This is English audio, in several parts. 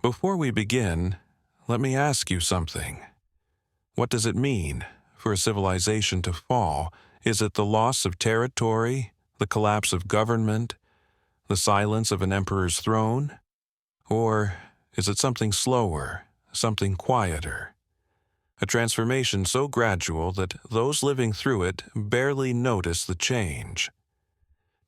Before we begin, let me ask you something. What does it mean for a civilization to fall? Is it the loss of territory, the collapse of government, the silence of an emperor's throne? Or is it something slower, something quieter? A transformation so gradual that those living through it barely notice the change.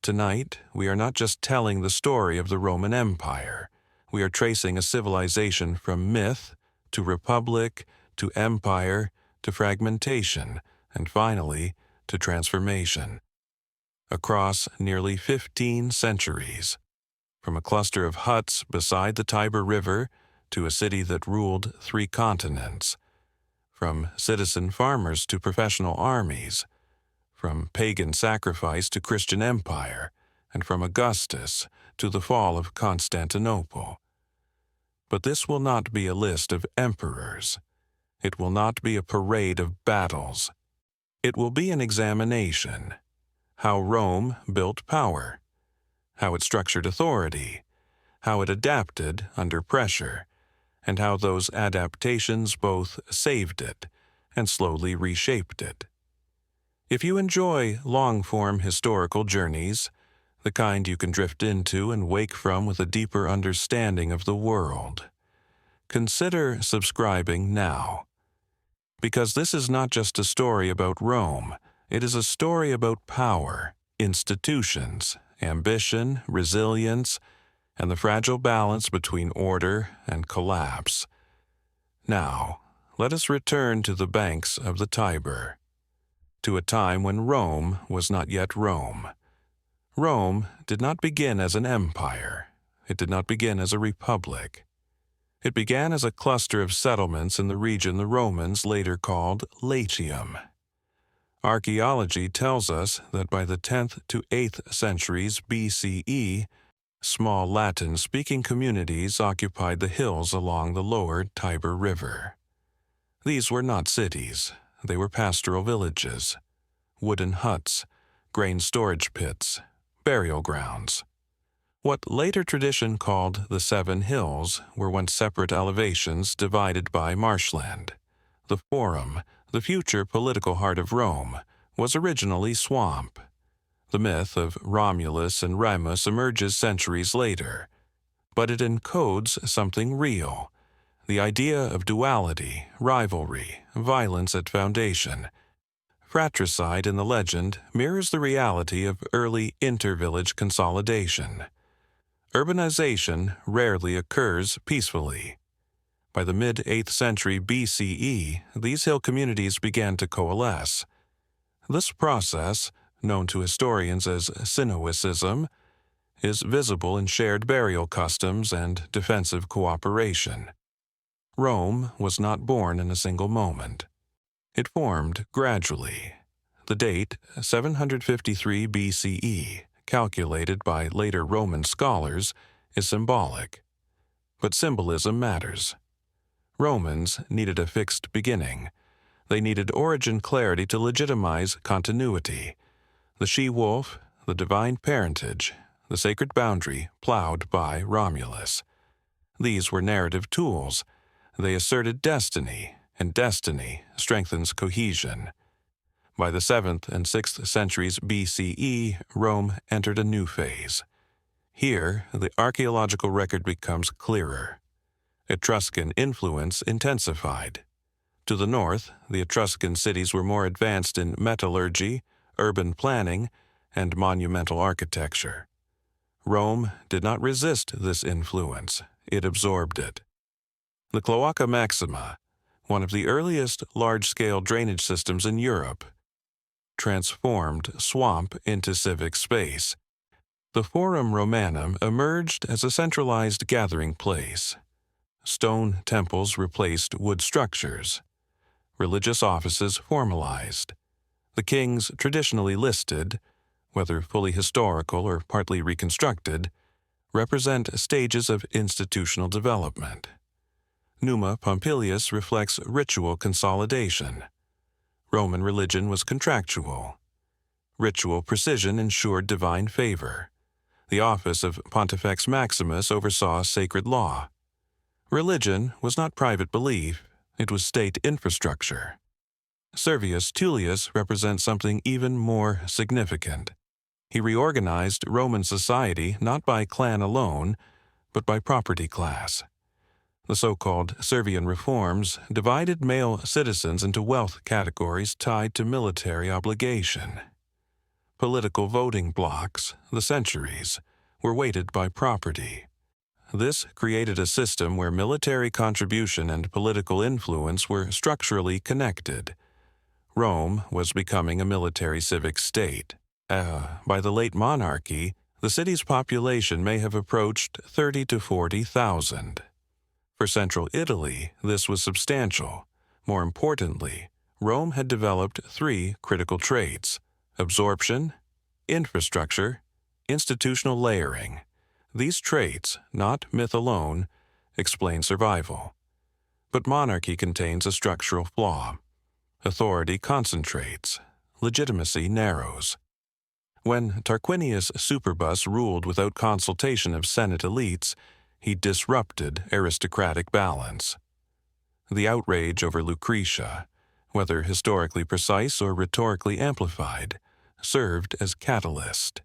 Tonight, we are not just telling the story of the Roman Empire. We are tracing a civilization from myth to republic to empire to fragmentation and finally to transformation. Across nearly 15 centuries, from a cluster of huts beside the Tiber River to a city that ruled 3 continents, from citizen farmers to professional armies, from pagan sacrifice to Christian empire, and from Augustus to the fall of Constantinople. But this will not be a list of emperors. It will not be a parade of battles. It will be an examination. How Rome built power, how it structured authority, how it adapted under pressure, and how those adaptations both saved it and slowly reshaped it. If you enjoy long-form historical journeys, the kind you can drift into and wake from with a deeper understanding of the world, consider subscribing now. Because this is not just a story about Rome, it is a story about power, institutions, ambition, resilience, and the fragile balance between order and collapse. Now, let us return to the banks of the Tiber, to a time when Rome was not yet Rome. Rome did not begin as an empire. It did not begin as a republic. It began as a cluster of settlements in the region the Romans later called Latium. Archaeology tells us that by the 10th to 8th centuries BCE, small Latin-speaking communities occupied the hills along the lower Tiber River. These were not cities. They were pastoral villages, wooden huts, grain storage pits, burial grounds. What later tradition called the 7 Hills were once separate elevations divided by marshland. The Forum, the future political heart of Rome, was originally swamp. The myth of Romulus and Remus emerges centuries later, but it encodes something real, the idea of duality, rivalry, violence at foundation. Fratricide in the legend mirrors the reality of early inter-village consolidation. Urbanization rarely occurs peacefully. By the mid-8th century BCE, these hill communities began to coalesce. This process, known to historians as Synoecism, is visible in shared burial customs and defensive cooperation. Rome was not born in a single moment. It formed gradually. The date, 753 BCE, calculated by later Roman scholars, is symbolic. But symbolism matters. Romans needed a fixed beginning. They needed origin clarity to legitimize continuity. The she-wolf, the divine parentage, the sacred boundary plowed by Romulus. These were narrative tools. They asserted destiny, and destiny strengthens cohesion. By the 7th and 6th centuries BCE, Rome entered a new phase. Here, the archaeological record becomes clearer. Etruscan influence intensified. To the north, the Etruscan cities were more advanced in metallurgy, urban planning, and monumental architecture. Rome did not resist this influence, it absorbed it. The Cloaca Maxima, one of the earliest large-scale drainage systems in Europe, transformed swamp into civic space. The Forum Romanum emerged as a centralized gathering place. Stone temples replaced wood structures. Religious offices formalized. The kings traditionally listed, whether fully historical or partly reconstructed, represent stages of institutional development. Numa Pompilius reflects ritual consolidation. Roman religion was contractual. Ritual precision ensured divine favor. The office of Pontifex Maximus oversaw sacred law. Religion was not private belief, it was state infrastructure. Servius Tullius represents something even more significant. He reorganized Roman society not by clan alone, but by property class. The so-called Servian reforms divided male citizens into wealth categories tied to military obligation. Political voting blocks, the centuries, were weighted by property. This created a system where military contribution and political influence were structurally connected. Rome was becoming a military civic state. By the late Monarchy, the city's population may have approached 30 to 40,000. For central Italy, this was substantial. More importantly, Rome had developed three critical traits: absorption, infrastructure, institutional layering. These traits, not myth alone, explain survival. But monarchy contains a structural flaw. Authority concentrates, legitimacy narrows. When Tarquinius Superbus ruled without consultation of Senate elites, he disrupted aristocratic balance. The outrage over Lucretia, whether historically precise or rhetorically amplified, served as catalyst.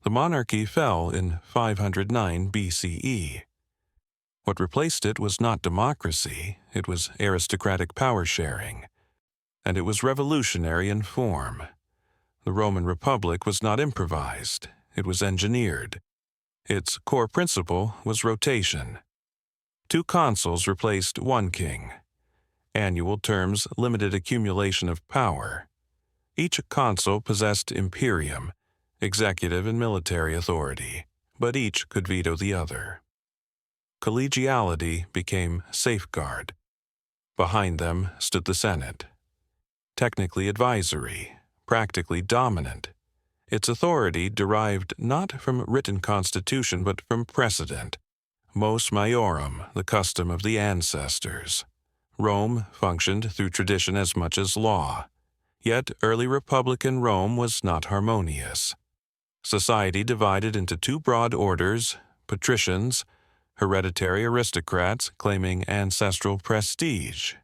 The monarchy fell in 509 BCE. What replaced it was not democracy, it was aristocratic power sharing. And it was revolutionary in form. The Roman Republic was not improvised, it was engineered. Its core principle was rotation. 2 consuls replaced 1 king. Annual terms limited accumulation of power. Each consul possessed imperium, executive and military authority, but each could veto the other. Collegiality became safeguard. Behind them stood the Senate. Technically advisory, practically dominant. Its authority derived not from written constitution but from precedent. Mos maiorum, the custom of the ancestors. Rome functioned through tradition as much as law. Yet early republican Rome was not harmonious. Society divided into 2 broad orders: patricians, hereditary aristocrats claiming ancestral prestige;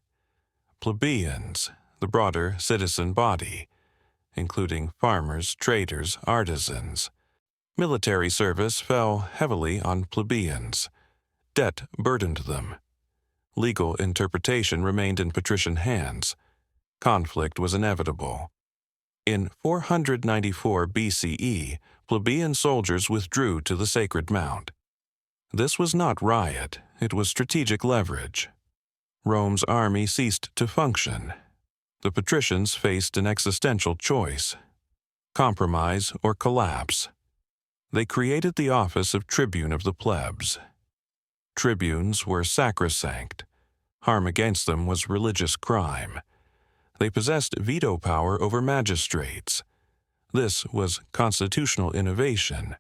plebeians, the broader citizen body, including farmers, traders, artisans. Military service fell heavily on plebeians. Debt burdened them. Legal interpretation remained in patrician hands. Conflict was inevitable. In 494 BCE, plebeian soldiers withdrew to the Sacred Mount. This was not riot, it was strategic leverage. Rome's army ceased to function. The patricians faced an existential choice: compromise or collapse. They created the office of tribune of the plebs. Tribunes were sacrosanct. Harm against them was religious crime. They possessed veto power over magistrates. This was constitutional innovation.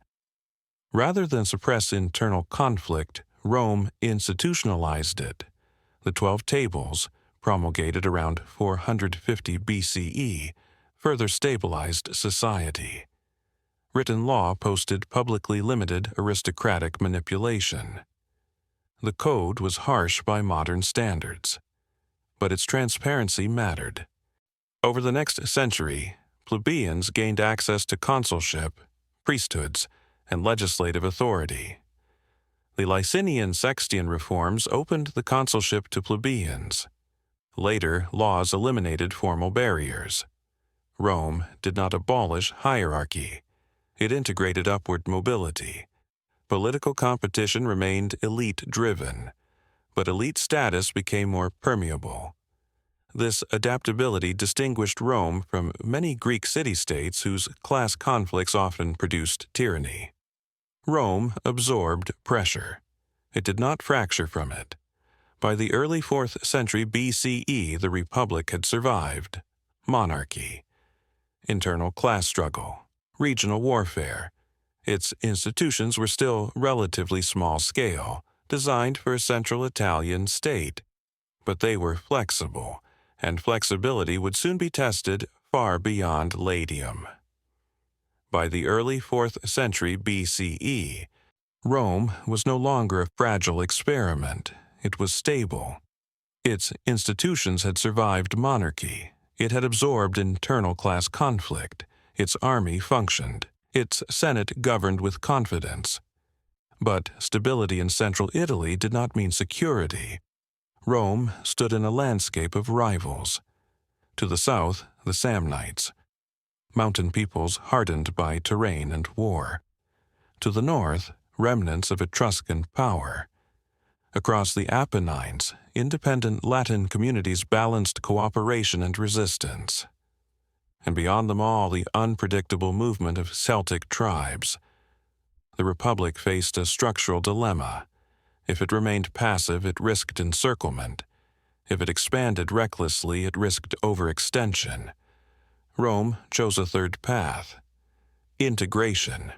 Rather than suppress internal conflict, Rome institutionalized it. The 12 Tables, promulgated around 450 BCE, further stabilized society. Written law posted publicly limited aristocratic manipulation. The code was harsh by modern standards, but its transparency mattered. Over the next century, plebeians gained access to consulship, priesthoods, and legislative authority. The Licinian Sextian reforms opened the consulship to plebeians. Later, laws eliminated formal barriers. Rome did not abolish hierarchy. It integrated upward mobility. Political competition remained elite-driven, but elite status became more permeable. This adaptability distinguished Rome from many Greek city-states whose class conflicts often produced tyranny. Rome absorbed pressure. It did not fracture from it. By the early 4th century BCE, the Republic had survived. Monarchy, internal class struggle, regional warfare. Its institutions were still relatively small-scale, designed for a central Italian state. But they were flexible, and flexibility would soon be tested far beyond Latium. By the early 4th century BCE, Rome was no longer a fragile experiment. It was stable. Its institutions had survived monarchy. It had absorbed internal class conflict. Its army functioned. Its senate governed with confidence. But stability in central Italy did not mean security. Rome stood in a landscape of rivals. To the south, the Samnites, mountain peoples hardened by terrain and war. To the north, remnants of Etruscan power. Across the Apennines, independent Latin communities balanced cooperation and resistance. And beyond them all, the unpredictable movement of Celtic tribes. The Republic faced a structural dilemma. If it remained passive, it risked encirclement. If it expanded recklessly, it risked overextension. Rome chose a third path: integration.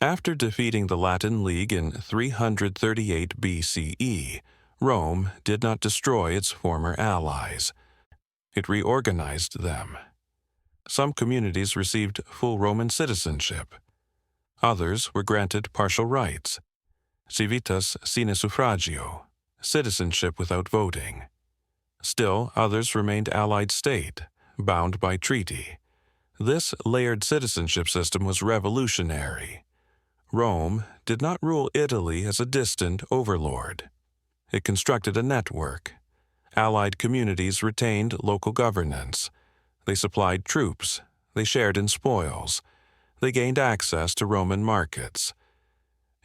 After defeating the Latin League in 338 BCE, Rome did not destroy its former allies. It reorganized them. Some communities received full Roman citizenship. Others were granted partial rights, civitas sine suffragio, citizenship without voting. Still, others remained allied state, bound by treaty. This layered citizenship system was revolutionary. Rome did not rule Italy as a distant overlord. It constructed a network. Allied communities retained local governance. They supplied troops. They shared in spoils. They gained access to Roman markets.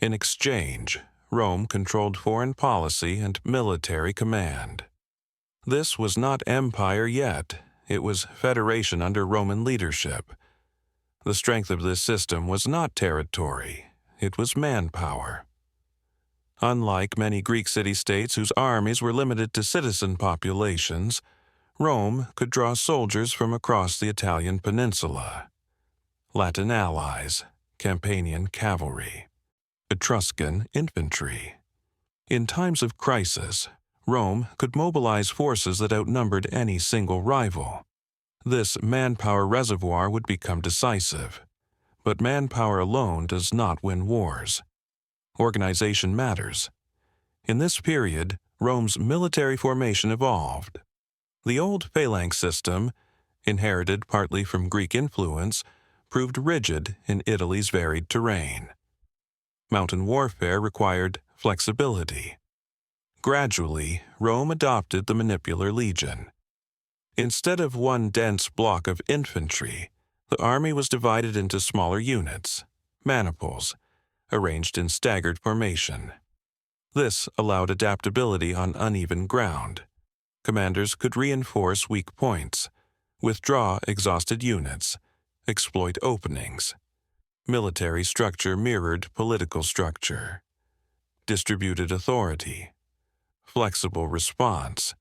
In exchange, Rome controlled foreign policy and military command. This was not empire yet. It was federation under Roman leadership. The strength of this system was not territory. It was manpower. Unlike many Greek city-states whose armies were limited to citizen populations, Rome could draw soldiers from across the Italian peninsula. Latin allies, Campanian cavalry, Etruscan infantry. In times of crisis, Rome could mobilize forces that outnumbered any single rival. This manpower reservoir would become decisive. But manpower alone does not win wars. Organization matters. In this period, Rome's military formation evolved. The old phalanx system, inherited partly from Greek influence, proved rigid in Italy's varied terrain. Mountain warfare required flexibility. Gradually, Rome adopted the manipular legion. Instead of one dense block of infantry, the army was divided into smaller units, maniples, arranged in staggered formation. This allowed adaptability on uneven ground. Commanders could reinforce weak points, withdraw exhausted units, exploit openings. Military structure mirrored political structure. Distributed authority, flexible response,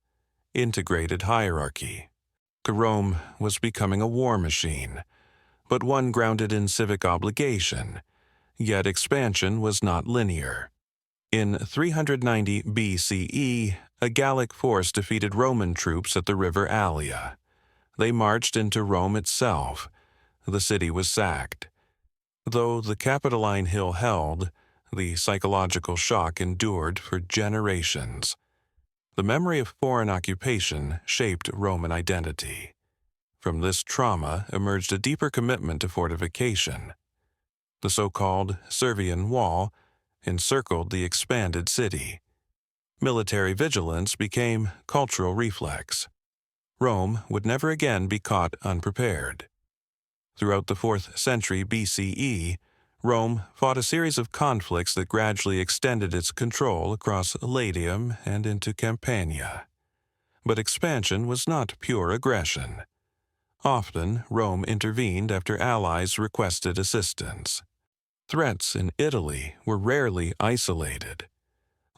integrated hierarchy. Rome was becoming a war machine, but one grounded in civic obligation, yet expansion was not linear. In 390 BCE, a Gallic force defeated Roman troops at the river Allia. They marched into Rome itself. The city was sacked. Though the Capitoline Hill held, the psychological shock endured for generations. The memory of foreign occupation shaped Roman identity. From this trauma emerged a deeper commitment to fortification. The so-called Servian Wall encircled the expanded city. Military vigilance became cultural reflex. Rome would never again be caught unprepared. Throughout the 4th century BCE, Rome fought a series of conflicts that gradually extended its control across Latium and into Campania. But expansion was not pure aggression. Often, Rome intervened after allies requested assistance. Threats in Italy were rarely isolated.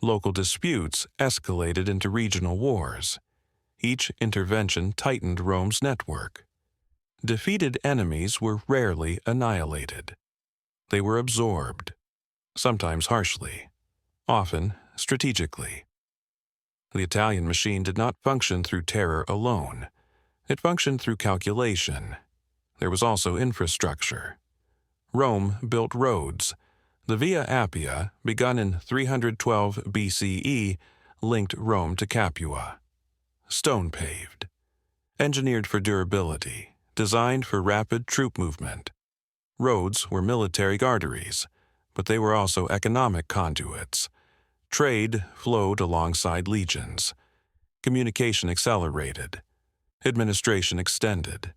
Local disputes escalated into regional wars. Each intervention tightened Rome's network. Defeated enemies were rarely annihilated. They were absorbed, sometimes harshly, often strategically. The Italian machine did not function through terror alone. It functioned through calculation. There was also infrastructure. Rome built roads. The Via Appia, begun in 312 BCE, linked Rome to Capua. Stone-paved. Engineered for durability, designed for rapid troop movement. Roads were military arteries, but they were also economic conduits. Trade flowed alongside legions. Communication accelerated. Administration extended.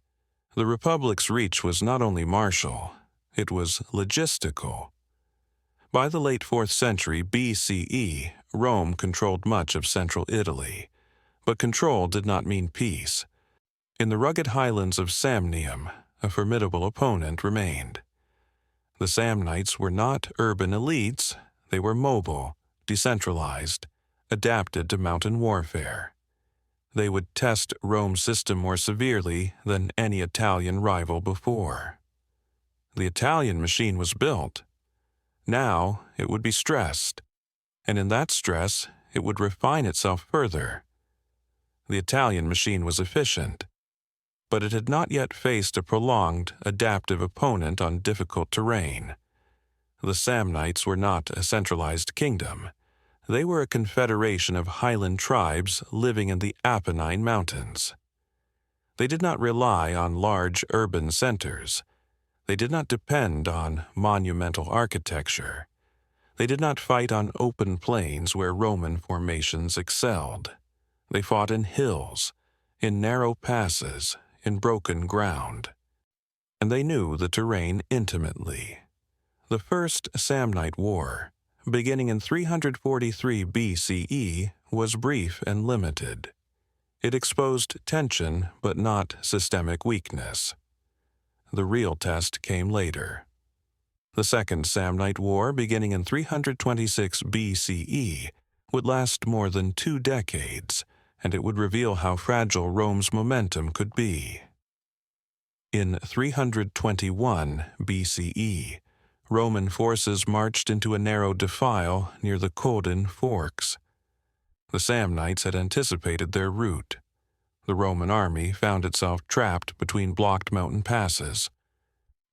The Republic's reach was not only martial, it was logistical. By the late 4th century BCE, Rome controlled much of central Italy, but control did not mean peace. In the rugged highlands of Samnium, a formidable opponent remained. The Samnites were not urban elites, they were mobile, decentralized, adapted to mountain warfare. They would test Rome's system more severely than any Italian rival before. The Italian machine was built. Now it would be stressed, and in that stress it would refine itself further. The Italian machine was efficient, but it had not yet faced a prolonged, adaptive opponent on difficult terrain. The Samnites were not a centralized kingdom. They were a confederation of highland tribes living in the Apennine Mountains. They did not rely on large urban centers. They did not depend on monumental architecture. They did not fight on open plains where Roman formations excelled. They fought in hills, in narrow passes, in broken ground. And they knew the terrain intimately. The First Samnite War, beginning in 343 BCE, was brief and limited. It exposed tension but not systemic weakness. The real test came later. The Second Samnite War, beginning in 326 BCE, would last more than 2 decades, and it would reveal how fragile Rome's momentum could be. In 321 BCE, Roman forces marched into a narrow defile near the Codin Forks. The Samnites had anticipated their route. The Roman army found itself trapped between blocked mountain passes.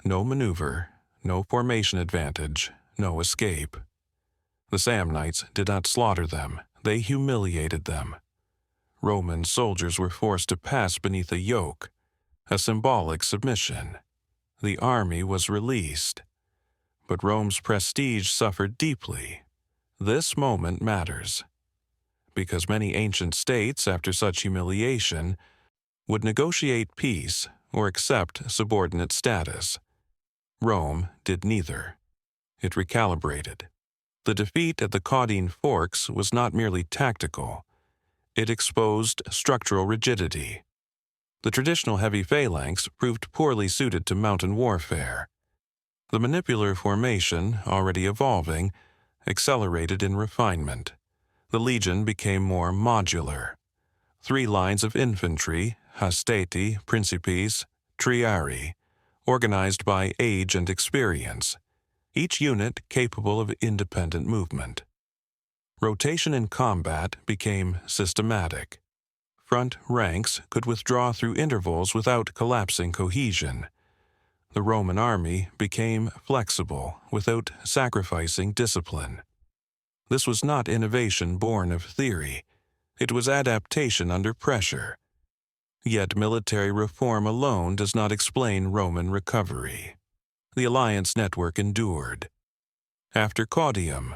No maneuver, no formation advantage, no escape. The Samnites did not slaughter them, they humiliated them. Roman soldiers were forced to pass beneath a yoke, a symbolic submission. The army was released. But Rome's prestige suffered deeply. This moment matters, because many ancient states, after such humiliation, would negotiate peace or accept subordinate status. Rome did neither. It recalibrated. The defeat at the Caudine Forks was not merely tactical. It exposed structural rigidity. The traditional heavy phalanx proved poorly suited to mountain warfare. The manipular formation, already evolving, accelerated in refinement. The legion became more modular. 3 lines of infantry, hastati, principes, triarii, organized by age and experience, each unit capable of independent movement. Rotation in combat became systematic. Front ranks could withdraw through intervals without collapsing cohesion. The Roman army became flexible without sacrificing discipline. This was not innovation born of theory. It was adaptation under pressure. Yet military reform alone does not explain Roman recovery. The alliance network endured. After Caudium,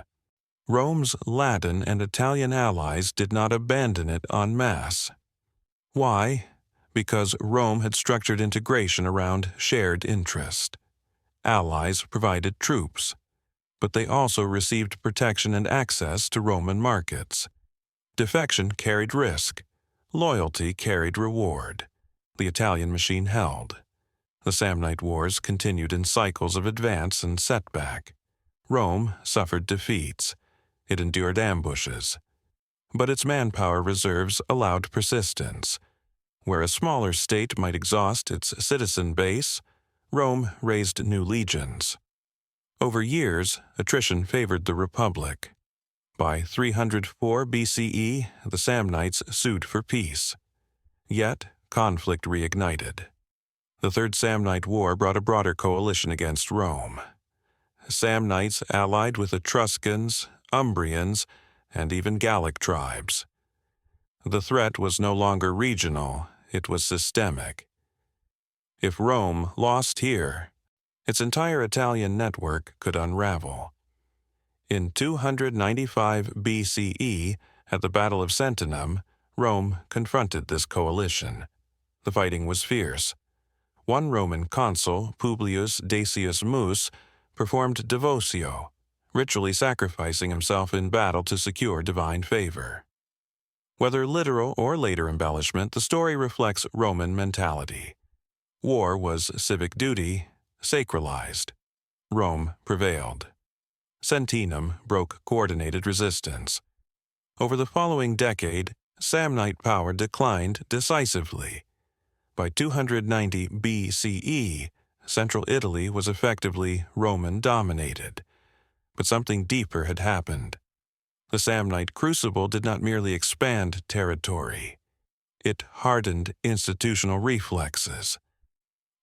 Rome's Latin and Italian allies did not abandon it en masse. Why? Because Rome had structured integration around shared interest. Allies provided troops, but they also received protection and access to Roman markets. Defection carried risk. Loyalty carried reward. The Italian machine held. The Samnite Wars continued in cycles of advance and setback. Rome suffered defeats. It endured ambushes. But its manpower reserves allowed persistence. Where a smaller state might exhaust its citizen base, Rome raised new legions. Over years, attrition favored the Republic. By 304 BCE, the Samnites sued for peace. Yet, conflict reignited. The Third Samnite War brought a broader coalition against Rome. Samnites allied with Etruscans, Umbrians, and even Gallic tribes. The threat was no longer regional, it was systemic. If Rome lost here, its entire Italian network could unravel. In 295 BCE, at the Battle of Sentinum, Rome confronted this coalition. The fighting was fierce. One Roman consul, Publius Decius Mus, performed devotio, ritually sacrificing himself in battle to secure divine favor. Whether literal or later embellishment, the story reflects Roman mentality. War was civic duty, sacralized. Rome prevailed. Sentinum broke coordinated resistance. Over the following decade, Samnite power declined decisively. By 290 BCE, central Italy was effectively Roman-dominated. But something deeper had happened. The Samnite crucible did not merely expand territory. It hardened institutional reflexes.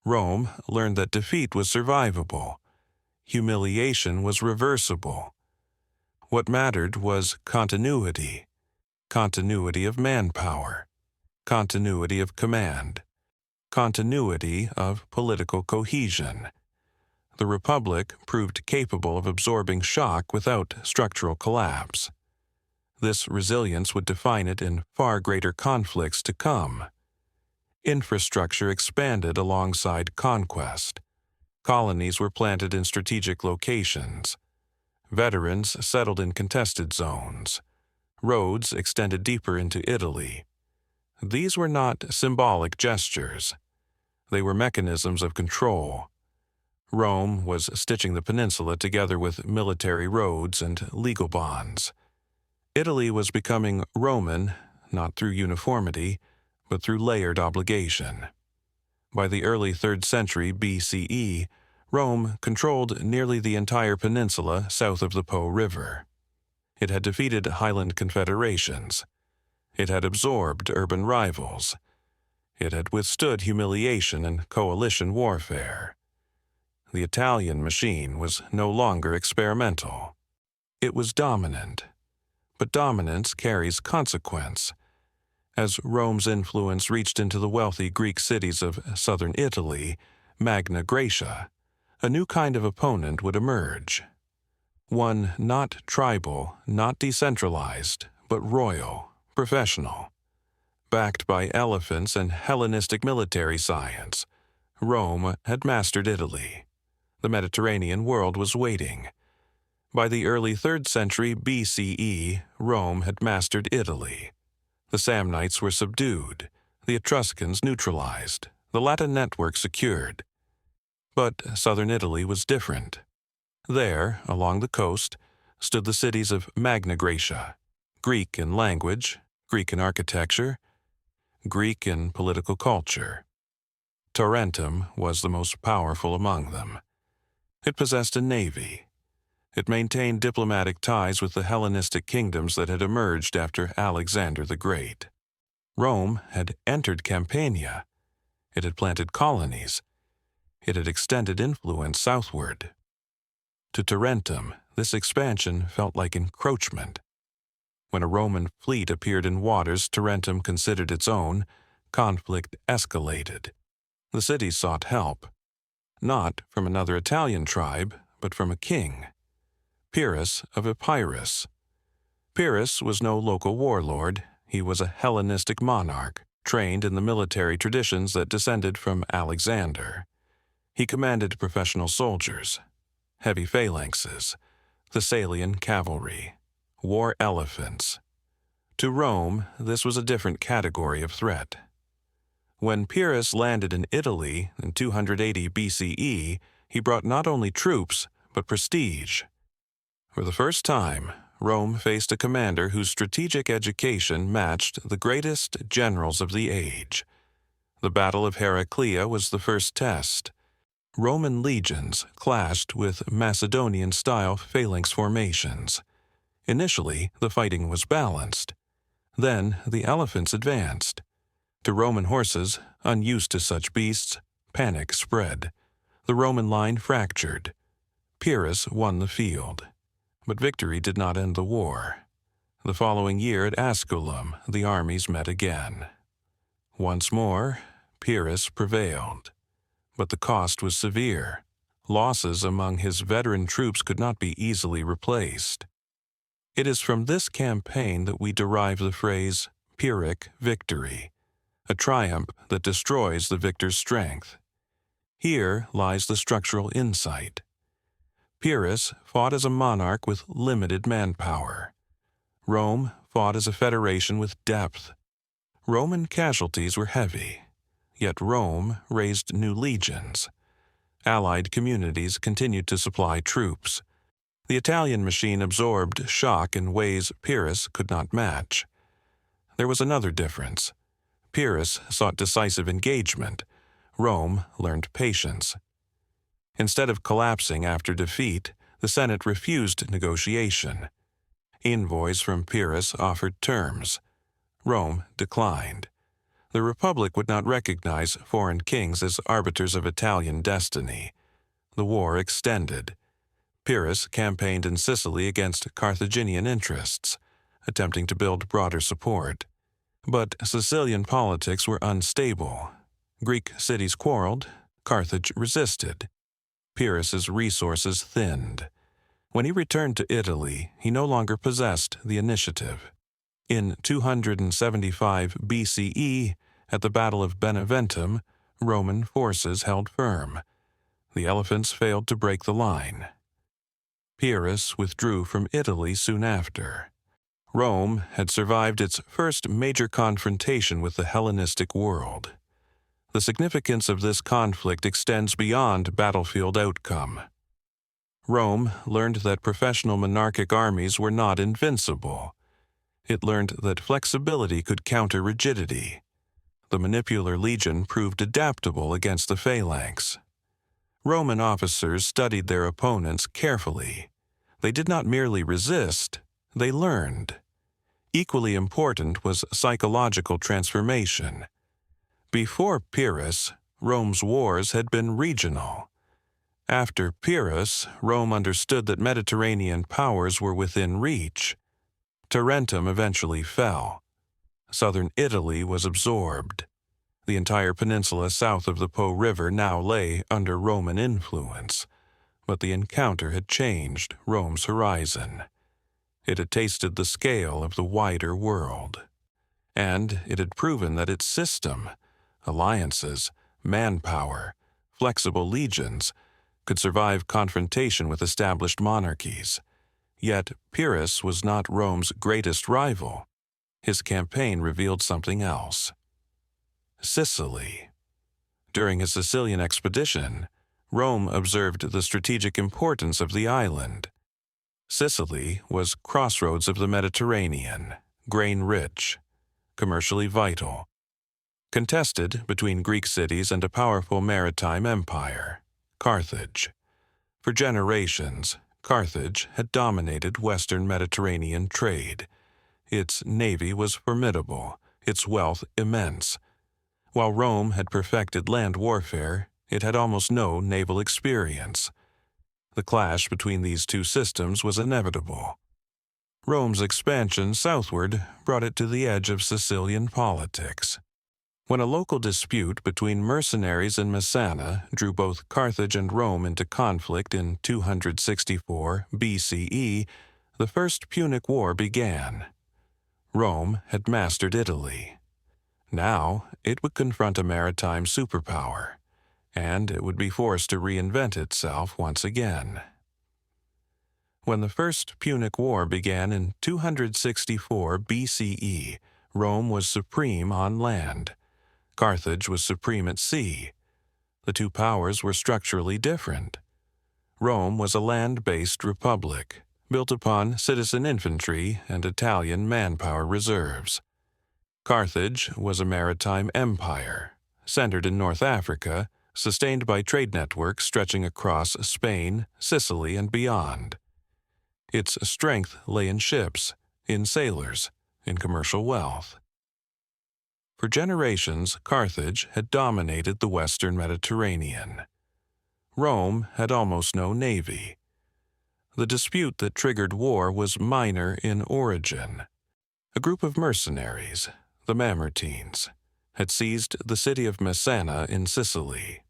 Rome learned that defeat was survivable. Humiliation was reversible. What mattered was continuity. Continuity of manpower. Continuity of command. Continuity of political cohesion. The Republic proved capable of absorbing shock without structural collapse. This resilience would define it in far greater conflicts to come. Infrastructure expanded alongside conquest. Colonies were planted in strategic locations. Veterans settled in contested zones. Roads extended deeper into Italy. These were not symbolic gestures. They were mechanisms of control. Rome was stitching the peninsula together with military roads and legal bonds. Italy was becoming Roman, not through uniformity, but through layered obligation. By the early 3rd century BCE, Rome controlled nearly the entire peninsula south of the Po River. It had defeated highland confederations. It had absorbed urban rivals. It had withstood humiliation and coalition warfare. The Italian machine was no longer experimental. It was dominant. But dominance carries consequence. As Rome's influence reached into the wealthy Greek cities of southern Italy, Magna Graecia, a new kind of opponent would emerge. One not tribal, not decentralized, but royal, professional. Backed by elephants and Hellenistic military science, Rome had mastered Italy. The Mediterranean world was waiting. By the early 3rd century BCE, Rome had mastered Italy. The Samnites were subdued, the Etruscans neutralized, the Latin network secured. But southern Italy was different. There, along the coast, stood the cities of Magna Graecia, Greek in language, Greek in architecture, Greek in political culture. Tarentum was the most powerful among them. It possessed a navy. It maintained diplomatic ties with the Hellenistic kingdoms that had emerged after Alexander the Great. Rome had entered Campania. It had planted colonies. It had extended influence southward. To Tarentum, this expansion felt like encroachment. When a Roman fleet appeared in waters Tarentum considered its own, conflict escalated. The city sought help, not from another Italian tribe, but from a king. Pyrrhus of Epirus. Pyrrhus was no local warlord. He was a Hellenistic monarch, trained in the military traditions that descended from Alexander. He commanded professional soldiers, heavy phalanxes, Thessalian cavalry, war elephants. To Rome, this was a different category of threat. When Pyrrhus landed in Italy in 280 BCE, he brought not only troops, but prestige. For the first time, Rome faced a commander whose strategic education matched the greatest generals of the age. The Battle of Heraclea was the first test. Roman legions clashed with Macedonian-style phalanx formations. Initially, the fighting was balanced. Then, the elephants advanced. To Roman horses, unused to such beasts, panic spread. The Roman line fractured. Pyrrhus won the field. But victory did not end the war. The following year at Asculum, the armies met again. Once more, Pyrrhus prevailed. But the cost was severe. Losses among his veteran troops could not be easily replaced. It is from this campaign that we derive the phrase Pyrrhic victory, a triumph that destroys the victor's strength. Here lies the structural insight. Pyrrhus fought as a monarch with limited manpower. Rome fought as a federation with depth. Roman casualties were heavy, yet Rome raised new legions. Allied communities continued to supply troops. The Italian machine absorbed shock in ways Pyrrhus could not match. There was another difference. Pyrrhus sought decisive engagement. Rome learned patience. Instead of collapsing after defeat, the Senate refused negotiation. Envoys from Pyrrhus offered terms. Rome declined. The Republic would not recognize foreign kings as arbiters of Italian destiny. The war extended. Pyrrhus campaigned in Sicily against Carthaginian interests, attempting to build broader support. But Sicilian politics were unstable. Greek cities quarreled. Carthage resisted. Pyrrhus's resources thinned. When he returned to Italy, he no longer possessed the initiative. In 275 BCE, at the Battle of Beneventum, Roman forces held firm. The elephants failed to break the line. Pyrrhus withdrew from Italy soon after. Rome had survived its first major confrontation with the Hellenistic world. The significance of this conflict extends beyond battlefield outcome. Rome learned that professional monarchic armies were not invincible. It learned that flexibility could counter rigidity. The manipular legion proved adaptable against the phalanx. Roman officers studied their opponents carefully. They did not merely resist, they learned. Equally important was psychological transformation. Before Pyrrhus, Rome's wars had been regional. After Pyrrhus, Rome understood that Mediterranean powers were within reach. Tarentum eventually fell. Southern Italy was absorbed. The entire peninsula south of the Po River now lay under Roman influence. But the encounter had changed Rome's horizon. It had tasted the scale of the wider world. And it had proven that its system, alliances, manpower, flexible legions, could survive confrontation with established monarchies. Yet Pyrrhus was not Rome's greatest rival. His campaign revealed something else. Sicily. During his Sicilian expedition, Rome observed the strategic importance of the island. Sicily was crossroads of the Mediterranean, grain-rich, commercially vital, contested between Greek cities and a powerful maritime empire, Carthage. For generations, Carthage had dominated Western Mediterranean trade. Its navy was formidable, its wealth immense. While Rome had perfected land warfare, it had almost no naval experience. The clash between these two systems was inevitable. Rome's expansion southward brought it to the edge of Sicilian politics. When a local dispute between mercenaries in Messana drew both Carthage and Rome into conflict in 264 BCE, the First Punic War began. Rome had mastered Italy. Now it would confront a maritime superpower, and it would be forced to reinvent itself once again. When the First Punic War began in 264 BCE, Rome was supreme on land. Carthage was supreme at sea. The two powers were structurally different. Rome was a land-based republic, built upon citizen infantry and Italian manpower reserves. Carthage was a maritime empire, centered in North Africa, sustained by trade networks stretching across Spain, Sicily, and beyond. Its strength lay in ships, in sailors, in commercial wealth. For generations, Carthage had dominated the Western Mediterranean. Rome had almost no navy. The dispute that triggered war was minor in origin. A group of mercenaries, the Mamertines, had seized the city of Messana in Sicily.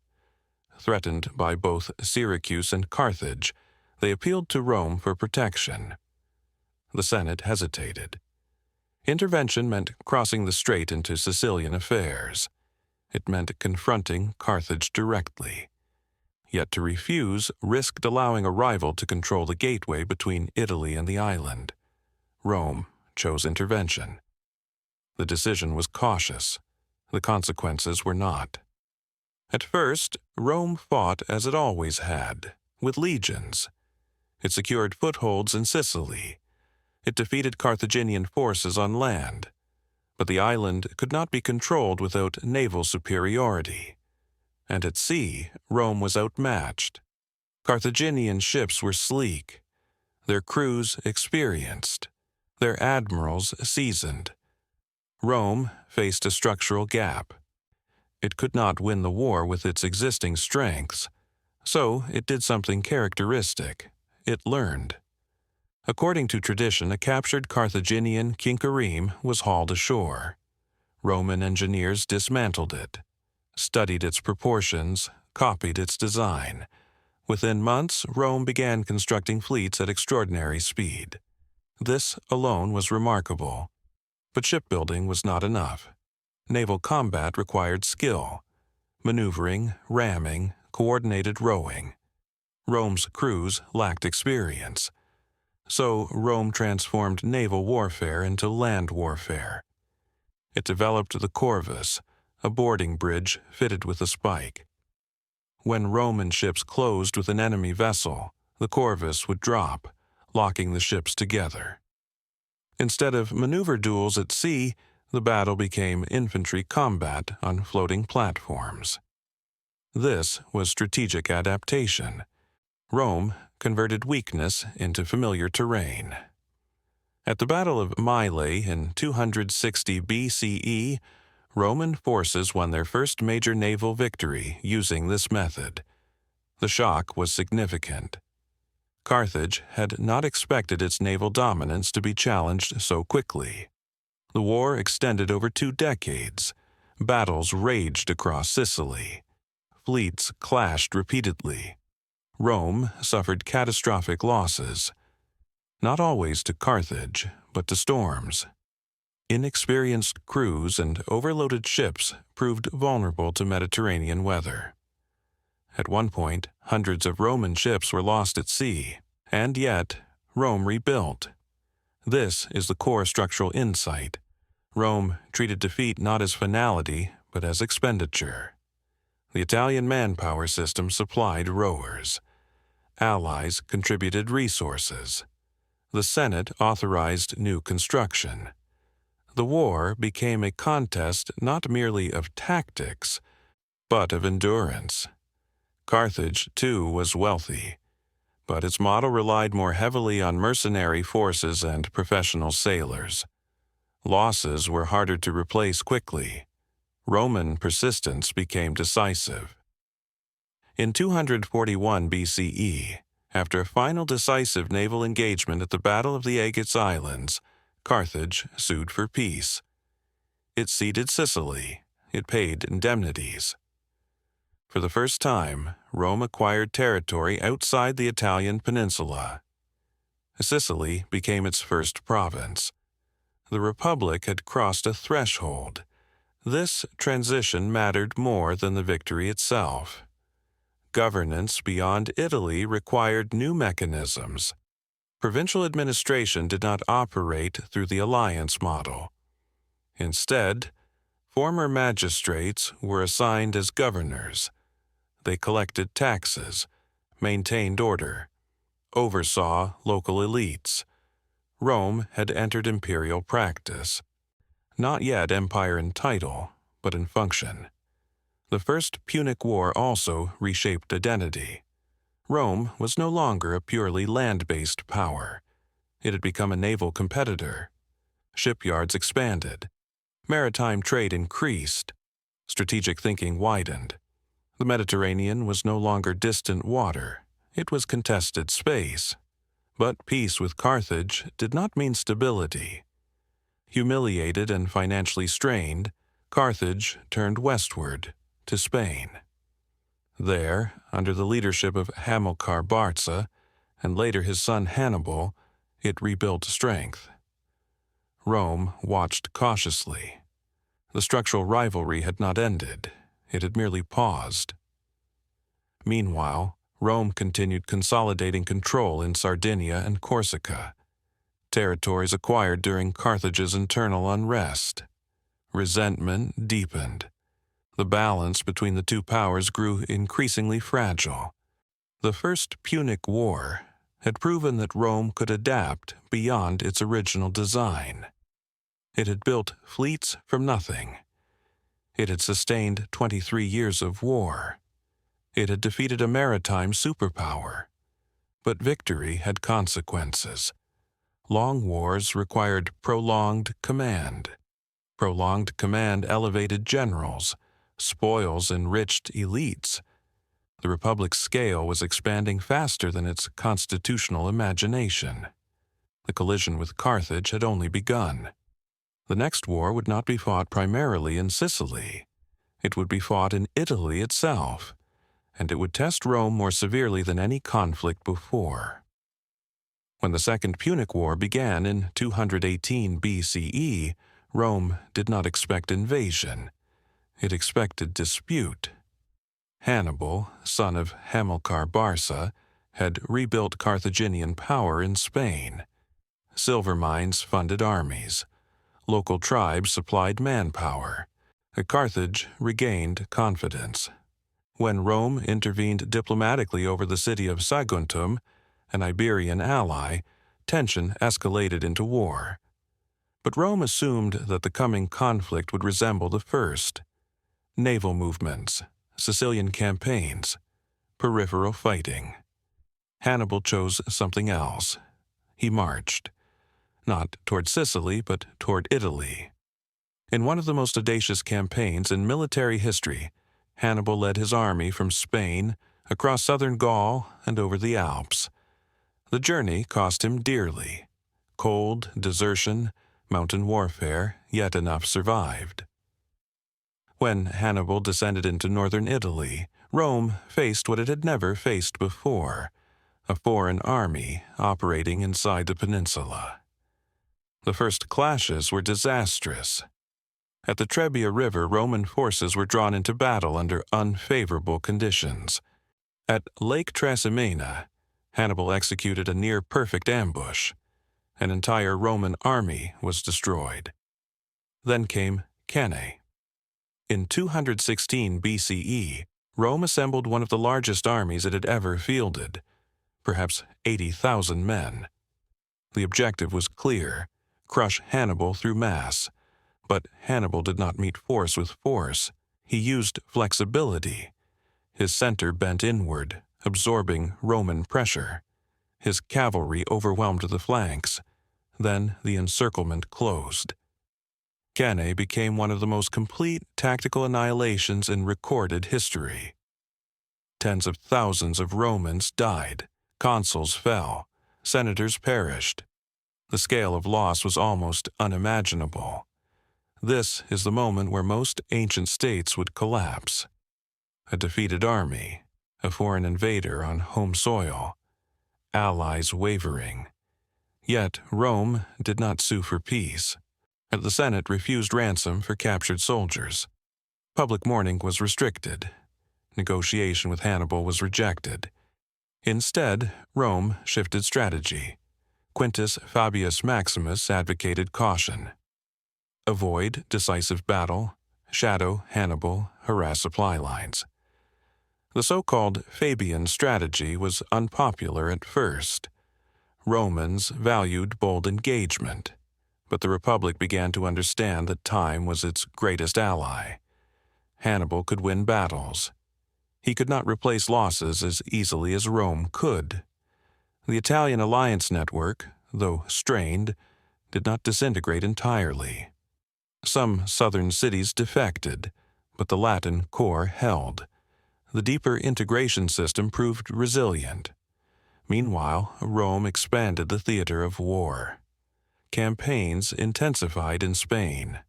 Threatened by both Syracuse and Carthage, they appealed to Rome for protection. The Senate hesitated. Intervention meant crossing the strait into Sicilian affairs. It meant confronting Carthage directly. Yet to refuse risked allowing a rival to control the gateway between Italy and the island. Rome chose intervention. The decision was cautious. The consequences were not. At first, Rome fought as it always had, with legions. It secured footholds in Sicily. It defeated Carthaginian forces on land. But the island could not be controlled without naval superiority. And at sea, Rome was outmatched. Carthaginian ships were sleek, their crews experienced, their admirals seasoned. Rome faced a structural gap. It could not win the war with its existing strengths, so it did something characteristic. It learned. According to tradition, a captured Carthaginian kinkareem was hauled ashore. Roman engineers dismantled it, studied its proportions, copied its design. Within months, Rome began constructing fleets at extraordinary speed. This alone was remarkable. But shipbuilding was not enough. Naval combat required skill, maneuvering, ramming, coordinated rowing. Rome's crews lacked experience. So Rome transformed naval warfare into land warfare. It developed the corvus, a boarding bridge fitted with a spike. When Roman ships closed with an enemy vessel, the corvus would drop, locking the ships together. Instead of maneuver duels at sea, the battle became infantry combat on floating platforms. This was strategic adaptation. Rome converted weakness into familiar terrain. At the Battle of Mylae in 260 BCE, Roman forces won their first major naval victory using this method. The shock was significant. Carthage had not expected its naval dominance to be challenged so quickly. The war extended over 2 decades. Battles raged across Sicily. Fleets clashed repeatedly. Rome suffered catastrophic losses, not always to Carthage, but to storms. Inexperienced crews and overloaded ships proved vulnerable to Mediterranean weather. At one point, hundreds of Roman ships were lost at sea, and yet Rome rebuilt. This is the core structural insight. Rome treated defeat not as finality, but as expenditure. The Italian manpower system supplied rowers. Allies contributed resources. The Senate authorized new construction. The war became a contest not merely of tactics, but of endurance. Carthage, too, was wealthy, but its model relied more heavily on mercenary forces and professional sailors. Losses were harder to replace quickly. Roman persistence became decisive. In 241 BCE, after a final decisive naval engagement at the Battle of the Agates Islands, Carthage sued for peace. It ceded Sicily. It paid indemnities. For the first time, Rome acquired territory outside the Italian peninsula. Sicily became its first province. The Republic had crossed a threshold. This transition mattered more than the victory itself. Governance beyond Italy required new mechanisms. Provincial administration did not operate through the alliance model. Instead, former magistrates were assigned as governors. They collected taxes, maintained order, oversaw local elites. Rome had entered imperial practice. Not yet empire in title, but in function. The First Punic War also reshaped identity. Rome was no longer a purely land-based power. It had become a naval competitor. Shipyards expanded. Maritime trade increased. Strategic thinking widened. The Mediterranean was no longer distant water. It was contested space. But peace with Carthage did not mean stability. Humiliated and financially strained, Carthage turned westward to Spain. There, under the leadership of Hamilcar Barca and later his son Hannibal, it rebuilt strength. Rome watched cautiously. The structural rivalry had not ended, it had merely paused. Meanwhile, Rome continued consolidating control in Sardinia and Corsica, territories acquired during Carthage's internal unrest. Resentment deepened. The balance between the two powers grew increasingly fragile. The First Punic War had proven that Rome could adapt beyond its original design. It had built fleets from nothing. It had sustained 23 years of war. It had defeated a maritime superpower. But victory had consequences. Long wars required prolonged command. Prolonged command elevated generals. Spoils enriched elites. The Republic's scale was expanding faster than its constitutional imagination. The collision with Carthage had only begun. The next war would not be fought primarily in Sicily. It would be fought in Italy itself, and it would test Rome more severely than any conflict before. When the Second Punic War began in 218 BCE, Rome did not expect invasion. It expected dispute. Hannibal, son of Hamilcar Barca, had rebuilt Carthaginian power in Spain. Silver mines funded armies. Local tribes supplied manpower. Carthage regained confidence. When Rome intervened diplomatically over the city of Saguntum, an Iberian ally, tension escalated into war. But Rome assumed that the coming conflict would resemble the first. Naval movements, Sicilian campaigns, peripheral fighting. Hannibal chose something else. He marched, not toward Sicily, but toward Italy. In one of the most audacious campaigns in military history, Hannibal led his army from Spain, across southern Gaul, and over the Alps. The journey cost him dearly. Cold, desertion, mountain warfare, yet enough survived. When Hannibal descended into northern Italy, Rome faced what it had never faced before, a foreign army operating inside the peninsula. The first clashes were disastrous. At the Tiber River, Roman forces were drawn into battle under unfavorable conditions. At Lake Trasimene, Hannibal executed a near-perfect ambush. An entire Roman army was destroyed. Then came Cannae. In 216 BCE, Rome assembled one of the largest armies it had ever fielded, perhaps 80,000 men. The objective was clear: crush Hannibal through mass. But Hannibal did not meet force with force. He used flexibility. His center bent inward, absorbing Roman pressure. His cavalry overwhelmed the flanks. Then the encirclement closed. Cannae became one of the most complete tactical annihilations in recorded history. Tens of thousands of Romans died. Consuls fell. Senators perished. The scale of loss was almost unimaginable. This is the moment where most ancient states would collapse. A defeated army, a foreign invader on home soil, allies wavering. Yet Rome did not sue for peace. The Senate refused ransom for captured soldiers. Public mourning was restricted. Negotiation with Hannibal was rejected. Instead, Rome shifted strategy. Quintus Fabius Maximus advocated caution. Avoid decisive battle, shadow Hannibal, harass supply lines. The so-called Fabian strategy was unpopular at first. Romans valued bold engagement, but the Republic began to understand that time was its greatest ally. Hannibal could win battles. He could not replace losses as easily as Rome could. The Italian alliance network, though strained, did not disintegrate entirely. Some southern cities defected, but the Latin core held. The deeper integration system proved resilient. Meanwhile, Rome expanded the theater of war. campaigns intensified in Spain.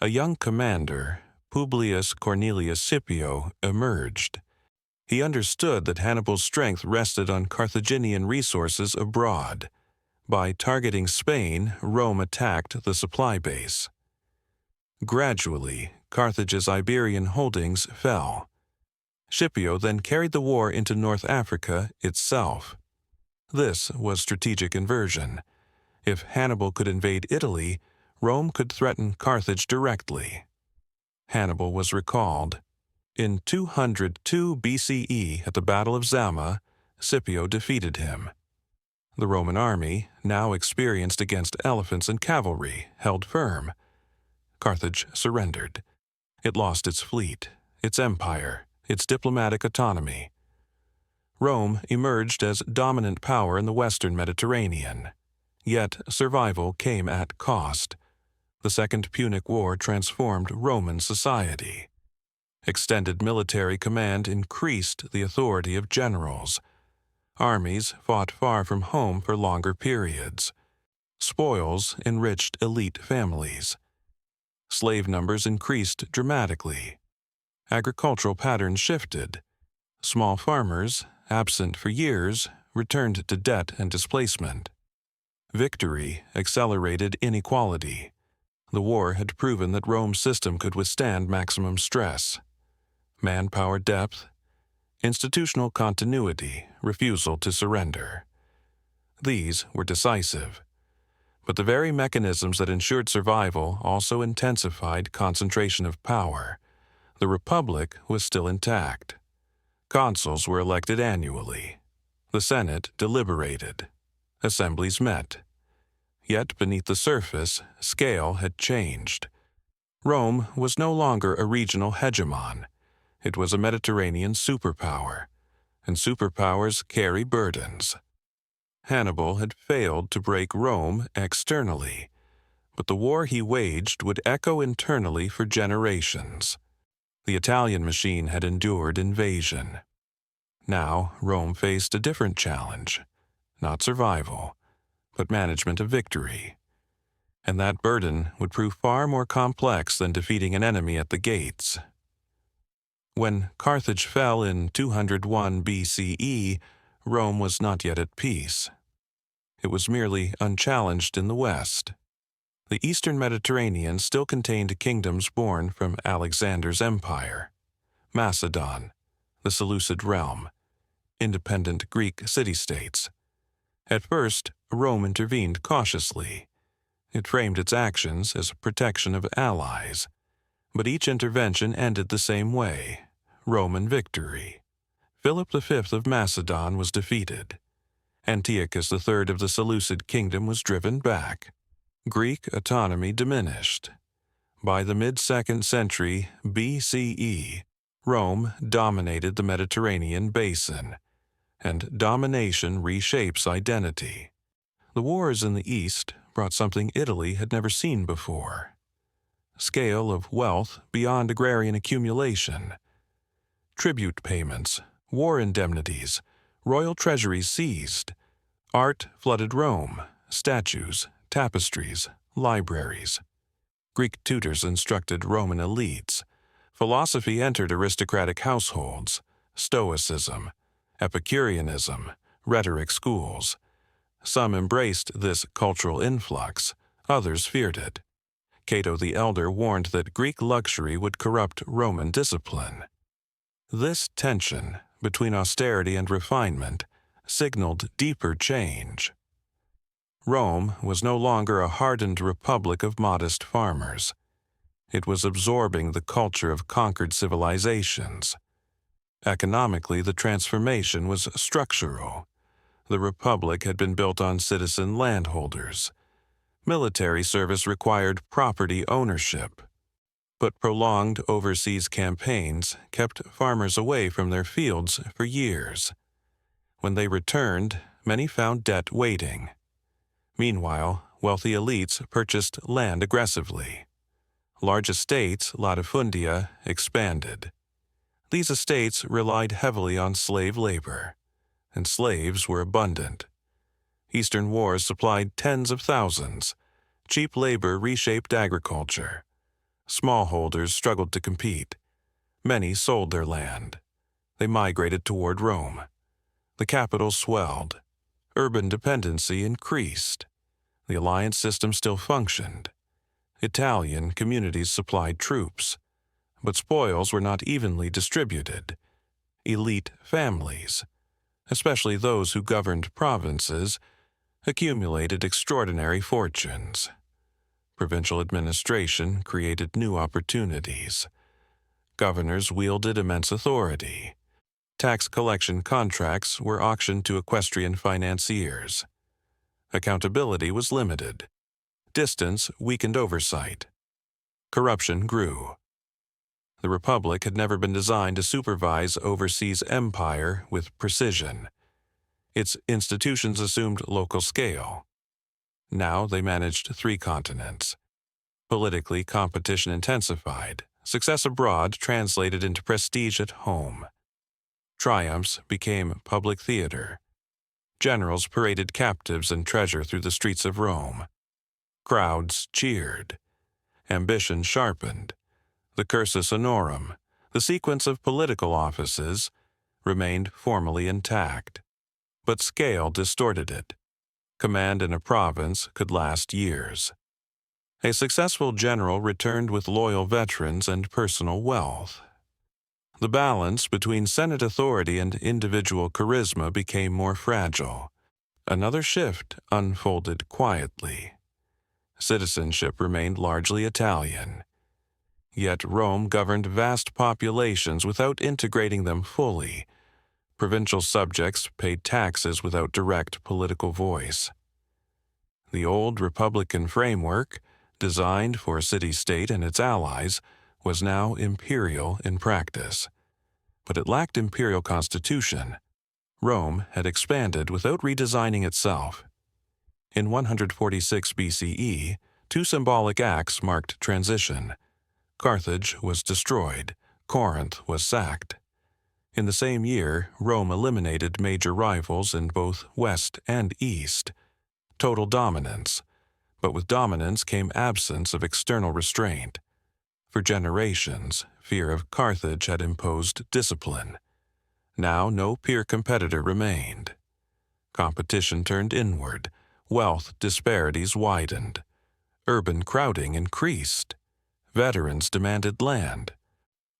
A young commander, Publius Cornelius Scipio, emerged. He understood that Hannibal's strength rested on Carthaginian resources abroad. By targeting Spain, Rome attacked the supply base. Gradually, Carthage's Iberian holdings fell. Scipio then carried the war into North Africa itself. This was strategic inversion. If Hannibal could invade Italy, Rome could threaten Carthage directly. Hannibal was recalled. In 202 BCE, at the Battle of Zama, Scipio defeated him. The Roman army, now experienced against elephants and cavalry, held firm. Carthage surrendered. It lost its fleet, its empire, its diplomatic autonomy. Rome emerged as dominant power in the Western Mediterranean. Yet survival came at cost. The Second Punic War transformed Roman society. Extended military command increased the authority of generals. Armies fought far from home for longer periods. Spoils enriched elite families. Slave numbers increased dramatically. Agricultural patterns shifted. Small farmers, absent for years, returned to debt and displacement. Victory accelerated inequality. The war had proven that Rome's system could withstand maximum stress. Manpower depth, institutional continuity, refusal to surrender. These were decisive. But the very mechanisms that ensured survival also intensified concentration of power. The Republic was still intact. Consuls were elected annually. The Senate deliberated. Assemblies met. Yet beneath the surface, scale had changed. Rome was no longer a regional hegemon. It was a Mediterranean superpower, and superpowers carry burdens. Hannibal had failed to break Rome externally, but the war he waged would echo internally for generations. The Italian machine had endured invasion. Now Rome faced a different challenge, not survival, but management of victory. And that burden would prove far more complex than defeating an enemy at the gates. When Carthage fell in 201 BCE, Rome was not yet at peace. It was merely unchallenged in the west. The eastern Mediterranean still contained kingdoms born from Alexander's empire: Macedon, the Seleucid realm, independent Greek city-states. At first, Rome intervened cautiously. It framed its actions as a protection of allies. But each intervention ended the same way: Roman victory. Philip V of Macedon was defeated. Antiochus III of the Seleucid kingdom was driven back. Greek autonomy diminished. By the mid-2nd century BCE, Rome dominated the Mediterranean basin, and domination reshapes identity. The wars in the East brought something Italy had never seen before: scale of wealth beyond agrarian accumulation. Tribute payments, war indemnities, royal treasuries seized. Art flooded Rome: statues, tapestries, libraries. Greek tutors instructed Roman elites. Philosophy entered aristocratic households: Stoicism, Epicureanism, rhetoric schools. Some embraced this cultural influx, others feared it. Cato the Elder warned that Greek luxury would corrupt Roman discipline. This tension between austerity and refinement signaled deeper change. Rome was no longer a hardened republic of modest farmers. It was absorbing the culture of conquered civilizations. Economically, the transformation was structural. The republic had been built on citizen landholders. Military service required property ownership. But prolonged overseas campaigns kept farmers away from their fields for years. When they returned, many found debt waiting. Meanwhile, wealthy elites purchased land aggressively. Large estates, latifundia, expanded. These estates relied heavily on slave labor, and slaves were abundant. Eastern wars supplied tens of thousands. Cheap labor reshaped agriculture. Smallholders struggled to compete. Many sold their land. They migrated toward Rome. The capital swelled. Urban dependency increased. The alliance system still functioned. Italian communities supplied troops, but spoils were not evenly distributed. Elite families, especially those who governed provinces, accumulated extraordinary fortunes. Provincial administration created new opportunities. Governors wielded immense authority. Tax collection contracts were auctioned to equestrian financiers. Accountability was limited. Distance weakened oversight. Corruption grew. The Republic had never been designed to supervise overseas empire with precision. Its institutions assumed local scale. Now they managed 3 continents. Politically, competition intensified. Success abroad translated into prestige at home. Triumphs became public theater. Generals paraded captives and treasure through the streets of Rome. Crowds cheered. Ambition sharpened. The cursus honorum, the sequence of political offices, remained formally intact. But scale distorted it. Command in a province could last years. A successful general returned with loyal veterans and personal wealth. The balance between Senate authority and individual charisma became more fragile. Another shift unfolded quietly. Citizenship remained largely Italian. Yet Rome governed vast populations without integrating them fully. Provincial subjects paid taxes without direct political voice. The old republican framework, designed for a city-state and its allies, was now imperial in practice. But it lacked imperial constitution. Rome had expanded without redesigning itself. In 146 BCE, 2 symbolic acts marked transition. Carthage was destroyed. Corinth was sacked. In the same year, Rome eliminated major rivals in both West and East. Total dominance. But with dominance came absence of external restraint. For generations, fear of Carthage had imposed discipline. Now no peer competitor remained. Competition turned inward. Wealth disparities widened. Urban crowding increased. Veterans demanded land.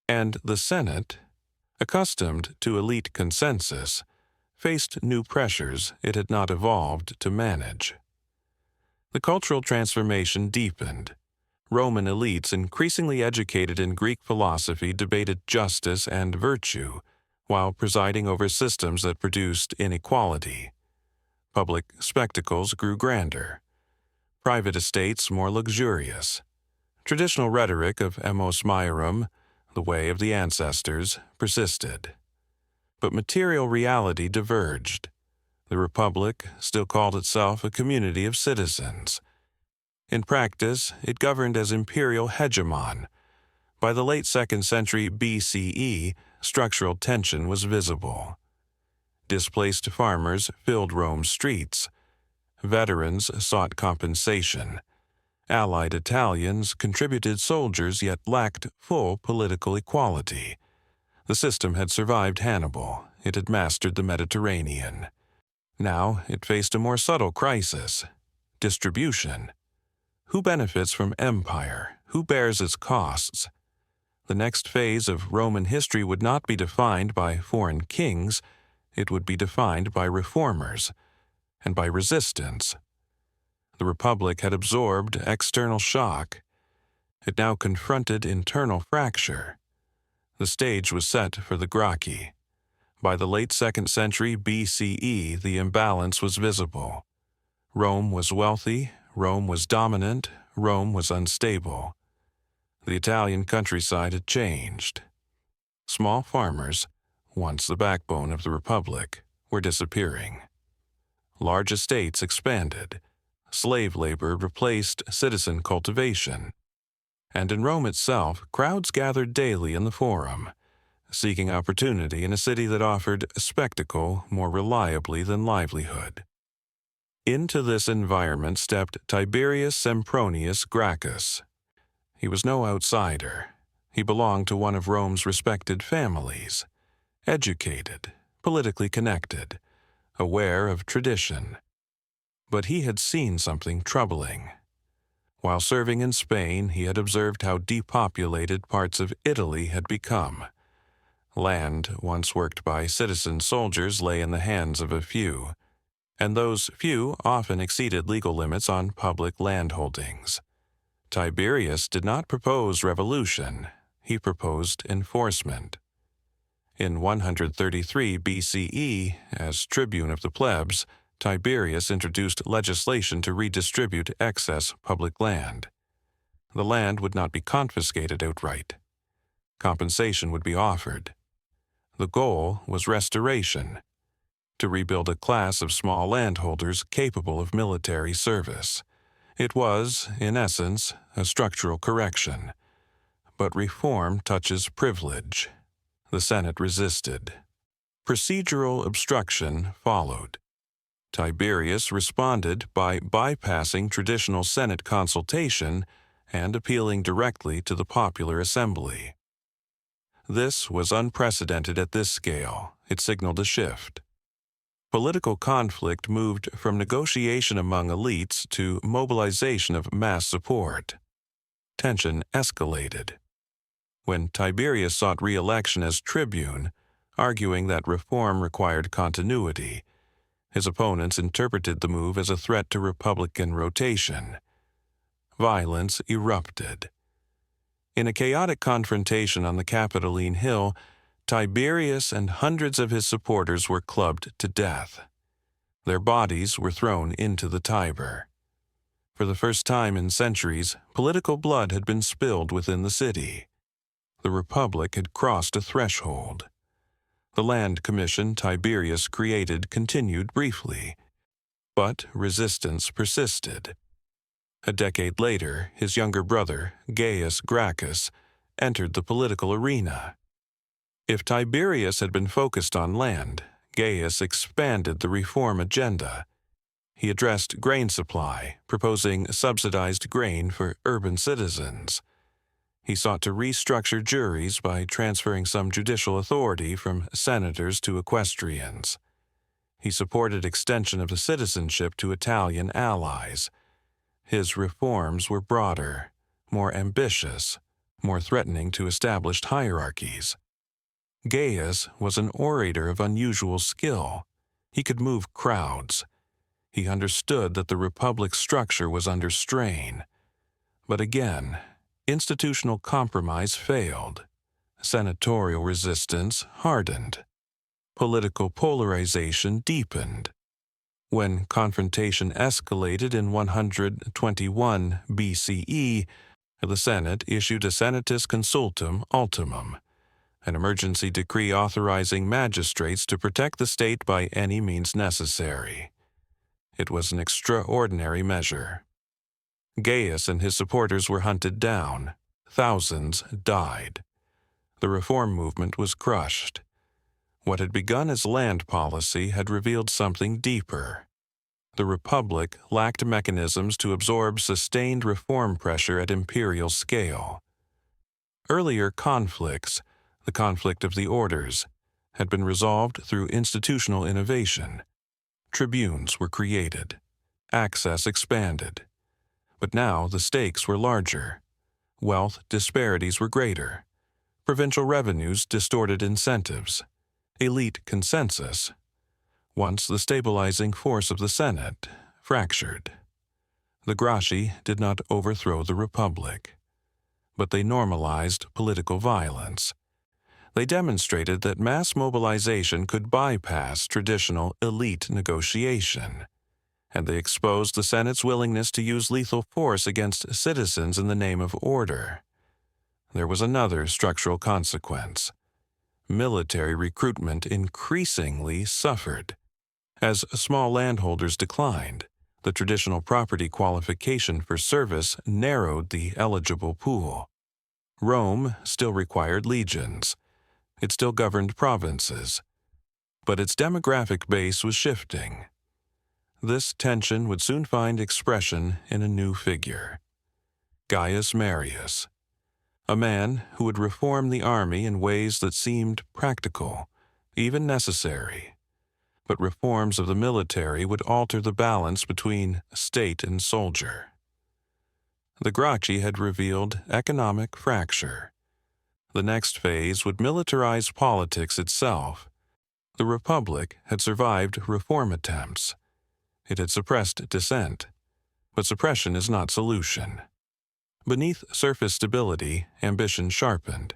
And the Senate, accustomed to elite consensus, faced new pressures it had not evolved to manage. The cultural transformation deepened. Roman elites, increasingly educated in Greek philosophy, debated justice and virtue, while presiding over systems that produced inequality. Public spectacles grew grander. Private estates more luxurious. Traditional rhetoric of emos maiorem, the way of the ancestors, persisted. But material reality diverged. The Republic still called itself a community of citizens. In practice, it governed as imperial hegemon. By the late 2nd century BCE, structural tension was visible. Displaced farmers filled Rome's streets. Veterans sought compensation. Allied Italians contributed soldiers yet lacked full political equality. The system had survived Hannibal. It had mastered the Mediterranean. Now it faced a more subtle crisis: distribution. Who benefits from empire? Who bears its costs? The next phase of Roman history would not be defined by foreign kings. It would be defined by reformers and by resistance. The Republic had absorbed external shock. It now confronted internal fracture. The stage was set for the Gracchi. By the late 2nd century BCE, the imbalance was visible. Rome was wealthy, Rome was dominant, Rome was unstable. The Italian countryside had changed. Small farmers, once the backbone of the Republic, were disappearing. Large estates expanded. Slave labor replaced citizen cultivation. And in Rome itself, crowds gathered daily in the Forum, seeking opportunity in a city that offered spectacle more reliably than livelihood. Into this environment stepped Tiberius Sempronius Gracchus. He was no outsider. He belonged to one of Rome's respected families, educated, politically connected, aware of tradition. But he had seen something troubling. While serving in Spain, he had observed how depopulated parts of Italy had become. Land once worked by citizen soldiers lay in the hands of a few, and those few often exceeded legal limits on public landholdings. Tiberius did not propose revolution, he proposed enforcement. In 133 BCE, as tribune of the plebs, Tiberius introduced legislation to redistribute excess public land. The land would not be confiscated outright. Compensation would be offered. The goal was restoration, to rebuild a class of small landholders capable of military service. It was, in essence, a structural correction. But reform touches privilege. The Senate resisted. Procedural obstruction followed. Tiberius responded by bypassing traditional Senate consultation and appealing directly to the popular assembly. This was unprecedented at this scale. It signaled a shift. Political conflict moved from negotiation among elites to mobilization of mass support. Tension escalated. When Tiberius sought re-election as tribune, arguing that reform required continuity, his opponents interpreted the move as a threat to Republican rotation. Violence erupted. In a chaotic confrontation on the Capitoline Hill, Tiberius and hundreds of his supporters were clubbed to death. Their bodies were thrown into the Tiber. For the first time in centuries, political blood had been spilled within the city. The Republic had crossed a threshold. The land commission Tiberius created continued briefly, but resistance persisted. A decade later, his younger brother, Gaius Gracchus, entered the political arena. If Tiberius had been focused on land, Gaius expanded the reform agenda. He addressed grain supply, proposing subsidized grain for urban citizens. He sought to restructure juries by transferring some judicial authority from senators to equestrians. He supported extension of the citizenship to Italian allies. His reforms were broader, more ambitious, more threatening to established hierarchies. Gaius was an orator of unusual skill. He could move crowds. He understood that the Republic's structure was under strain. But again, institutional compromise failed. Senatorial resistance hardened. Political polarization deepened. When confrontation escalated in 121 BCE, the Senate issued a Senatus Consultum Ultimum, an emergency decree authorizing magistrates to protect the state by any means necessary. It was an extraordinary measure. Gaius and his supporters were hunted down. Thousands died. The reform movement was crushed. What had begun as land policy had revealed something deeper. The Republic lacked mechanisms to absorb sustained reform pressure at imperial scale. Earlier conflicts, the conflict of the orders, had been resolved through institutional innovation. Tribunes were created. Access expanded. But now the stakes were larger. Wealth disparities were greater. Provincial revenues distorted incentives. Elite consensus, once the stabilizing force of the Senate, fractured. The Gracchi did not overthrow the Republic, but they normalized political violence. They demonstrated that mass mobilization could bypass traditional elite negotiation, and they exposed the Senate's willingness to use lethal force against citizens in the name of order. There was another structural consequence. Military recruitment increasingly suffered. As small landholders declined, the traditional property qualification for service narrowed the eligible pool. Rome still required legions. It still governed provinces. But its demographic base was shifting. this tension would soon find expression in a new figure, Gaius Marius, a man who would reform the army in ways that seemed practical, even necessary. But reforms of the military would alter the balance between state and soldier. The Gracchi had revealed economic fracture. The next phase would militarize politics itself. The Republic had survived reform attempts. It had suppressed dissent, but suppression is not solution. Beneath surface stability, ambition sharpened.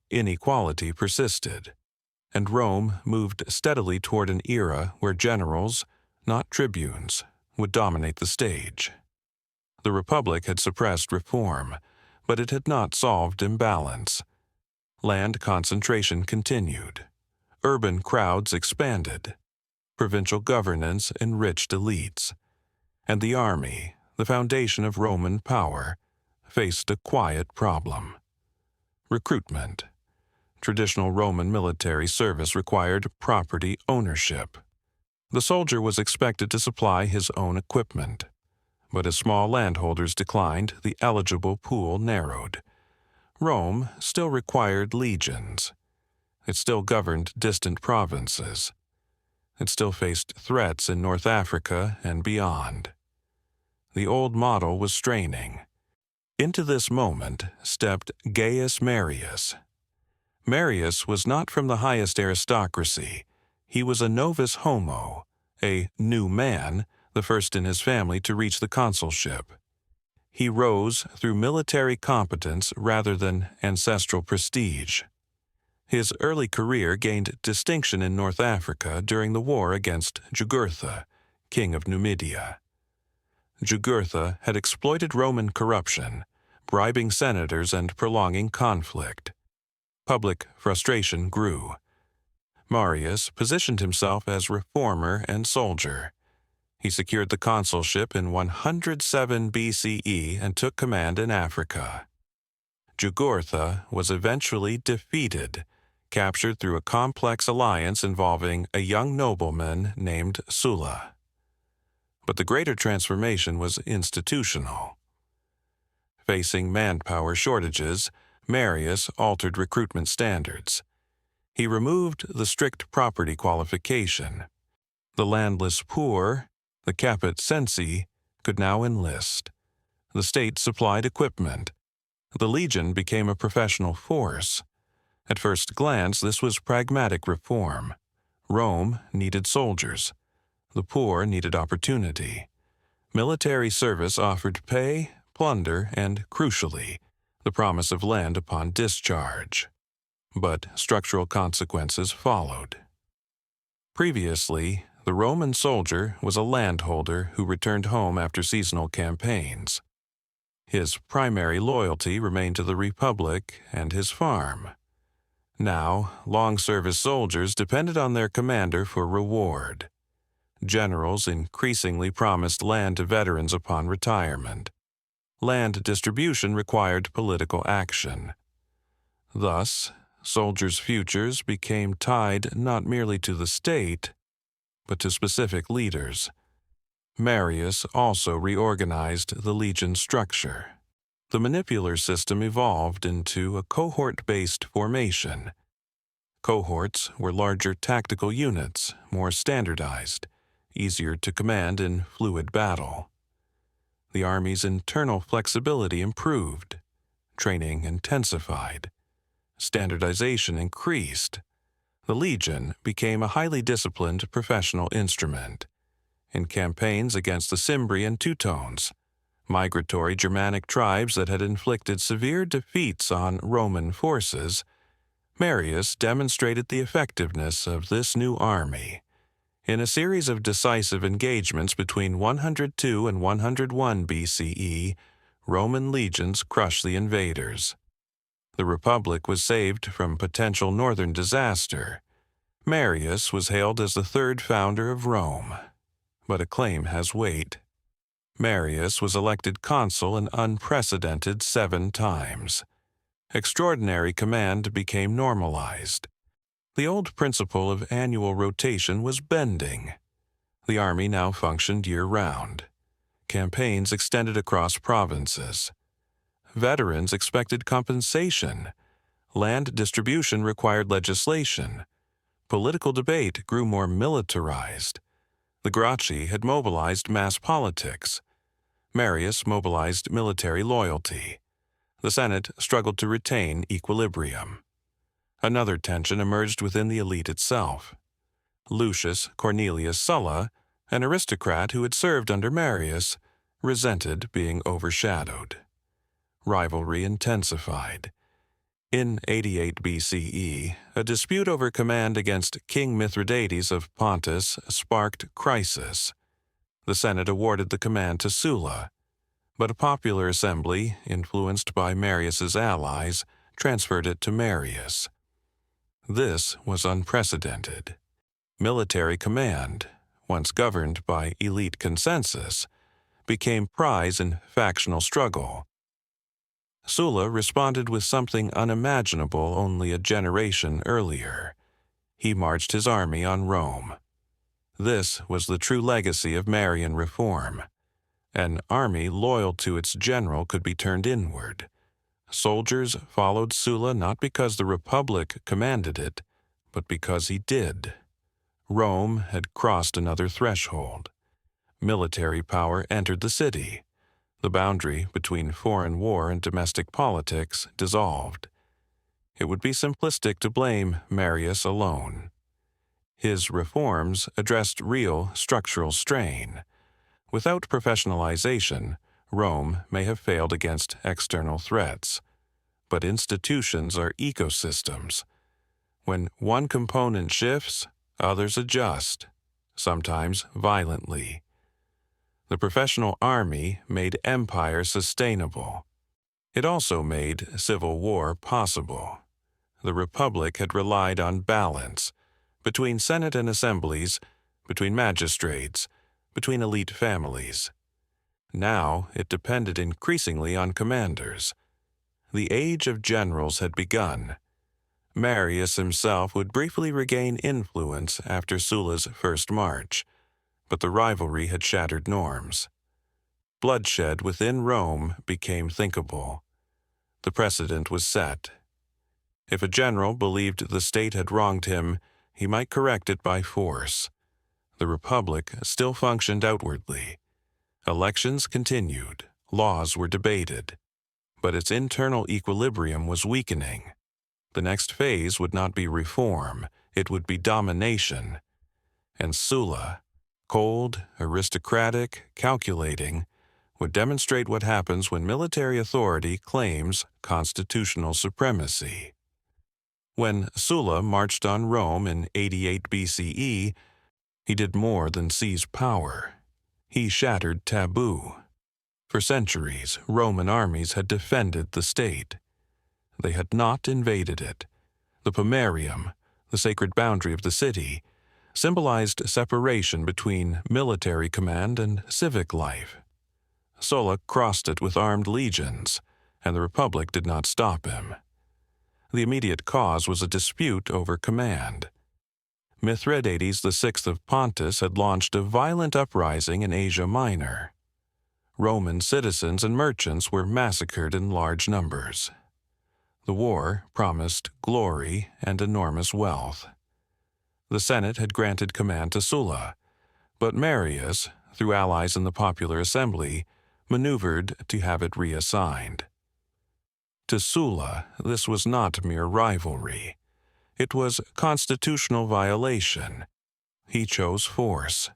Inequality persisted, and Rome moved steadily toward an era where generals, not tribunes, would dominate the stage. The Republic had suppressed reform, but it had not solved imbalance. Land concentration continued. Urban crowds expanded. Provincial governance enriched elites. And the army, the foundation of Roman power, faced a quiet problem. Recruitment. Traditional Roman military service required property ownership. The soldier was expected to supply his own equipment. But as small landholders declined, the eligible pool narrowed. Rome still required legions. It still governed distant provinces. It still faced threats in North Africa and beyond. The old model was straining. Into this moment stepped Gaius Marius. Marius was not from the highest aristocracy. He was a novus homo, a new man, the first in his family to reach the consulship. He rose through military competence rather than ancestral prestige. His early career gained distinction in North Africa during the war against Jugurtha, king of Numidia. Jugurtha had exploited Roman corruption, bribing senators and prolonging conflict. Public frustration grew. Marius positioned himself as reformer and soldier. He secured the consulship in 107 BCE and took command in Africa. Jugurtha was eventually defeated, captured through a complex alliance involving a young nobleman named Sulla. But the greater transformation was institutional. Facing manpower shortages, Marius altered recruitment standards. He removed the strict property qualification. The landless poor, the caput sensi, could now enlist. The state supplied equipment. The legion became a professional force. At first glance, this was pragmatic reform. Rome needed soldiers. The poor needed opportunity. Military service offered pay, plunder, and, crucially, the promise of land upon discharge. But structural consequences followed. Previously, the Roman soldier was a landholder who returned home after seasonal campaigns. His primary loyalty remained to the Republic and his farm. Now, long-service soldiers depended on their commander for reward. Generals increasingly promised land to veterans upon retirement. Land distribution required political action. Thus, soldiers' futures became tied not merely to the state, but to specific leaders. Marius also reorganized the legion structure. The manipular system evolved into a cohort-based formation. Cohorts were larger tactical units, more standardized, easier to command in fluid battle. The army's internal flexibility improved. Training intensified. Standardization increased. The legion became a highly disciplined professional instrument. In campaigns against the Cimbri and Teutones, migratory Germanic tribes that had inflicted severe defeats on Roman forces, Marius demonstrated the effectiveness of this new army. In a series of decisive engagements between 102 and 101 BCE, Roman legions crushed the invaders. The Republic was saved from potential northern disaster. Marius was hailed as the third founder of Rome. But a claim has weight. Marius was elected consul an unprecedented 7 times. Extraordinary command became normalized. The old principle of annual rotation was bending. The army now functioned year-round. Campaigns extended across provinces. Veterans expected compensation. Land distribution required legislation. Political debate grew more militarized. The Gracchi had mobilized mass politics. Marius mobilized military loyalty. The Senate struggled to retain equilibrium. Another tension emerged within the elite itself. Lucius Cornelius Sulla, an aristocrat who had served under Marius, resented being overshadowed. Rivalry intensified. In 88 BCE, a dispute over command against King Mithridates of Pontus sparked crisis. The Senate awarded the command to Sulla, but a popular assembly, influenced by Marius's allies, transferred it to Marius. This was unprecedented. Military command, once governed by elite consensus, became prize in factional struggle. Sulla responded with something unimaginable only a generation earlier. He marched his army on Rome. This was the true legacy of Marian reform. An army loyal to its general could be turned inward. Soldiers followed Sulla not because the Republic commanded it, but because he did. Rome had crossed another threshold. Military power entered the city. The boundary between foreign war and domestic politics dissolved. It would be simplistic to blame Marius alone. His reforms addressed real structural strain. Without professionalization, Rome may have failed against external threats. But institutions are ecosystems. When one component shifts, others adjust, sometimes violently. The professional army made empire sustainable. It also made civil war possible. The Republic had relied on balance between Senate and assemblies, between magistrates, between elite families. Now it depended increasingly on commanders. The age of generals had begun. Marius himself would briefly regain influence after Sulla's first march, but the rivalry had shattered norms. Bloodshed within Rome became thinkable. The precedent was set. If a general believed the state had wronged him, he might correct it by force. The Republic still functioned outwardly. Elections continued, laws were debated, but its internal equilibrium was weakening. The next phase would not be reform, it would be domination. And Sulla, cold, aristocratic, calculating, would demonstrate what happens when military authority claims constitutional supremacy. When Sulla marched on Rome in 88 BCE, he did more than seize power. He shattered taboo. For centuries, Roman armies had defended the state. They had not invaded it. The pomerium, the sacred boundary of the city, symbolized separation between military command and civic life. Sulla crossed it with armed legions, and the Republic did not stop him. The immediate cause was a dispute over command. Mithridates VI of Pontus had launched a violent uprising in Asia Minor. Roman citizens and merchants were massacred in large numbers. The war promised glory and enormous wealth. The Senate had granted command to Sulla, but Marius, through allies in the popular assembly, maneuvered to have it reassigned. To Sulla, this was not mere rivalry. It was constitutional violation. He chose force.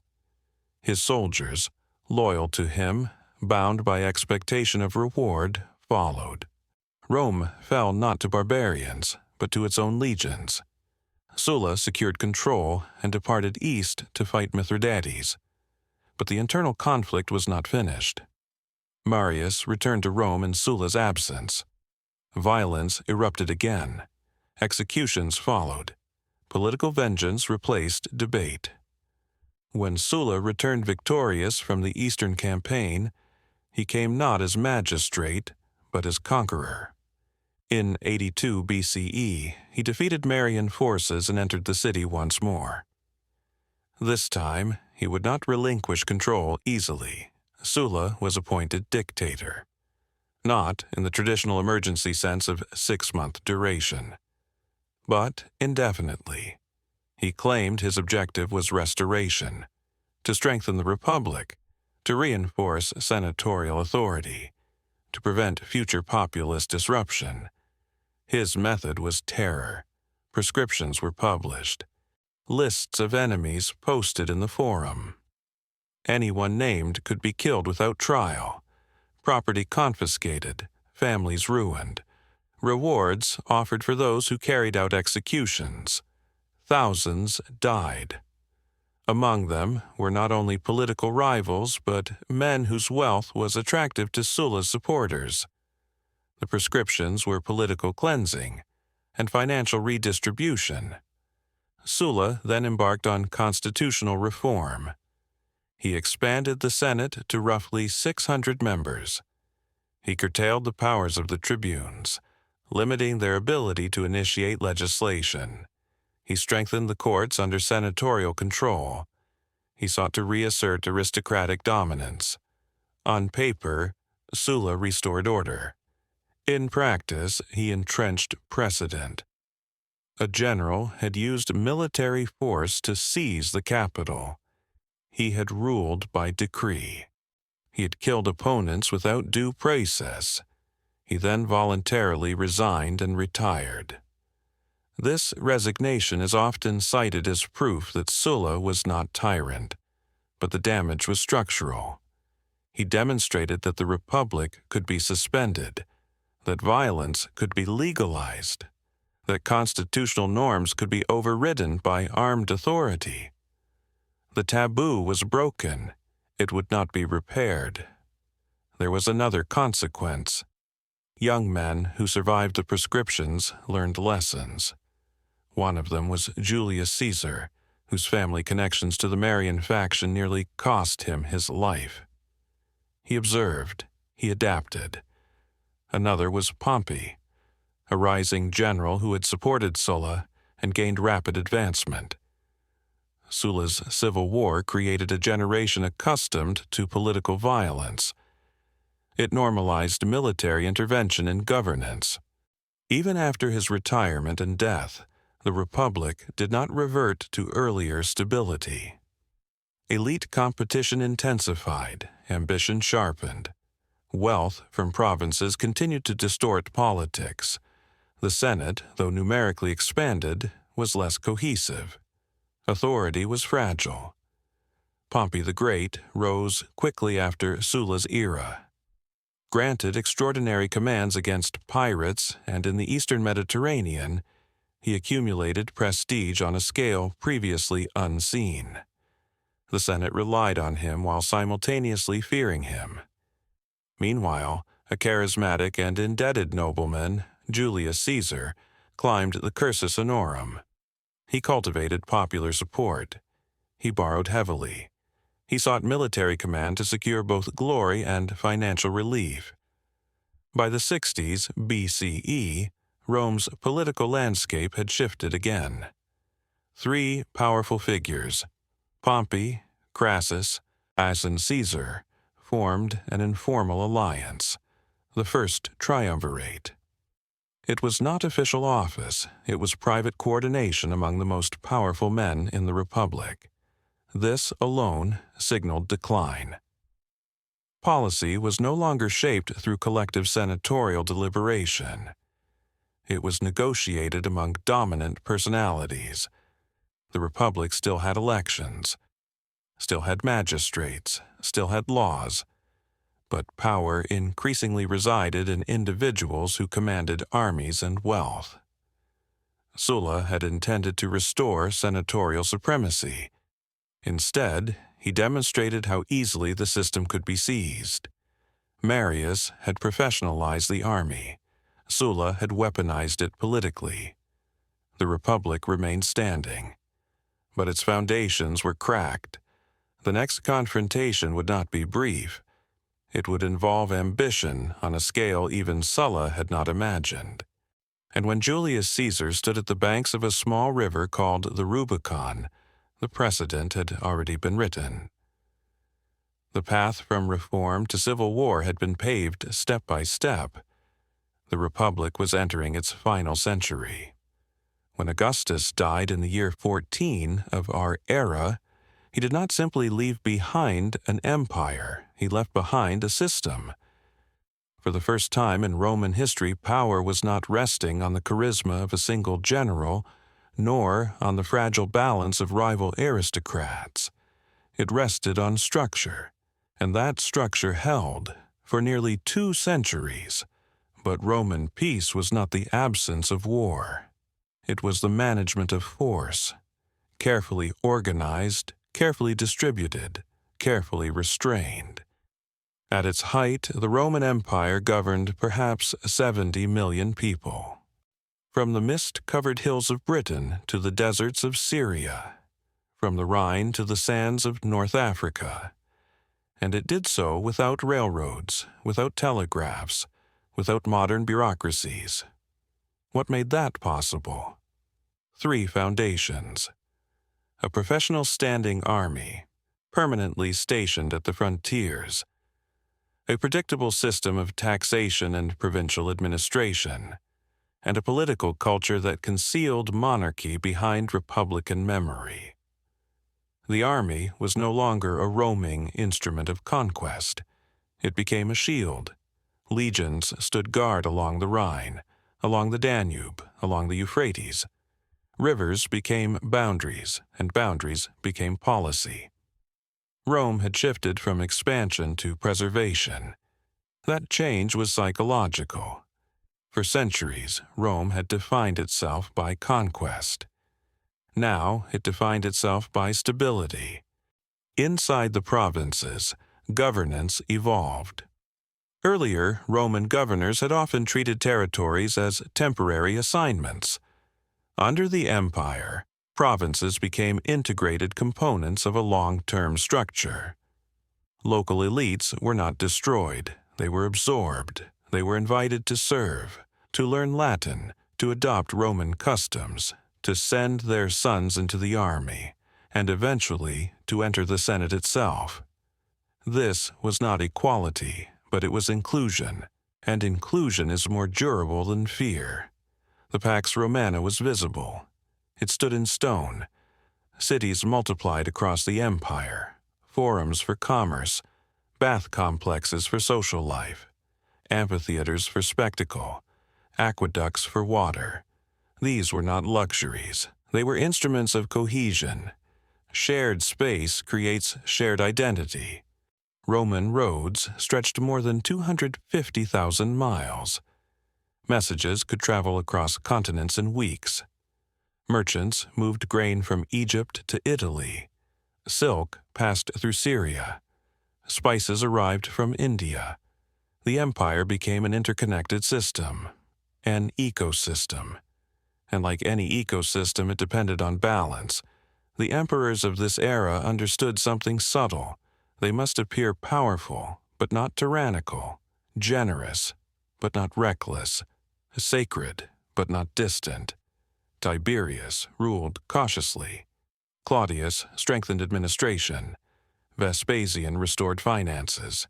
His soldiers, loyal to him, bound by expectation of reward, followed. Rome fell not to barbarians, but to its own legions. Sulla secured control and departed east to fight Mithridates. But the internal conflict was not finished. Marius returned to Rome in Sulla's absence. Violence erupted again. Executions followed. Political vengeance replaced debate. When Sulla returned victorious from the eastern campaign, he came not as magistrate, but as conqueror. In 82 BCE, he defeated Marian forces and entered the city once more. This time, he would not relinquish control easily. Sulla was appointed dictator, not in the traditional emergency sense of 6-month duration, but indefinitely. He claimed his objective was restoration, to strengthen the republic, to reinforce senatorial authority, to prevent future populist disruption. His method was terror. Prescriptions were published, lists of enemies posted in the forum. Anyone named could be killed without trial, property confiscated, families ruined, rewards offered for those who carried out executions. Thousands died. Among them were not only political rivals, but men whose wealth was attractive to Sulla's supporters. The prescriptions were political cleansing and financial redistribution. Sulla then embarked on constitutional reform. He expanded the Senate to roughly 600 members. He curtailed the powers of the tribunes, limiting their ability to initiate legislation. He strengthened the courts under senatorial control. He sought to reassert aristocratic dominance. On paper, Sulla restored order. In practice, he entrenched precedent. A general had used military force to seize the capital. He had ruled by decree. He had killed opponents without due process. He then voluntarily resigned and retired. This resignation is often cited as proof that Sulla was not tyrant, but the damage was structural. He demonstrated that the republic could be suspended, that violence could be legalized, that constitutional norms could be overridden by armed authority. The taboo was broken. It would not be repaired. There was another consequence. Young men who survived the prescriptions learned lessons. One of them was Julius Caesar, whose family connections to the Marian faction nearly cost him his life. He observed. He adapted. Another was Pompey, a rising general who had supported Sulla and gained rapid advancement. Sulla's civil war created a generation accustomed to political violence. It normalized military intervention in governance. Even after his retirement and death, the Republic did not revert to earlier stability. Elite competition intensified, ambition sharpened. Wealth from provinces continued to distort politics. The Senate, though numerically expanded, was less cohesive. Authority was fragile. Pompey the Great rose quickly after Sulla's era. Granted extraordinary commands against pirates and in the eastern Mediterranean, he accumulated prestige on a scale previously unseen. The Senate relied on him while simultaneously fearing him. Meanwhile, a charismatic and indebted nobleman, Julius Caesar, climbed the cursus honorum. He cultivated popular support. He borrowed heavily. He sought military command to secure both glory and financial relief. By the 60s BCE, Rome's political landscape had shifted again. 3 powerful figures, Pompey, Crassus, and Caesar, formed an informal alliance, the first triumvirate. It was not official office, it was private coordination among the most powerful men in the Republic. This alone signaled decline. Policy was no longer shaped through collective senatorial deliberation. It was negotiated among dominant personalities. The Republic still had elections, still had magistrates, still had laws, but power increasingly resided in individuals who commanded armies and wealth. Sulla had intended to restore senatorial supremacy. Instead, he demonstrated how easily the system could be seized. Marius had professionalized the army. Sulla had weaponized it politically. The Republic remained standing, but its foundations were cracked. The next confrontation would not be brief. It would involve ambition on a scale even Sulla had not imagined. And when Julius Caesar stood at the banks of a small river called the Rubicon, The precedent had already been written. The path from reform to civil war had been paved step by step. The Republic was entering its final century. When Augustus died in the year 14 of our era, he did not simply leave behind an empire, he left behind a system. For the first time in Roman history, power was not resting on the charisma of a single general, nor on the fragile balance of rival aristocrats. It rested on structure, and that structure held for nearly 2 centuries. But Roman peace was not the absence of war. It was the management of force, carefully organized, carefully distributed, carefully restrained. At its height, the Roman Empire governed perhaps 70 million people. From the mist-covered hills of Britain to the deserts of Syria, from the Rhine to the sands of North Africa. And it did so without railroads, without telegraphs, without modern bureaucracies. What made that possible? 3 foundations. A professional standing army, permanently stationed at the frontiers. A predictable system of taxation and provincial administration. And a political culture that concealed monarchy behind republican memory. The army was no longer a roaming instrument of conquest. It became a shield. Legions stood guard along the Rhine, along the Danube, along the Euphrates. Rivers became boundaries, and boundaries became policy. Rome had shifted from expansion to preservation. That change was psychological. For centuries, Rome had defined itself by conquest. Now it defined itself by stability. Inside the provinces, governance evolved. Earlier, Roman governors had often treated territories as temporary assignments. Under the empire, provinces became integrated components of a long-term structure. Local elites were not destroyed, they were absorbed. They were invited to serve, to learn Latin, to adopt Roman customs, to send their sons into the army, and eventually to enter the Senate itself. This was not equality, but it was inclusion, and inclusion is more durable than fear. The Pax Romana was visible. It stood in stone. Cities multiplied across the empire, forums for commerce, bath complexes for social life, amphitheaters for spectacle, aqueducts for water. These were not luxuries. They were instruments of cohesion. Shared space creates shared identity. Roman roads stretched more than 250,000 miles. Messages could travel across continents in weeks. Merchants moved grain from Egypt to Italy. Silk passed through Syria. Spices arrived from India. The empire became an interconnected system, an ecosystem. And like any ecosystem, it depended on balance. The emperors of this era understood something subtle. They must appear powerful, but not tyrannical, generous, but not reckless, sacred, but not distant. Tiberius ruled cautiously. Claudius strengthened administration. Vespasian restored finances.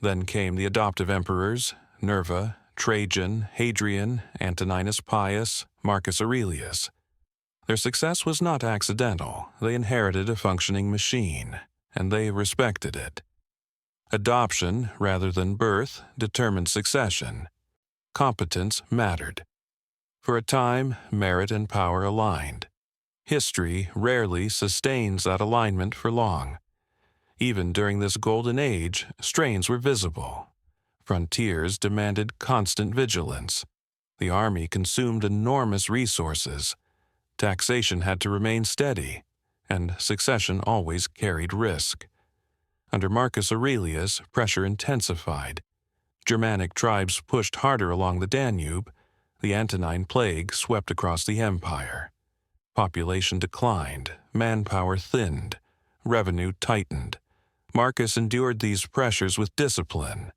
Then came the adoptive emperors, Nerva, Trajan, Hadrian, Antoninus Pius, Marcus Aurelius. Their success was not accidental. They inherited a functioning machine, and they respected it. Adoption, rather than birth, determined succession. Competence mattered. For a time, merit and power aligned. History rarely sustains that alignment for long. Even during this golden age, strains were visible. Frontiers demanded constant vigilance. The army consumed enormous resources. Taxation had to remain steady, and succession always carried risk. Under Marcus Aurelius, pressure intensified. Germanic tribes pushed harder along the Danube. The Antonine Plague swept across the empire. Population declined, manpower thinned, revenue tightened. Marcus endured these pressures with discipline.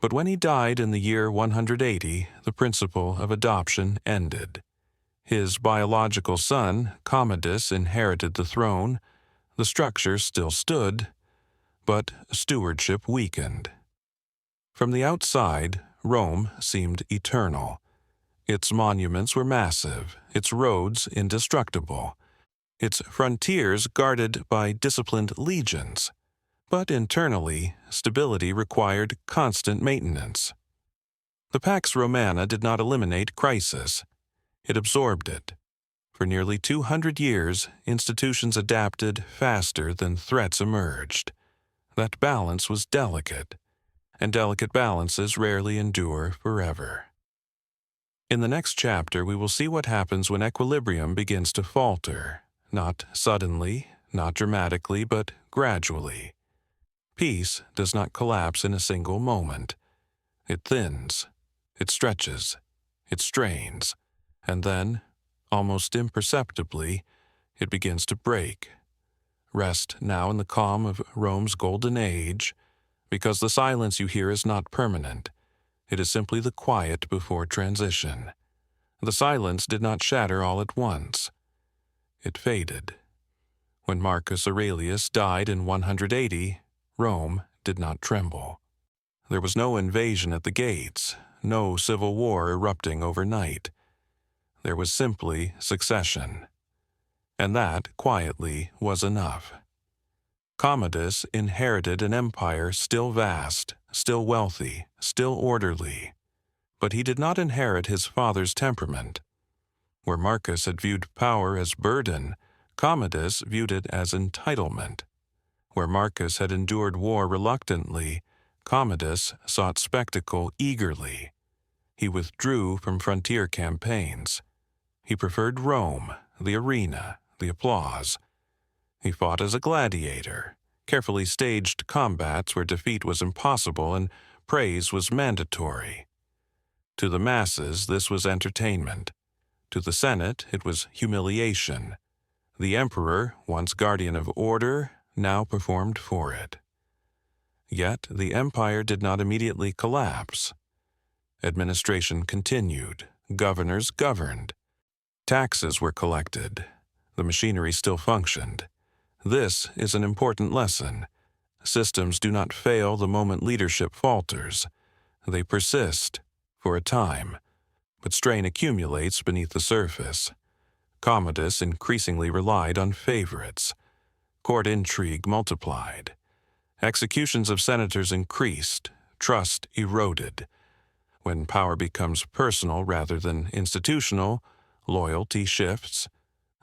But when he died in the year 180, the principle of adoption ended. His biological son, Commodus, inherited the throne, The structure still stood, but stewardship weakened. From the outside, Rome seemed eternal. Its monuments were massive, its roads indestructible, its frontiers guarded by disciplined legions. But internally, stability required constant maintenance. The Pax Romana did not eliminate crisis. It absorbed it. For nearly 200 years, institutions adapted faster than threats emerged. That balance was delicate, and delicate balances rarely endure forever. In the next chapter, we will see what happens when equilibrium begins to falter, not suddenly, not dramatically, but gradually. Peace does not collapse in a single moment. It thins, it stretches, it strains, and then, almost imperceptibly, it begins to break. Rest now in the calm of Rome's golden age, because the silence you hear is not permanent. It is simply the quiet before transition. The silence did not shatter all at once. It faded. When Marcus Aurelius died in 180, Rome did not tremble. There was no invasion at the gates, no civil war erupting overnight. There was simply succession. And that, quietly, was enough. Commodus inherited an empire still vast, still wealthy, still orderly. But he did not inherit his father's temperament. Where Marcus had viewed power as burden, Commodus viewed it as entitlement. Where Marcus had endured war reluctantly, Commodus sought spectacle eagerly. He withdrew from frontier campaigns. He preferred Rome, the arena, the applause. He fought as a gladiator, carefully staged combats where defeat was impossible and praise was mandatory. To the masses, this was entertainment. To the Senate, it was humiliation. The emperor, once guardian of order, now performed for it. Yet the empire did not immediately collapse. Administration continued. Governors governed. Taxes were collected. The machinery still functioned. This is an important lesson. Systems do not fail the moment leadership falters. They persist, for a time, but strain accumulates beneath the surface. Commodus increasingly relied on favorites. Court intrigue multiplied. Executions of senators increased. Trust eroded. When power becomes personal rather than institutional, loyalty shifts.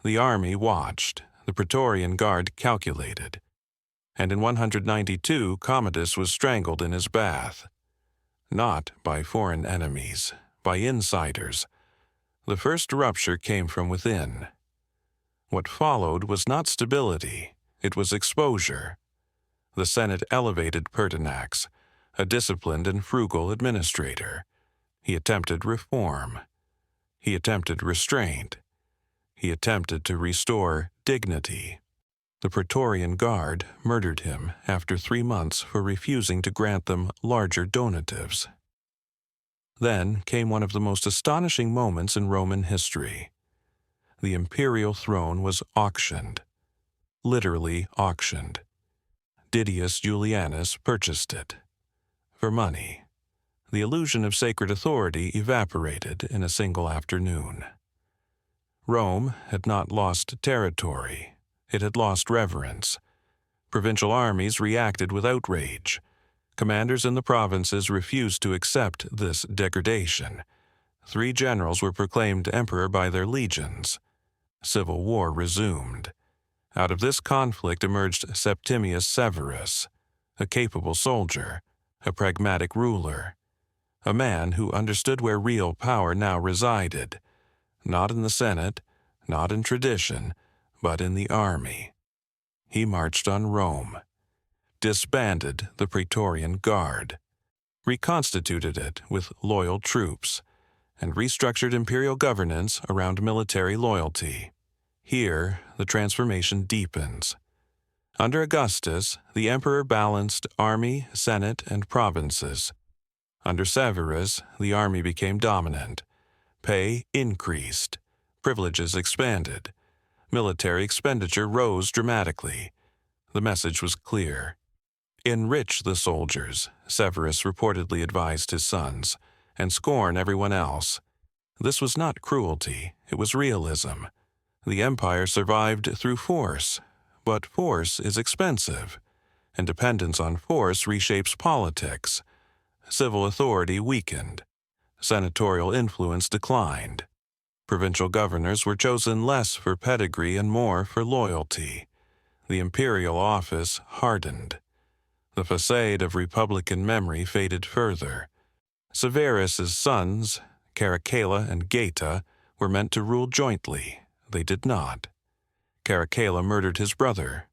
The army watched. The Praetorian Guard calculated. And in 192, Commodus was strangled in his bath. Not by foreign enemies, by insiders. The first rupture came from within. What followed was not stability, it was exposure. The Senate elevated Pertinax, a disciplined and frugal administrator. He attempted reform. He attempted restraint. He attempted to restore dignity. The Praetorian Guard murdered him after 3 months for refusing to grant them larger donatives. Then came one of the most astonishing moments in Roman history. The imperial throne was auctioned. Literally auctioned. Didius Julianus purchased it. For money. The illusion of sacred authority evaporated in a single afternoon. Rome had not lost territory. It had lost reverence. Provincial armies reacted with outrage. Commanders in the provinces refused to accept this degradation. 3 generals were proclaimed emperor by their legions. Civil war resumed. Out of this conflict emerged Septimius Severus, a capable soldier, a pragmatic ruler, a man who understood where real power now resided, not in the Senate, not in tradition, but in the army. He marched on Rome, disbanded the Praetorian Guard, reconstituted it with loyal troops, and restructured imperial governance around military loyalty. Here, the transformation deepens. Under Augustus, the emperor balanced army, senate, and provinces. Under Severus, the army became dominant. Pay increased. Privileges expanded. Military expenditure rose dramatically. The message was clear. Enrich the soldiers, Severus reportedly advised his sons, and scorn everyone else. This was not cruelty, it was realism. The empire survived through force, but force is expensive, and dependence on force reshapes politics. Civil authority weakened. Senatorial influence declined. Provincial governors were chosen less for pedigree and more for loyalty. The imperial office hardened. The facade of republican memory faded further. Severus's sons, Caracalla and Geta, were meant to rule jointly. They did not. Caracalla murdered his brother,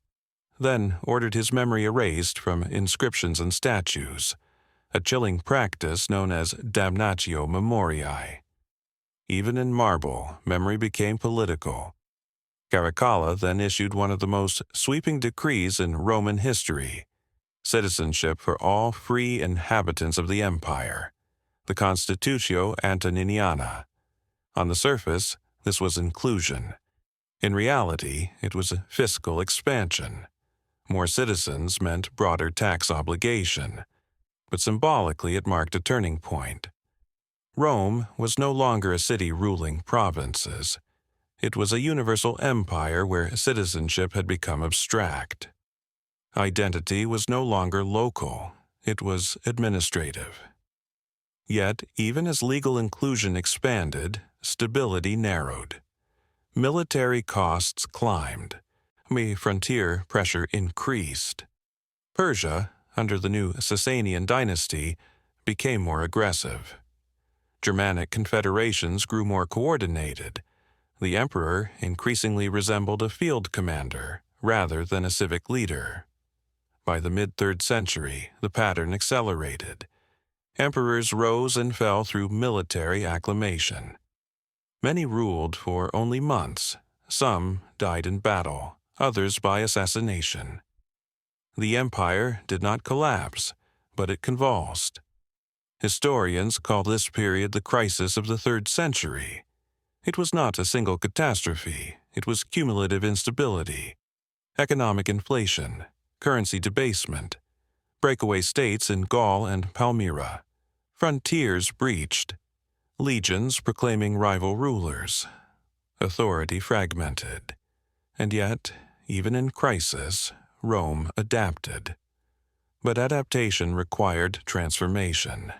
then ordered his memory erased from inscriptions and statues, a chilling practice known as damnatio memoriae. Even in marble, memory became political. Caracalla then issued one of the most sweeping decrees in Roman history: citizenship for all free inhabitants of the empire, the Constitutio Antoniniana. On the surface, this was inclusion. In reality, it was a fiscal expansion. More citizens meant broader tax obligation, but symbolically it marked a turning point. Rome was no longer a city ruling provinces. It was a universal empire where citizenship had become abstract. Identity was no longer local, it was administrative. Yet, even as legal inclusion expanded, stability narrowed. Military costs climbed. Frontier pressure increased. Persia, under the new Sasanian dynasty, became more aggressive. Germanic confederations grew more coordinated. The emperor increasingly resembled a field commander rather than a civic leader. By the mid-3rd century, the pattern accelerated. Emperors rose and fell through military acclamation. Many ruled for only months. Some died in battle, others by assassination. The empire did not collapse, but it convulsed. Historians call this period the crisis of the 3rd century. It was not a single catastrophe, it was cumulative instability, economic inflation, currency debasement, breakaway states in Gaul and Palmyra, frontiers breached, legions proclaiming rival rulers, authority fragmented. And yet, even in crisis, Rome adapted. But adaptation required transformation.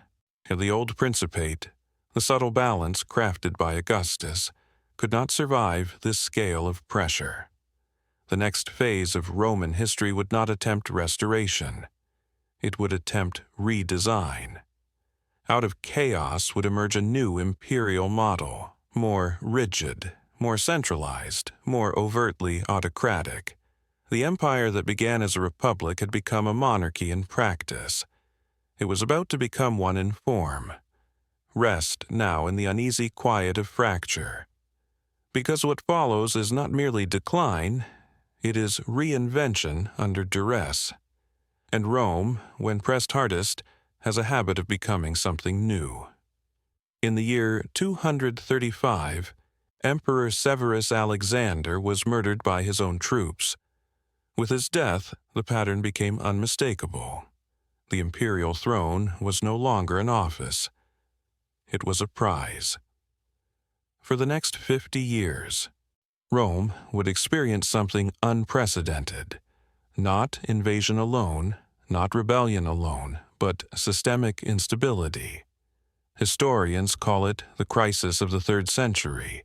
In the old principate, the subtle balance crafted by Augustus could not survive this scale of pressure. The next phase of Roman history would not attempt restoration. It would attempt redesign. Out of chaos would emerge a new imperial model, more rigid, more centralized, more overtly autocratic. The empire that began as a republic had become a monarchy in practice. It was about to become one in form. Rest now in the uneasy quiet of fracture. Because what follows is not merely decline, it is reinvention under duress. And Rome, when pressed hardest, has a habit of becoming something new. In the year 235, Emperor Severus Alexander was murdered by his own troops. With his death, the pattern became unmistakable. The imperial throne was no longer an office. It was a prize. For the next 50 years, Rome would experience something unprecedented. Not invasion alone, not rebellion alone, but systemic instability. Historians call it the crisis of the 3rd century,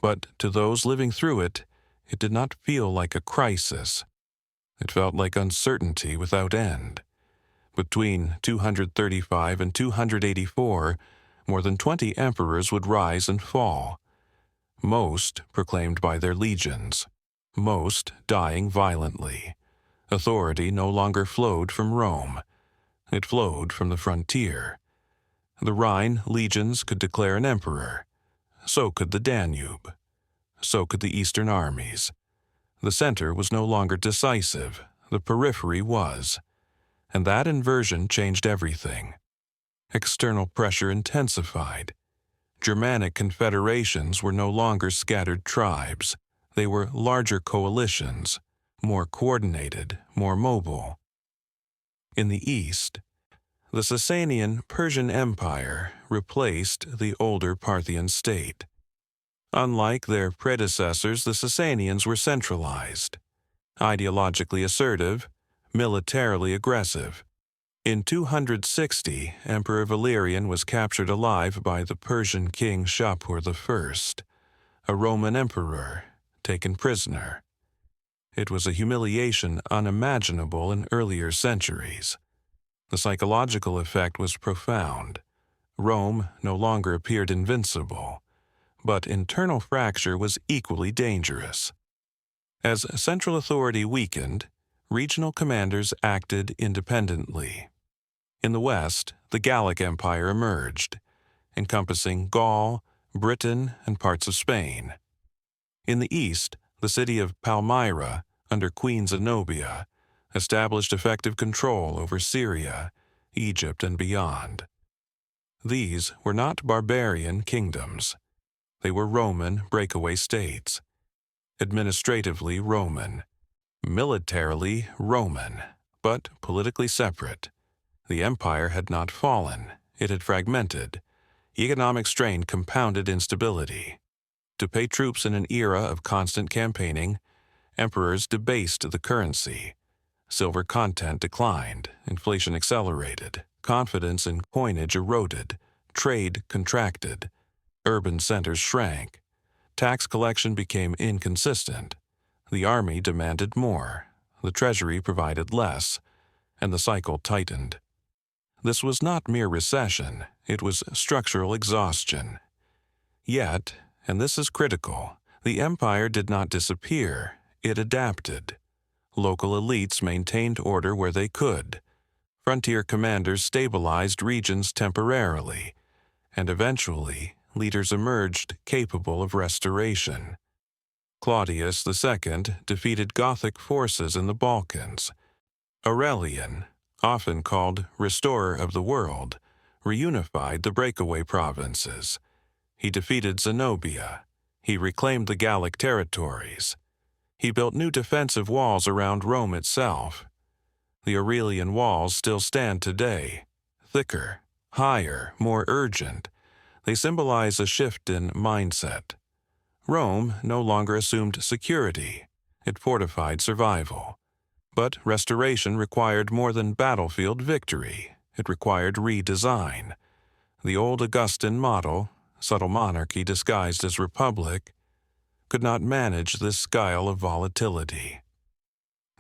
but to those living through it, it did not feel like a crisis. It felt like uncertainty without end. Between 235 and 284, more than 20 emperors would rise and fall, most proclaimed by their legions, most dying violently. Authority no longer flowed from Rome. It flowed from the frontier. The Rhine legions could declare an emperor. So could the Danube. So could the eastern armies. The center was no longer decisive. The periphery was. And that inversion changed everything. External pressure intensified. Germanic confederations were no longer scattered tribes. They were larger coalitions. more coordinated, more mobile. In the east, the Sasanian Persian Empire replaced the older Parthian state. Unlike their predecessors, the Sasanians were centralized, ideologically assertive, militarily aggressive. In 260, Emperor Valerian was captured alive by the Persian king Shapur I, a Roman emperor, taken prisoner. It was a humiliation unimaginable in earlier centuries. The psychological effect was profound. Rome no longer appeared invincible, but internal fracture was equally dangerous. As central authority weakened, regional commanders acted independently. In the west, the Gallic Empire emerged, encompassing Gaul, Britain, and parts of Spain. In the east, the city of Palmyra, under Queen Zenobia, established effective control over Syria, Egypt, and beyond. These were not barbarian kingdoms. They were Roman breakaway states. Administratively Roman, militarily Roman, but politically separate. The empire had not fallen, it had fragmented. Economic strain compounded instability. To pay troops in an era of constant campaigning, emperors debased the currency. Silver content declined, inflation accelerated, confidence in coinage eroded, trade contracted, urban centers shrank, tax collection became inconsistent, the army demanded more, the treasury provided less, and the cycle tightened. This was not mere recession, it was structural exhaustion. Yet, and this is critical, the empire did not disappear, it adapted. Local elites maintained order where they could. Frontier commanders stabilized regions temporarily, and eventually leaders emerged capable of restoration. Claudius II defeated Gothic forces in the Balkans. Aurelian, often called restorer of the world, reunified the breakaway provinces. He defeated Zenobia. He reclaimed the Gallic territories. He built new defensive walls around Rome itself. The Aurelian walls still stand today, thicker, higher, more urgent. They symbolize a shift in mindset. Rome no longer assumed security. It fortified survival. But restoration required more than battlefield victory. It required redesign. The old Augustan model, subtle monarchy disguised as republic, could not manage this scale of volatility.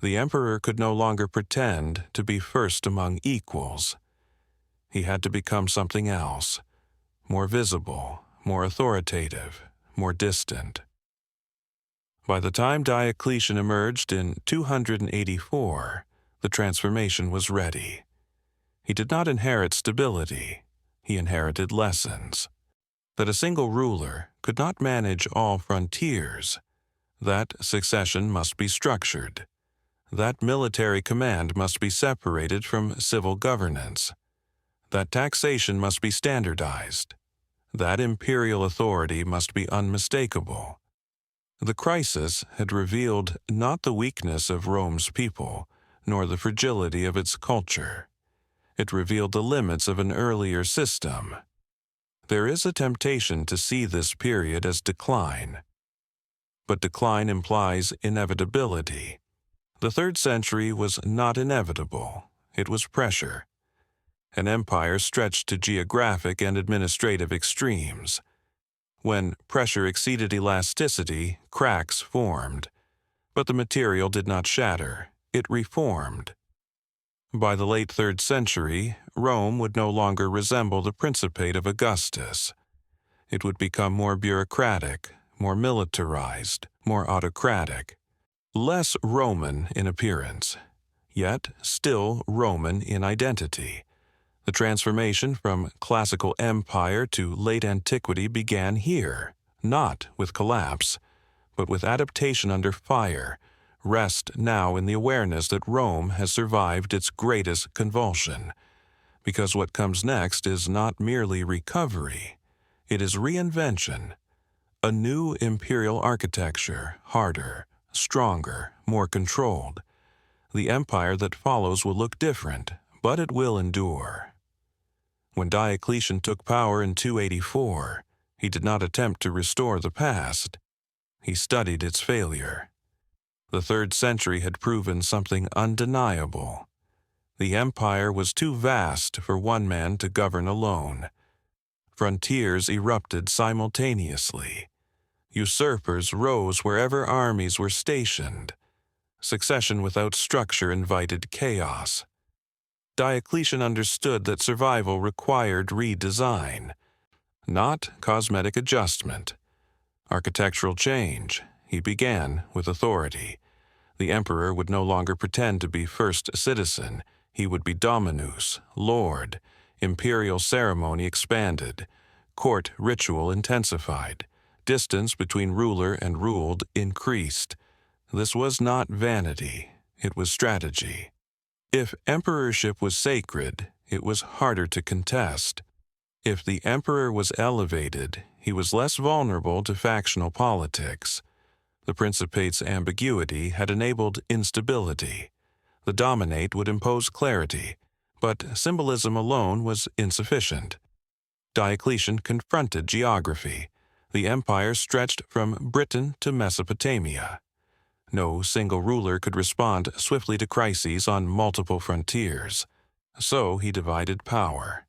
The emperor could no longer pretend to be first among equals. He had to become something else, more visible, more authoritative, more distant. By the time Diocletian emerged in 284, the transformation was ready. He did not inherit stability, he inherited lessons. That a single ruler could not manage all frontiers, that succession must be structured, that military command must be separated from civil governance, that taxation must be standardized, that imperial authority must be unmistakable. The crisis had revealed not the weakness of Rome's people, nor the fragility of its culture. It revealed the limits of an earlier system. There is a temptation to see this period as decline. But decline implies inevitability. The 3rd century was not inevitable, it was pressure. An empire stretched to geographic and administrative extremes. When pressure exceeded elasticity, cracks formed. But the material did not shatter, it reformed. By the late 3rd century, Rome would no longer resemble the Principate of Augustus. It would become more bureaucratic, more militarized, more autocratic, less Roman in appearance, yet still Roman in identity. The transformation from classical empire to late antiquity began here, not with collapse, but with adaptation under fire. Rest now in the awareness that Rome has survived its greatest convulsion, because what comes next is not merely recovery, it is reinvention, a new imperial architecture, harder, stronger, more controlled. The empire that follows will look different, but it will endure. When Diocletian took power in 284, he did not attempt to restore the past. He studied its failure. The 3rd century had proven something undeniable. The empire was too vast for one man to govern alone. Frontiers erupted simultaneously. Usurpers rose wherever armies were stationed. Succession without structure invited chaos. Diocletian understood that survival required redesign, not cosmetic adjustment. Architectural change. He began with authority. The emperor would no longer pretend to be first citizen. He would be dominus, lord. Imperial ceremony expanded. Court ritual intensified. Distance between ruler and ruled increased. This was not vanity. It was strategy. If emperorship was sacred, it was harder to contest. If the emperor was elevated, he was less vulnerable to factional politics. The Principate's ambiguity had enabled instability. The dominate would impose clarity, but symbolism alone was insufficient. Diocletian confronted geography. The empire stretched from Britain to Mesopotamia. No single ruler could respond swiftly to crises on multiple frontiers. So he divided power.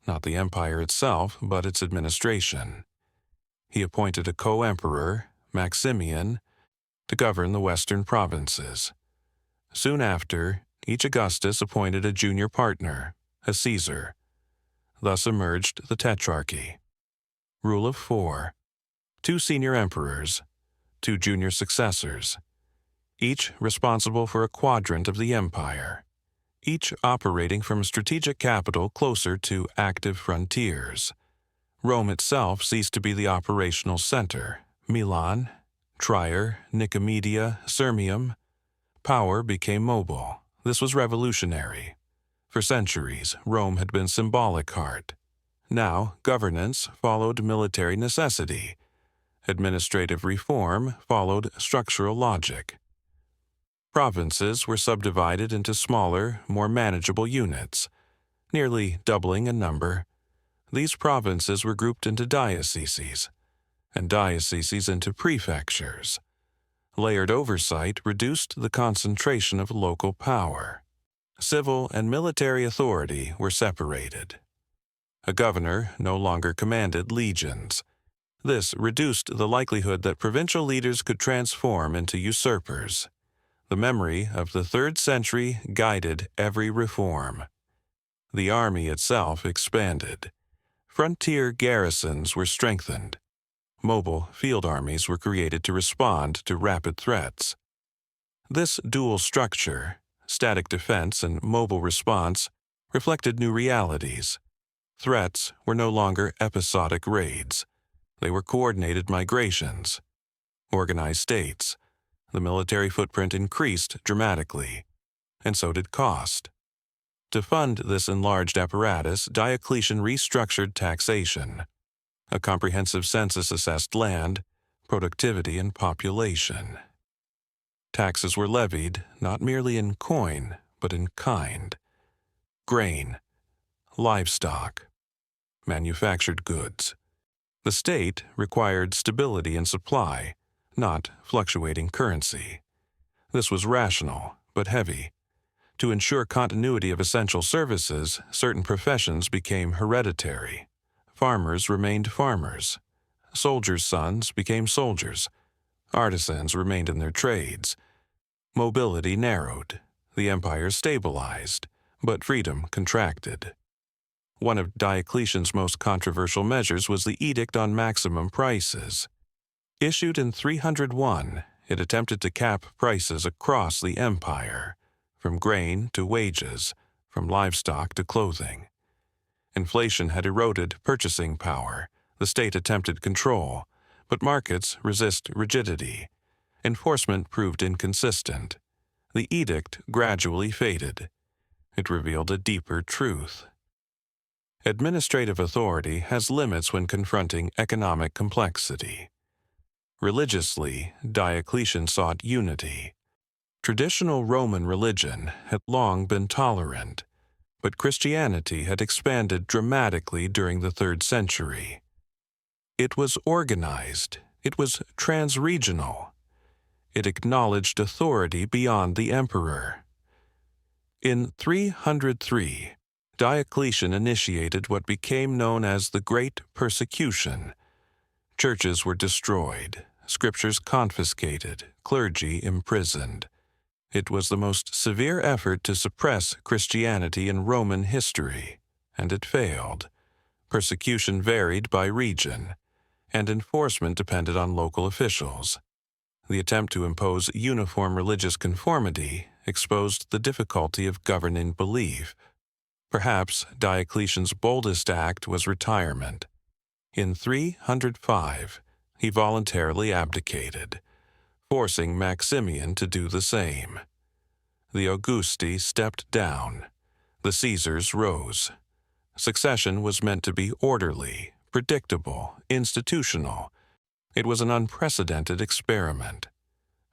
Not the empire itself, but its administration. He appointed a co-emperor, Maximian, to govern the western provinces. Soon after, each Augustus appointed a junior partner, a Caesar. Thus emerged the Tetrarchy. Rule of 4. 2 senior emperors, 2 junior successors, each responsible for a quadrant of the empire, each operating from a strategic capital closer to active frontiers. Rome itself ceased to be the operational center. Milan, Trier, Nicomedia, Sirmium. Power became mobile. This was revolutionary. For centuries, Rome had been symbolic heart. Now, governance followed military necessity. Administrative reform followed structural logic. Provinces were subdivided into smaller, more manageable units, nearly doubling in number. These provinces were grouped into dioceses, and dioceses into prefectures. Layered oversight reduced the concentration of local power. Civil and military authority were separated. A governor no longer commanded legions. This reduced the likelihood that provincial leaders could transform into usurpers. The memory of the 3rd century guided every reform. The army itself expanded. Frontier garrisons were strengthened. Mobile field armies were created to respond to rapid threats. This dual structure, static defense and mobile response, reflected new realities. Threats were no longer episodic raids. They were coordinated migrations. Organized states. The military footprint increased dramatically, and so did cost. To fund this enlarged apparatus, Diocletian restructured taxation. A comprehensive census assessed land, productivity, and population. Taxes were levied not merely in coin, but in kind. Grain, livestock, manufactured goods. The state required stability in supply, not fluctuating currency. This was rational, but heavy. To ensure continuity of essential services, certain professions became hereditary. Farmers remained farmers. Soldiers' sons became soldiers. Artisans remained in their trades. Mobility narrowed. The empire stabilized, but freedom contracted. One of Diocletian's most controversial measures was the Edict on Maximum Prices. Issued in 301, it attempted to cap prices across the empire, from grain to wages, from livestock to clothing. Inflation had eroded purchasing power. The state attempted control, but markets resist rigidity. Enforcement proved inconsistent. The edict gradually faded. It revealed a deeper truth. Administrative authority has limits when confronting economic complexity. Religiously, Diocletian sought unity. Traditional Roman religion had long been tolerant, but Christianity had expanded dramatically during the 3rd century. It was organized, it was trans-regional. It acknowledged authority beyond the emperor. In 303, Diocletian initiated what became known as the Great Persecution. Churches were destroyed, scriptures confiscated, clergy imprisoned. It was the most severe effort to suppress Christianity in Roman history, and it failed. Persecution varied by region, and enforcement depended on local officials. The attempt to impose uniform religious conformity exposed the difficulty of governing belief. Perhaps Diocletian's boldest act was retirement. In 305, he voluntarily abdicated, forcing Maximian to do the same. The Augusti stepped down. The Caesars rose. Succession was meant to be orderly, predictable, institutional. It was an unprecedented experiment.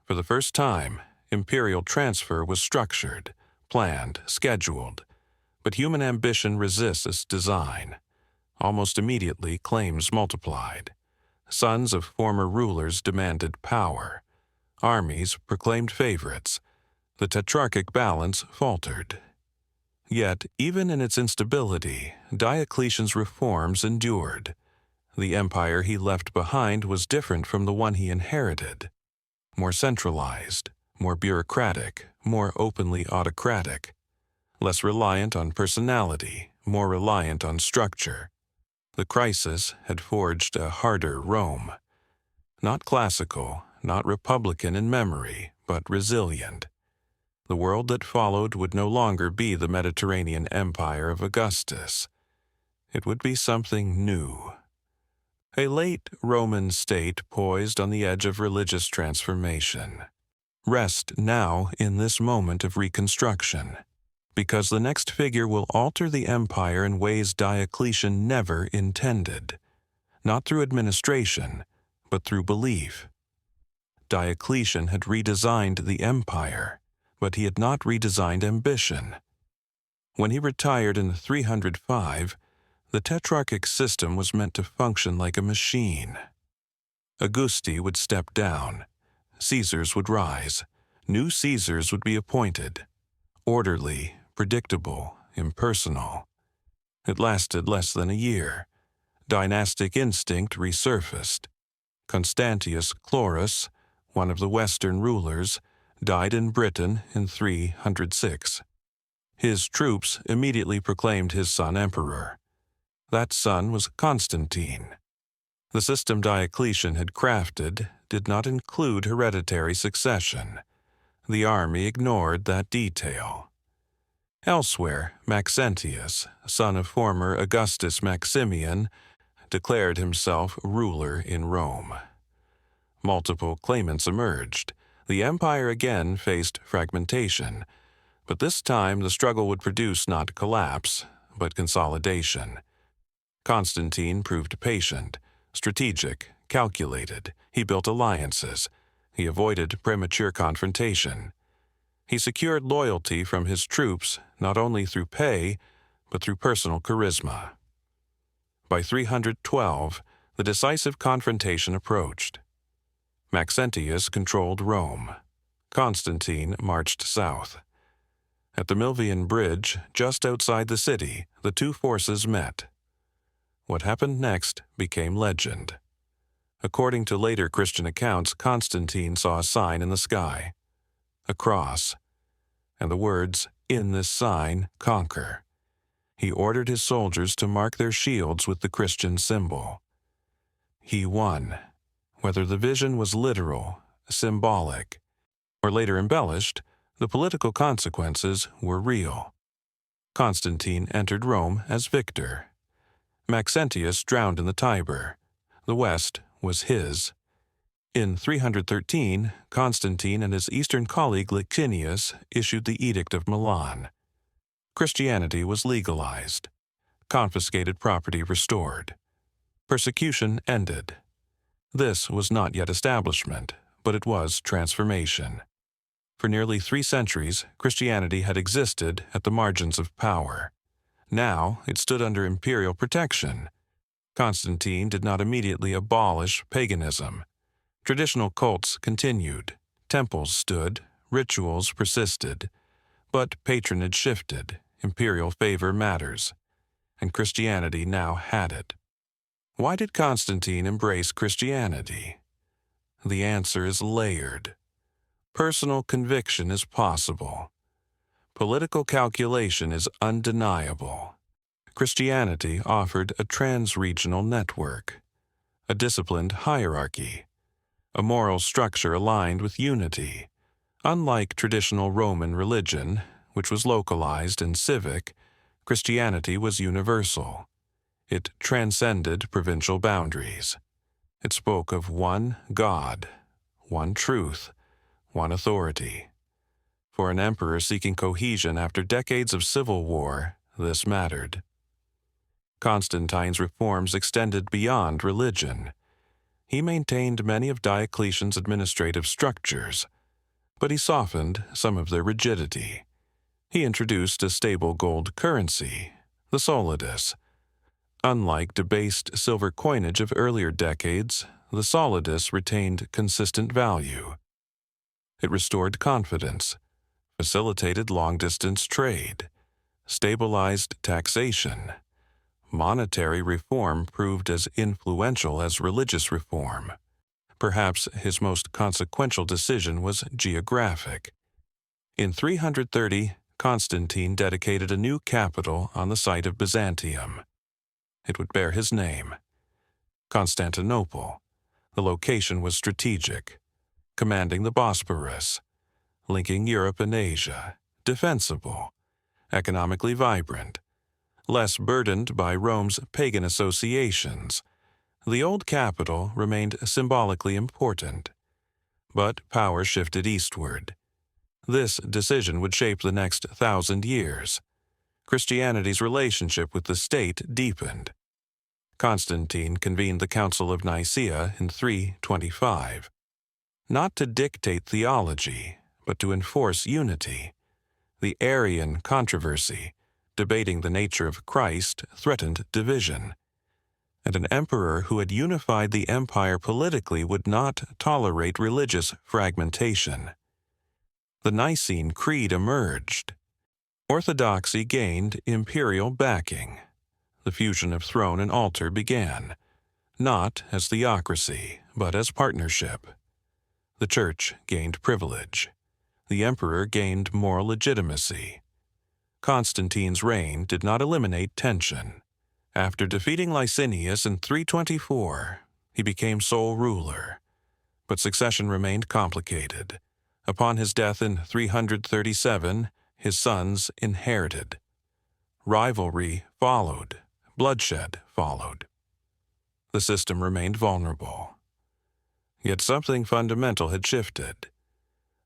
For the first time, imperial transfer was structured, planned, scheduled. But human ambition resists its design. Almost immediately, claims multiplied. Sons of former rulers demanded power. Armies proclaimed favorites. The tetrarchic balance faltered. Yet, even in its instability, Diocletian's reforms endured. The empire he left behind was different from the one he inherited. More centralized, more bureaucratic, more openly autocratic. Less reliant on personality, more reliant on structure. The crisis had forged a harder Rome. Not classical, not republican in memory, but resilient. The world that followed would no longer be the Mediterranean empire of Augustus. It would be something new. A late Roman state poised on the edge of religious transformation. Rest now in this moment of reconstruction, because the next figure will alter the empire in ways Diocletian never intended, not through administration, but through belief. Diocletian had redesigned the empire, but he had not redesigned ambition. When he retired in 305, the tetrarchic system was meant to function like a machine. Augusti would step down. Caesars would rise. New Caesars would be appointed. Orderly, predictable, impersonal. It lasted less than a year. Dynastic instinct resurfaced. Constantius Chlorus, one of the Western rulers, died in Britain in 306. His troops immediately proclaimed his son emperor. That son was Constantine. The system Diocletian had crafted did not include hereditary succession. The army ignored that detail. Elsewhere, Maxentius, son of former Augustus Maximian, declared himself ruler in Rome. Multiple claimants emerged. The empire again faced fragmentation, but this time the struggle would produce not collapse, but consolidation. Constantine proved patient, strategic, calculated. He built alliances. He avoided premature confrontation. He secured loyalty from his troops not only through pay, but through personal charisma. By 312, the decisive confrontation approached. Maxentius controlled Rome. Constantine marched south. At the Milvian Bridge, just outside the city, the two forces met. What happened next became legend. According to later Christian accounts, Constantine saw a sign in the sky, a cross, and the words, "In this sign, conquer." He ordered his soldiers to mark their shields with the Christian symbol. He won. Whether the vision was literal, symbolic, or later embellished, the political consequences were real. Constantine entered Rome as victor. Maxentius drowned in the Tiber. The West was his. In 313, Constantine and his eastern colleague Licinius issued the Edict of Milan. Christianity was legalized. Confiscated property restored. Persecution ended. This was not yet establishment, but it was transformation. For nearly 3 centuries, Christianity had existed at the margins of power. Now it stood under imperial protection. Constantine did not immediately abolish paganism. Traditional cults continued, temples stood, rituals persisted, but patronage shifted, imperial favor matters, and Christianity now had it. Why did Constantine embrace Christianity? The answer is layered. Personal conviction is possible. Political calculation is undeniable. Christianity offered a trans-regional network, a disciplined hierarchy, a moral structure aligned with unity. Unlike traditional Roman religion, which was localized and civic, Christianity was universal. It transcended provincial boundaries. It spoke of one God, one truth, one authority. For an emperor seeking cohesion after decades of civil war, this mattered. Constantine's reforms extended beyond religion. He maintained many of Diocletian's administrative structures, but he softened some of their rigidity. He introduced a stable gold currency, the solidus. Unlike debased silver coinage of earlier decades, the solidus retained consistent value. It restored confidence, facilitated long-distance trade, stabilized taxation. Monetary reform proved as influential as religious reform. Perhaps his most consequential decision was geographic. In 330, Constantine dedicated a new capital on the site of Byzantium. It would bear his name, Constantinople. The location was strategic, commanding the Bosporus, linking Europe and Asia, defensible, economically vibrant, less burdened by Rome's pagan associations. The old capital remained symbolically important, but power shifted eastward. This decision would shape the next 1,000 years. Christianity's relationship with the state deepened. Constantine convened the Council of Nicaea in 325, not to dictate theology, but to enforce unity. The Arian controversy, debating the nature of Christ, threatened division, and an emperor who had unified the empire politically would not tolerate religious fragmentation. The Nicene Creed emerged. Orthodoxy gained imperial backing. The fusion of throne and altar began, not as theocracy, but as partnership. The Church gained privilege. The emperor gained moral legitimacy. Constantine's reign did not eliminate tension. After defeating Licinius in 324, he became sole ruler. But succession remained complicated. Upon his death in 337, his sons inherited. Rivalry followed. Bloodshed followed. The system remained vulnerable. Yet something fundamental had shifted.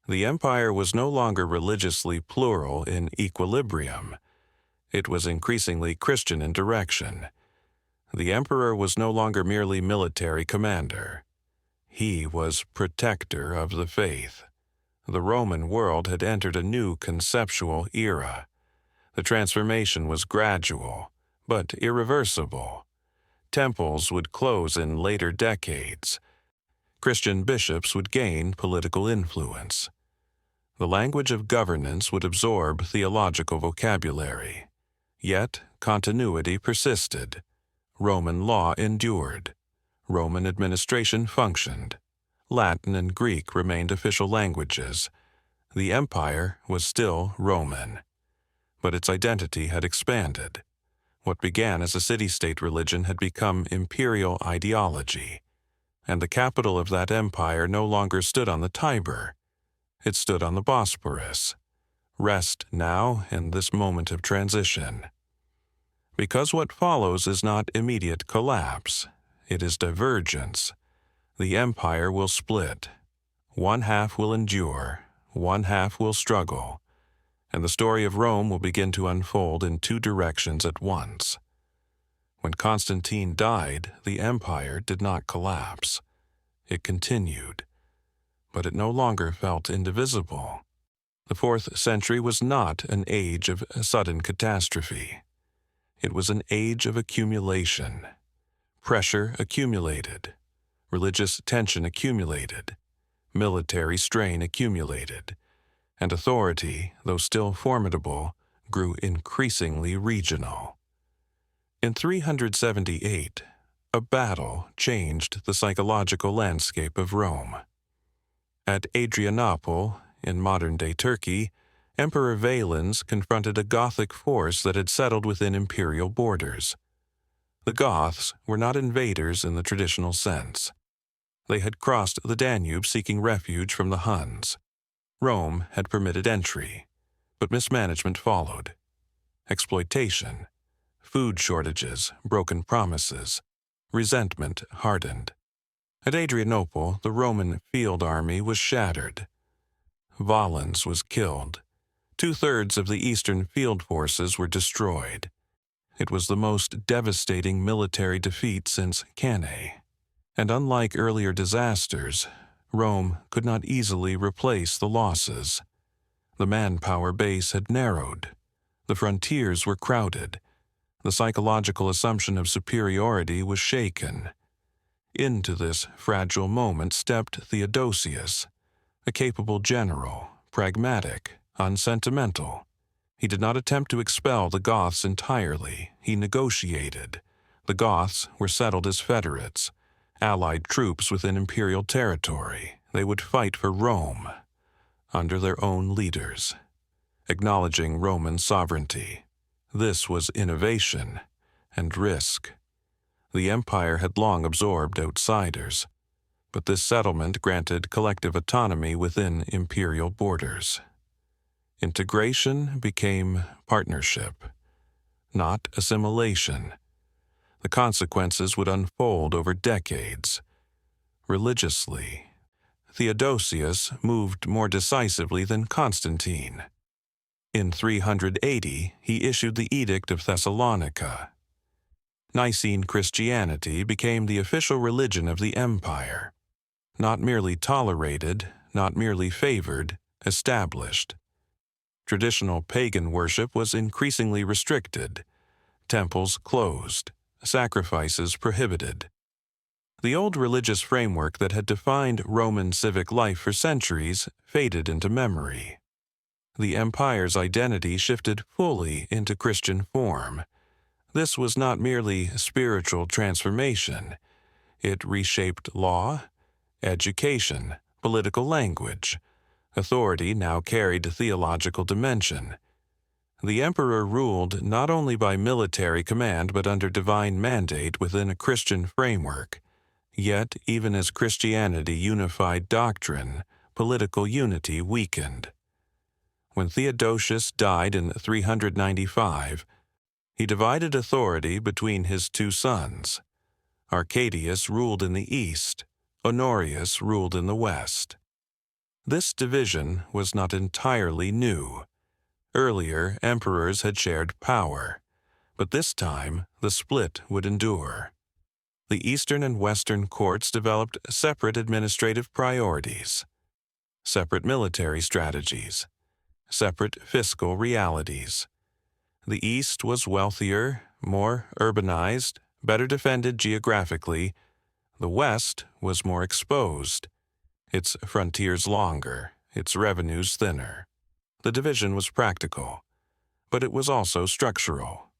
The empire was no longer religiously plural in equilibrium. It was increasingly Christian in direction. The emperor was no longer merely military commander. He was protector of the faith. The Roman world had entered a new conceptual era. The transformation was gradual, but irreversible. Temples would close in later decades. Christian bishops would gain political influence. The language of governance would absorb theological vocabulary. Yet continuity persisted. Roman law endured. Roman administration functioned. Latin and Greek remained official languages. The empire was still Roman. But its identity had expanded. What began as a city-state religion had become imperial ideology, and the capital of that empire no longer stood on the Tiber. It stood on the Bosporus. Rest now in this moment of transition. Because what follows is not immediate collapse, it is divergence. The empire will split. One half will endure, one half will struggle, and the story of Rome will begin to unfold in 2 directions at once. When Constantine died, the empire did not collapse. it continued, but it no longer felt indivisible. The 4th century was not an age of sudden catastrophe. It was an age of accumulation. Pressure accumulated. Religious tension accumulated. Military strain accumulated. And authority, though still formidable, grew increasingly regional. In 378, a battle changed the psychological landscape of Rome. At Adrianople, in modern-day Turkey, Emperor Valens confronted a Gothic force that had settled within imperial borders. The Goths were not invaders in the traditional sense. They had crossed the Danube seeking refuge from the Huns. Rome had permitted entry, but mismanagement followed. Exploitation, food shortages, broken promises, resentment hardened. At Adrianople, the Roman field army was shattered. Valens was killed. 2/3 of the eastern field forces were destroyed. It was the most devastating military defeat since Cannae. And unlike earlier disasters, Rome could not easily replace the losses. The manpower base had narrowed. The frontiers were crowded. The psychological assumption of superiority was shaken. Into this fragile moment stepped Theodosius, a capable general, pragmatic, unsentimental. He did not attempt to expel the Goths entirely. He negotiated. The Goths were settled as federates, allied troops within imperial territory. They would fight for Rome, under their own leaders, acknowledging Roman sovereignty. This was innovation and risk. The empire had long absorbed outsiders, but this settlement granted collective autonomy within imperial borders. Integration became partnership, not assimilation. The consequences would unfold over decades. Religiously, Theodosius moved more decisively than Constantine. In 380, he issued the Edict of Thessalonica. Nicene Christianity became the official religion of the empire. Not merely tolerated, not merely favored, established. Traditional pagan worship was increasingly restricted, temples closed, sacrifices prohibited. The old religious framework that had defined Roman civic life for centuries faded into memory. The empire's identity shifted fully into Christian form. This was not merely spiritual transformation. It reshaped law, education, political language. Authority now carried a theological dimension. The emperor ruled not only by military command but under divine mandate within a Christian framework. Yet, even as Christianity unified doctrine, political unity weakened. When Theodosius died in 395, he divided authority between his 2 sons. Arcadius ruled in the east, Honorius ruled in the west. This division was not entirely new. Earlier, emperors had shared power, but this time the split would endure. The eastern and western courts developed separate administrative priorities, separate military strategies, separate fiscal realities. The east was wealthier, more urbanized, better defended geographically. The west was more exposed, its frontiers longer, its revenues thinner. The division was practical, but it was also structural.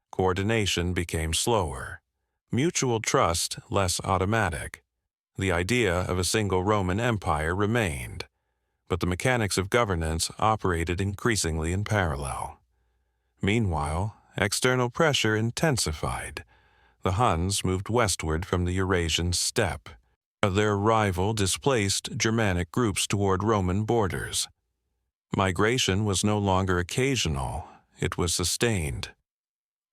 Coordination became slower, mutual trust less automatic. The idea of a single Roman Empire remained, but the mechanics of governance operated increasingly in parallel. Meanwhile, external pressure intensified. The Huns moved westward from the Eurasian steppe. Their rival displaced Germanic groups toward Roman borders. Migration was no longer occasional, it was sustained.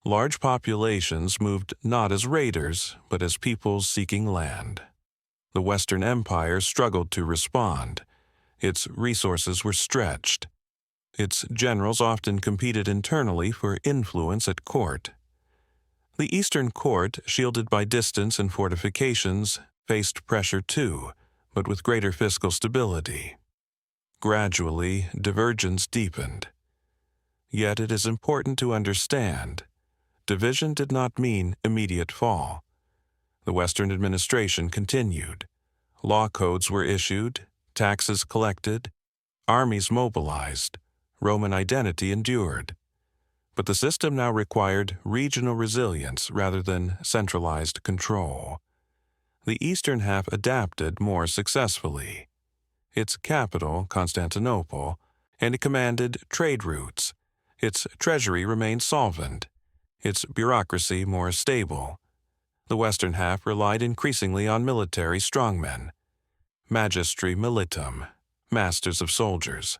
Large populations moved not as raiders, but as peoples seeking land. The Western Empire struggled to respond. Its resources were stretched. Its generals often competed internally for influence at court. The Eastern court, shielded by distance and fortifications, faced pressure too, but with greater fiscal stability. Gradually, divergence deepened. Yet it is important to understand, division did not mean immediate fall. The Western administration continued. Law codes were issued, taxes collected, armies mobilized, Roman identity endured. But the system now required regional resilience rather than centralized control. The eastern half adapted more successfully. Its capital, Constantinople, and it commanded trade routes. Its treasury remained solvent, its bureaucracy more stable. The western half relied increasingly on military strongmen, magistri militum, masters of soldiers.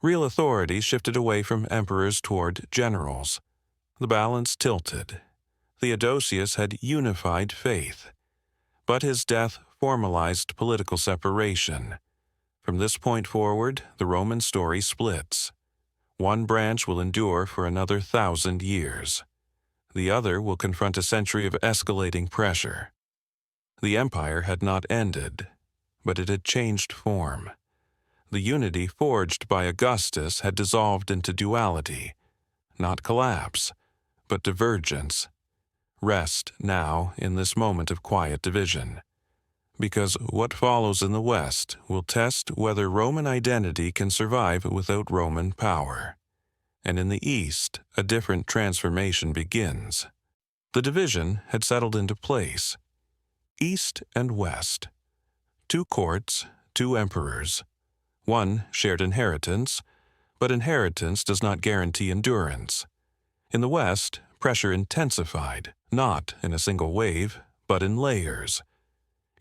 Real authority shifted away from emperors toward generals. The balance tilted. Theodosius had unified faith, but his death formalized political separation. From this point forward, the Roman story splits. One branch will endure for another 1,000 years. The other will confront a century of escalating pressure. The empire had not ended, but it had changed form. The unity forged by Augustus had dissolved into duality, not collapse, but divergence. Rest now in this moment of quiet division, because what follows in the West will test whether Roman identity can survive without Roman power. And in the East, a different transformation begins. The division had settled into place. East and West. 2 courts, 2 emperors. One shared inheritance, but inheritance does not guarantee endurance. In the West, pressure intensified, not in a single wave, but in layers.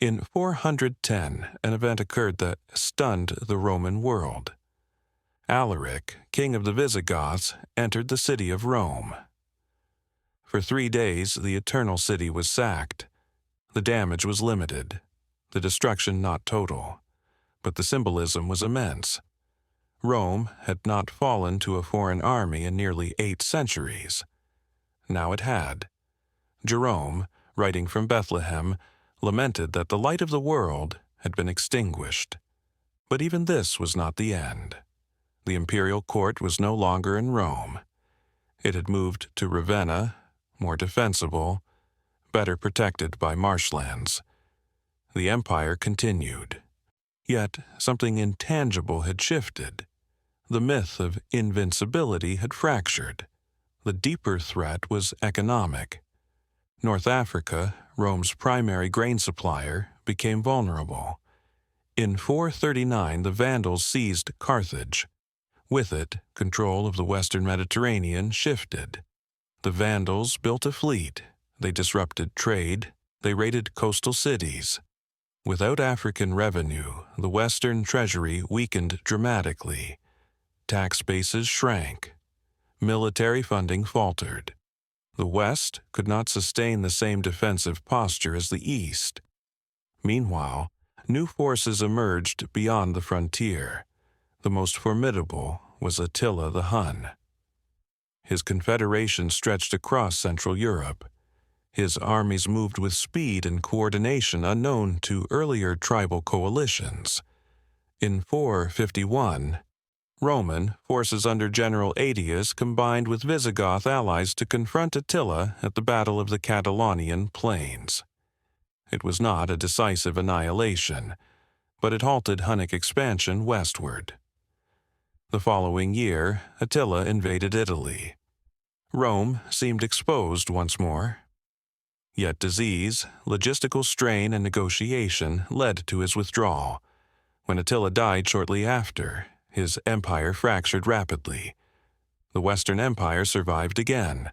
In 410, an event occurred that stunned the Roman world. Alaric, king of the Visigoths, entered the city of Rome. For 3 days, the Eternal City was sacked. The damage was limited, the destruction not total, but the symbolism was immense. Rome had not fallen to a foreign army in nearly 8 centuries. Now it had. Jerome, writing from Bethlehem, lamented that the light of the world had been extinguished. But even this was not the end. The imperial court was no longer in Rome. It had moved to Ravenna, more defensible, better protected by marshlands. The empire continued. Yet something intangible had shifted. The myth of invincibility had fractured. The deeper threat was economic. North Africa, Rome's primary grain supplier, became vulnerable. In 439, the Vandals seized Carthage. With it, control of the western Mediterranean shifted. The Vandals built a fleet. They disrupted trade. They raided coastal cities. Without African revenue, the Western treasury weakened dramatically. Tax bases shrank. Military funding faltered. The West could not sustain the same defensive posture as the East. Meanwhile, new forces emerged beyond the frontier. The most formidable was Attila the Hun. His confederation stretched across Central Europe. His armies moved with speed and coordination unknown to earlier tribal coalitions. In 451, Roman forces under General Aetius combined with Visigoth allies to confront Attila at the Battle of the Catalonian Plains. It was not a decisive annihilation, but it halted Hunnic expansion westward. The following year, Attila invaded Italy. Rome seemed exposed once more. Yet disease, logistical strain, and negotiation led to his withdrawal. When Attila died shortly after, his empire fractured rapidly. The Western Empire survived again,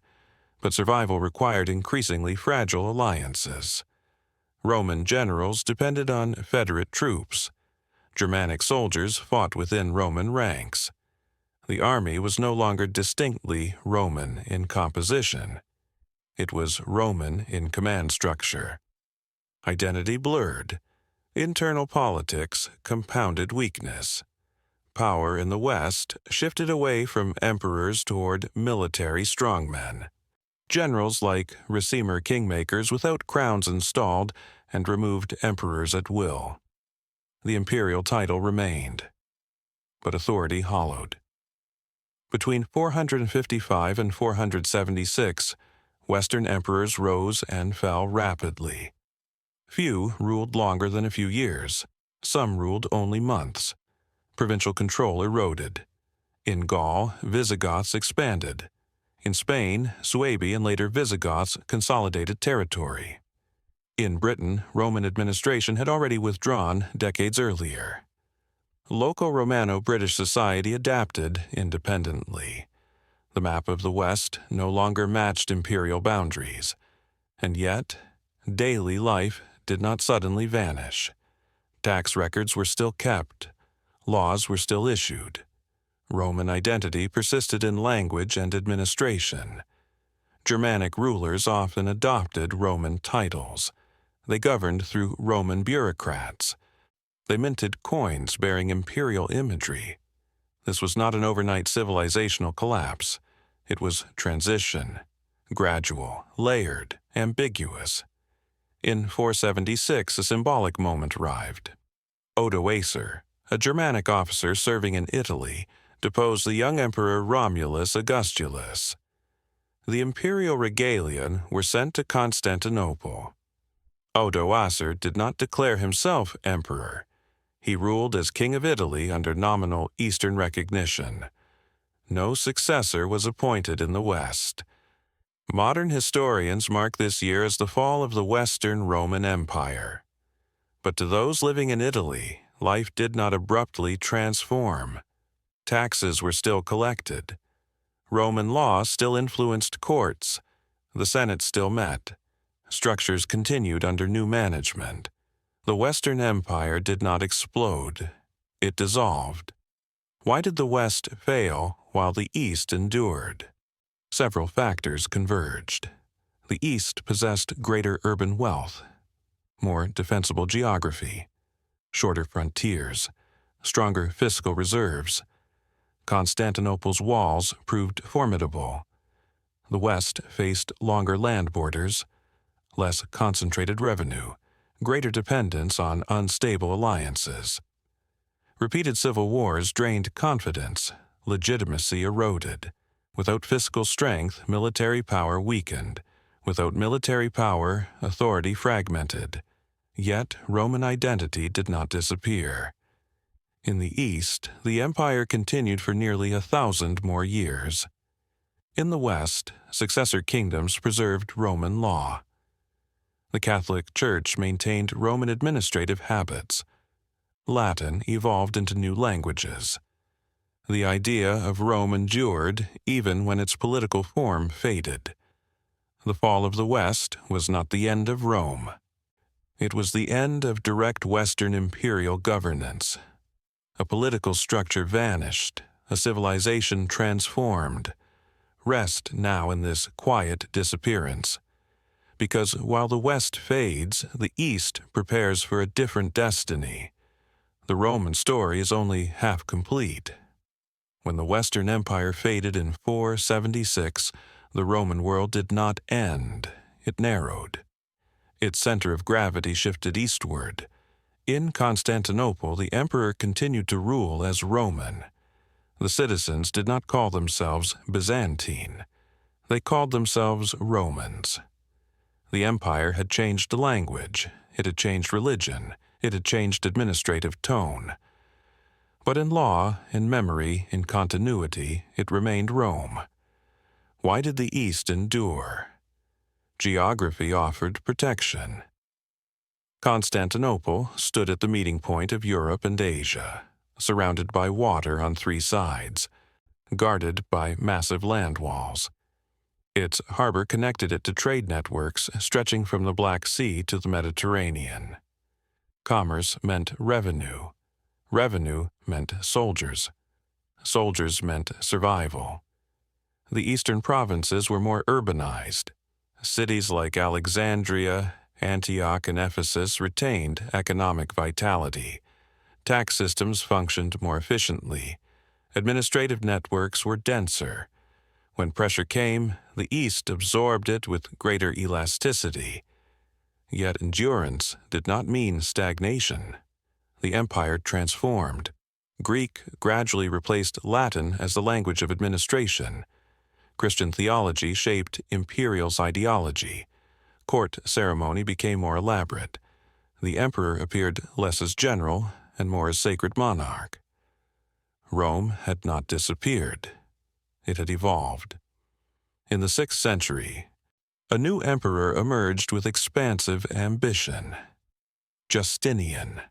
but survival required increasingly fragile alliances. Roman generals depended on Federate troops. Germanic soldiers fought within Roman ranks. The army was no longer distinctly Roman in composition. It was Roman in command structure. Identity blurred. Internal politics compounded weakness. Power in the West shifted away from emperors toward military strongmen. Generals like Ricimer kingmakers without crowns installed and removed emperors at will. The imperial title remained, but authority hollowed. Between 455 and 476, Western emperors rose and fell rapidly. Few ruled longer than a few years. Some ruled only months. Provincial control eroded. In Gaul, Visigoths expanded. In Spain, Suebi and later Visigoths consolidated territory. In Britain, Roman administration had already withdrawn decades earlier. Local Romano-British society adapted independently. The map of the West no longer matched imperial boundaries. And yet, daily life did not suddenly vanish. Tax records were still kept. Laws were still issued. Roman identity persisted in language and administration. Germanic rulers often adopted Roman titles. They governed through Roman bureaucrats. They minted coins bearing imperial imagery. This was not an overnight civilizational collapse. It was transition, gradual, layered, ambiguous. In 476, a symbolic moment arrived. Odoacer, a Germanic officer serving in Italy, deposed the young emperor Romulus Augustulus. The imperial regalia were sent to Constantinople. Odoacer did not declare himself emperor. He ruled as king of Italy under nominal Eastern recognition. No successor was appointed in the West. Modern historians mark this year as the fall of the Western Roman Empire. But to those living in Italy, life did not abruptly transform. Taxes were still collected. Roman law still influenced courts. The Senate still met. Structures continued under new management. The Western Empire did not explode. It dissolved. Why did the West fail while the East endured? Several factors converged. The East possessed greater urban wealth, more defensible geography, shorter frontiers, stronger fiscal reserves. Constantinople's walls proved formidable. The West faced longer land borders, less concentrated revenue, greater dependence on unstable alliances. Repeated civil wars drained confidence, legitimacy eroded. Without fiscal strength, military power weakened. Without military power, authority fragmented. Yet Roman identity did not disappear. In the East, the empire continued for nearly 1,000 more years. In the West, successor kingdoms preserved Roman law. The Catholic Church maintained Roman administrative habits. Latin evolved into new languages. The idea of Rome endured even when its political form faded. The fall of the West was not the end of Rome. It was the end of direct Western imperial governance. A political structure vanished, a civilization transformed. Rest now in this quiet disappearance. Because while the West fades, the East prepares for a different destiny. The Roman story is only half complete. When the Western Empire faded in 476, the Roman world did not end, it narrowed. Its center of gravity shifted eastward. In Constantinople, the emperor continued to rule as Roman. The citizens did not call themselves Byzantine. They called themselves Romans. The empire had changed language, it had changed religion, it had changed administrative tone. But in law, in memory, in continuity, it remained Rome. Why did the East endure? Geography offered protection. Constantinople stood at the meeting point of Europe and Asia, surrounded by water on three sides, guarded by massive land walls. Its harbor connected it to trade networks stretching from the Black Sea to the Mediterranean. Commerce meant revenue. Revenue meant soldiers. Soldiers meant survival. The eastern provinces were more urbanized. Cities like Alexandria, Antioch, and Ephesus retained economic vitality. Tax systems functioned more efficiently. Administrative networks were denser. When pressure came, the East absorbed it with greater elasticity. Yet endurance did not mean stagnation. The empire transformed. Greek gradually replaced Latin as the language of administration. Christian theology shaped imperial's ideology. Court ceremony became more elaborate. The emperor appeared less as general and more as sacred monarch. Rome had not disappeared. It had evolved. In the 6th century, a new emperor emerged with expansive ambition. Justinian.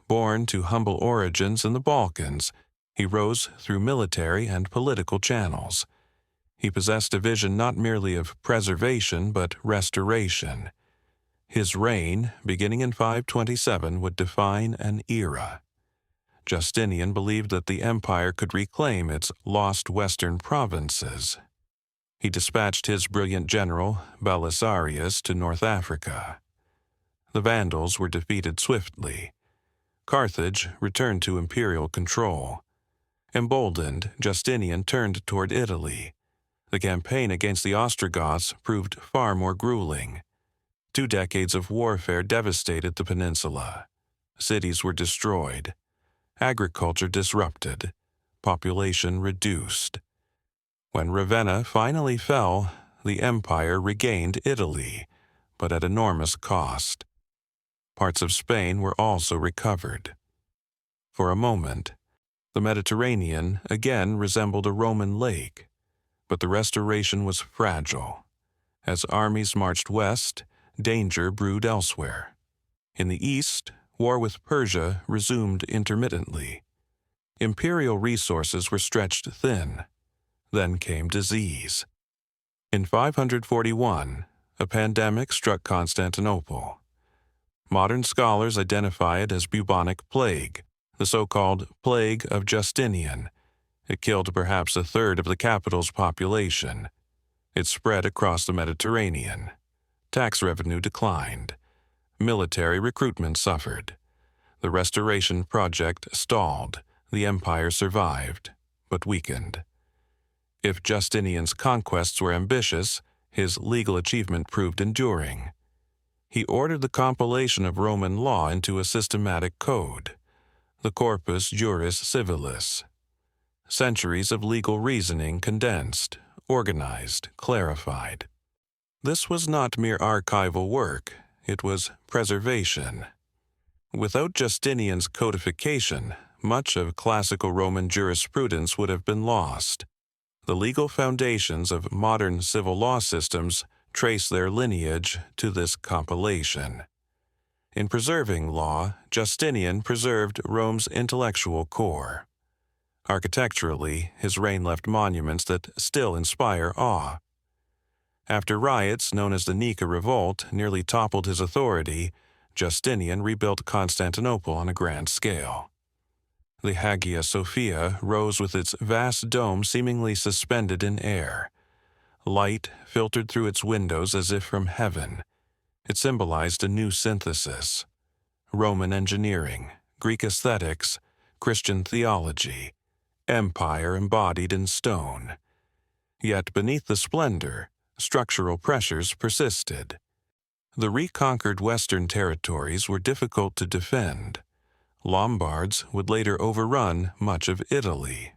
Born to humble origins in the Balkans, he rose through military and political channels. He possessed a vision not merely of preservation but restoration. His reign, beginning in 527, would define an era. Justinian believed that the empire could reclaim its lost western provinces. He dispatched his brilliant general, Belisarius, to North Africa. The Vandals were defeated swiftly. Carthage returned to imperial control. Emboldened, Justinian turned toward Italy. The campaign against the Ostrogoths proved far more grueling. 2 decades of warfare devastated the peninsula. Cities were destroyed. Agriculture disrupted. Population reduced. When Ravenna finally fell, the empire regained Italy, but at enormous cost. Parts of Spain were also recovered. For a moment, the Mediterranean again resembled a Roman lake, but the restoration was fragile. As armies marched west, danger brewed elsewhere. In the east, war with Persia resumed intermittently. Imperial resources were stretched thin. Then came disease. In 541, a pandemic struck Constantinople. Modern scholars identify it as bubonic plague, the so-called Plague of Justinian. It killed perhaps a third of the capital's population. It spread across the Mediterranean. Tax revenue declined. Military recruitment suffered. The restoration project stalled. The empire survived, but weakened. If Justinian's conquests were ambitious, his legal achievement proved enduring. He ordered the compilation of Roman law into a systematic code, the Corpus Juris Civilis. Centuries of legal reasoning condensed, organized, clarified. This was not mere archival work, it was preservation. Without Justinian's codification, much of classical Roman jurisprudence would have been lost. The legal foundations of modern civil law systems trace their lineage to this compilation. In preserving law, Justinian preserved Rome's intellectual core. Architecturally, his reign left monuments that still inspire awe. After riots known as the Nika Revolt nearly toppled his authority, Justinian rebuilt Constantinople on a grand scale. The Hagia Sophia rose with its vast dome seemingly suspended in air. Light filtered through its windows as if from heaven. It symbolized a new synthesis. Roman engineering, Greek aesthetics, Christian theology, empire embodied in stone. Yet beneath the splendor, structural pressures persisted. The reconquered western territories were difficult to defend. Lombards would later overrun much of Italy.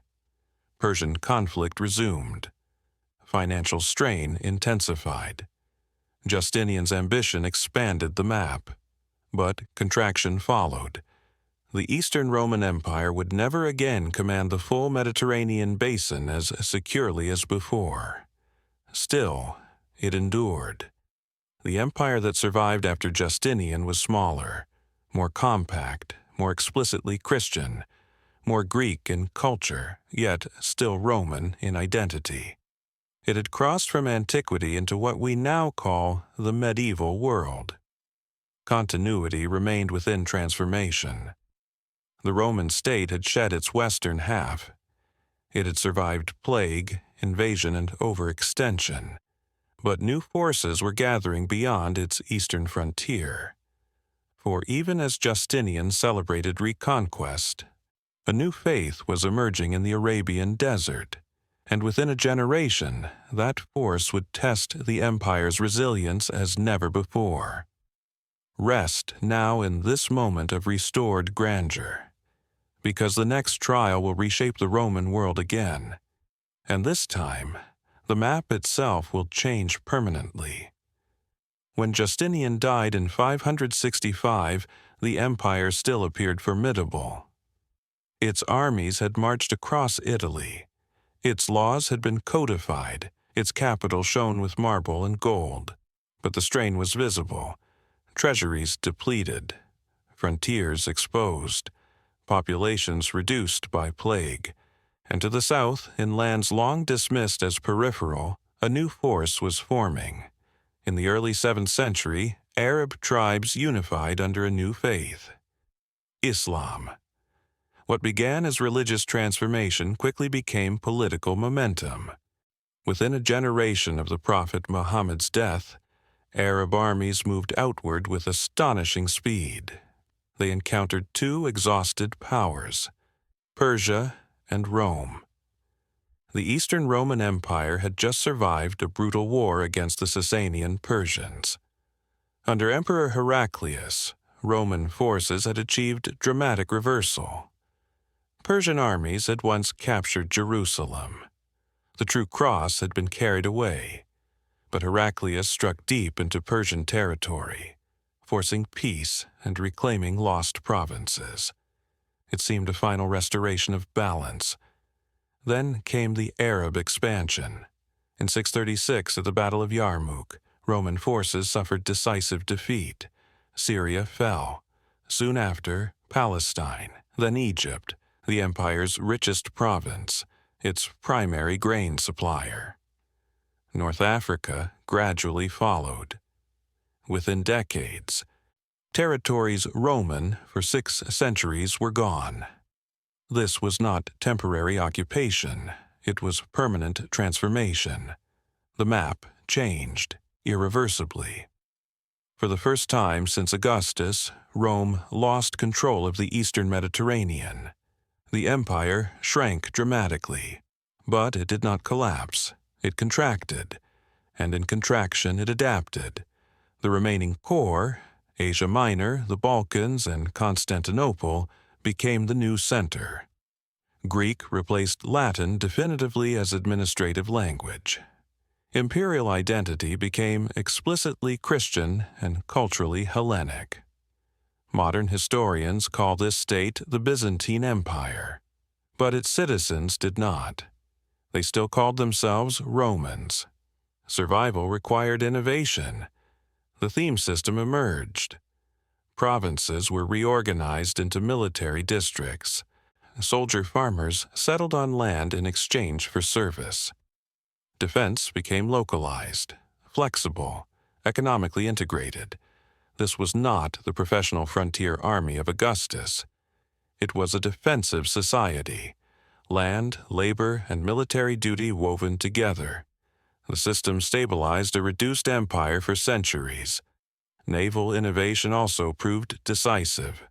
Persian conflict resumed. Financial strain intensified. Justinian's ambition expanded the map, but contraction followed. The Eastern Roman Empire would never again command the full Mediterranean basin as securely as before. Still, it endured. The empire that survived after Justinian was smaller, more compact, more explicitly Christian, more Greek in culture, yet still Roman in identity. It had crossed from antiquity into what we now call the medieval world. Continuity remained within transformation. The Roman state had shed its western half. It had survived plague, invasion, and overextension. But new forces were gathering beyond its eastern frontier. For even as Justinian celebrated reconquest, a new faith was emerging in the Arabian desert, and within a generation, that force would test the empire's resilience as never before. Rest now in this moment of restored grandeur, because the next trial will reshape the Roman world again, and this time the map itself will change permanently. When Justinian died in 565, the empire still appeared formidable. Its armies had marched across Italy. Its laws had been codified, its capital shone with marble and gold. But the strain was visible, treasuries depleted, frontiers exposed, populations reduced by plague. And to the south, in lands long dismissed as peripheral, a new force was forming. In the early 7th century, Arab tribes unified under a new faith: Islam. What began as religious transformation quickly became political momentum. Within a generation of the Prophet Muhammad's death, Arab armies moved outward with astonishing speed. They encountered two exhausted powers, Persia and Rome. The Eastern Roman Empire had just survived a brutal war against the Sasanian Persians. Under Emperor Heraclius, Roman forces had achieved dramatic reversal. Persian armies had once captured Jerusalem. The true cross had been carried away, but Heraclius struck deep into Persian territory, forcing peace and reclaiming lost provinces. It seemed a final restoration of balance. Then came the Arab expansion. In 636, at the Battle of Yarmouk, Roman forces suffered decisive defeat. Syria fell. Soon after, Palestine, then Egypt, the empire's richest province, its primary grain supplier. North Africa gradually followed. Within decades, territories Roman for 6 centuries were gone. This was not temporary occupation, it was permanent transformation. The map changed irreversibly. For the first time since Augustus, Rome lost control of the eastern Mediterranean. The empire shrank dramatically, but it did not collapse. It contracted, and in contraction it adapted. The remaining core, Asia Minor, the Balkans, and Constantinople, became the new center. Greek replaced Latin definitively as administrative language. Imperial identity became explicitly Christian and culturally Hellenic. Modern historians call this state the Byzantine Empire, but its citizens did not. They still called themselves Romans. Survival required innovation. The theme system emerged. Provinces were reorganized into military districts. Soldier farmers settled on land in exchange for service. Defense became localized, flexible, economically integrated. This was not the professional frontier army of Augustus. It was a defensive society, land, labor, and military duty woven together. The system stabilized a reduced empire for centuries. Naval innovation also proved decisive.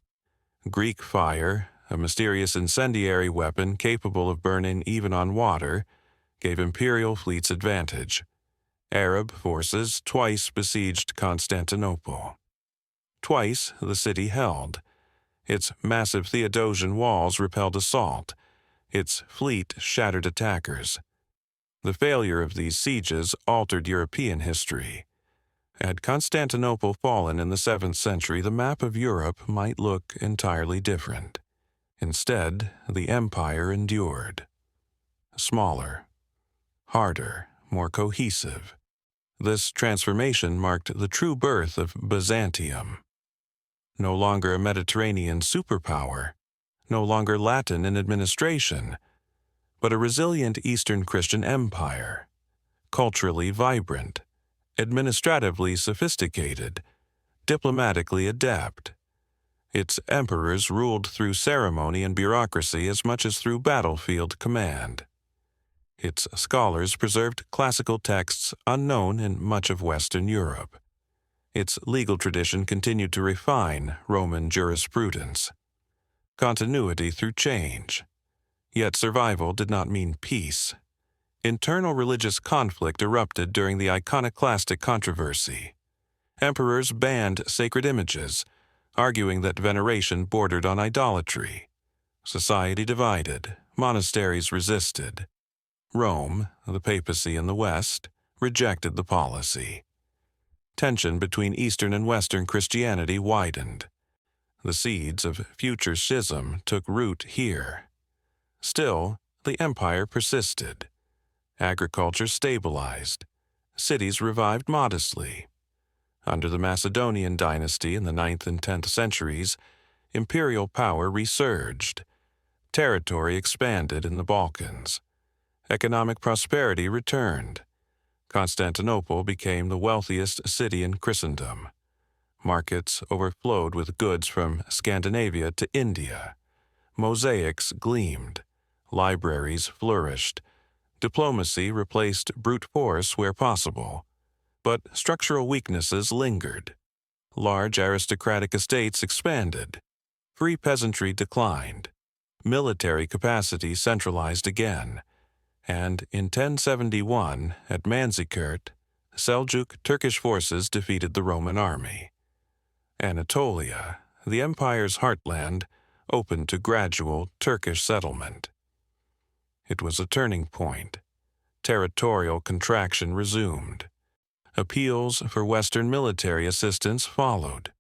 Greek fire, a mysterious incendiary weapon capable of burning even on water, gave imperial fleets advantage. Arab forces twice besieged Constantinople. Twice the city held. Its massive Theodosian walls repelled assault. Its fleet shattered attackers. The failure of these sieges altered European history. Had Constantinople fallen in the 7th century, the map of Europe might look entirely different. Instead, the empire endured. Smaller, harder, more cohesive. This transformation marked the true birth of Byzantium. No longer a Mediterranean superpower, no longer Latin in administration, but a resilient Eastern Christian empire, culturally vibrant, administratively sophisticated, diplomatically adept. Its emperors ruled through ceremony and bureaucracy as much as through battlefield command. Its scholars preserved classical texts unknown in much of Western Europe. Its legal tradition continued to refine Roman jurisprudence. Continuity through change. Yet survival did not mean peace. Internal religious conflict erupted during the iconoclastic controversy. Emperors banned sacred images, arguing that veneration bordered on idolatry. Society divided, monasteries resisted. Rome, the papacy in the West, rejected the policy. Tension between Eastern and Western Christianity widened. The seeds of future schism took root here. Still, the empire persisted. Agriculture stabilized. Cities revived modestly. Under the Macedonian dynasty in the 9th and 10th centuries, imperial power resurged. Territory expanded in the Balkans. Economic prosperity returned. Constantinople became the wealthiest city in Christendom. Markets overflowed with goods from Scandinavia to India. Mosaics gleamed. Libraries flourished. Diplomacy replaced brute force where possible. But structural weaknesses lingered. Large aristocratic estates expanded. Free peasantry declined. Military capacity centralized again. And in 1071, at Manzikert, Seljuk Turkish forces defeated the Roman army. Anatolia, the empire's heartland, opened to gradual Turkish settlement. It was a turning point. Territorial contraction resumed. Appeals for Western military assistance followed.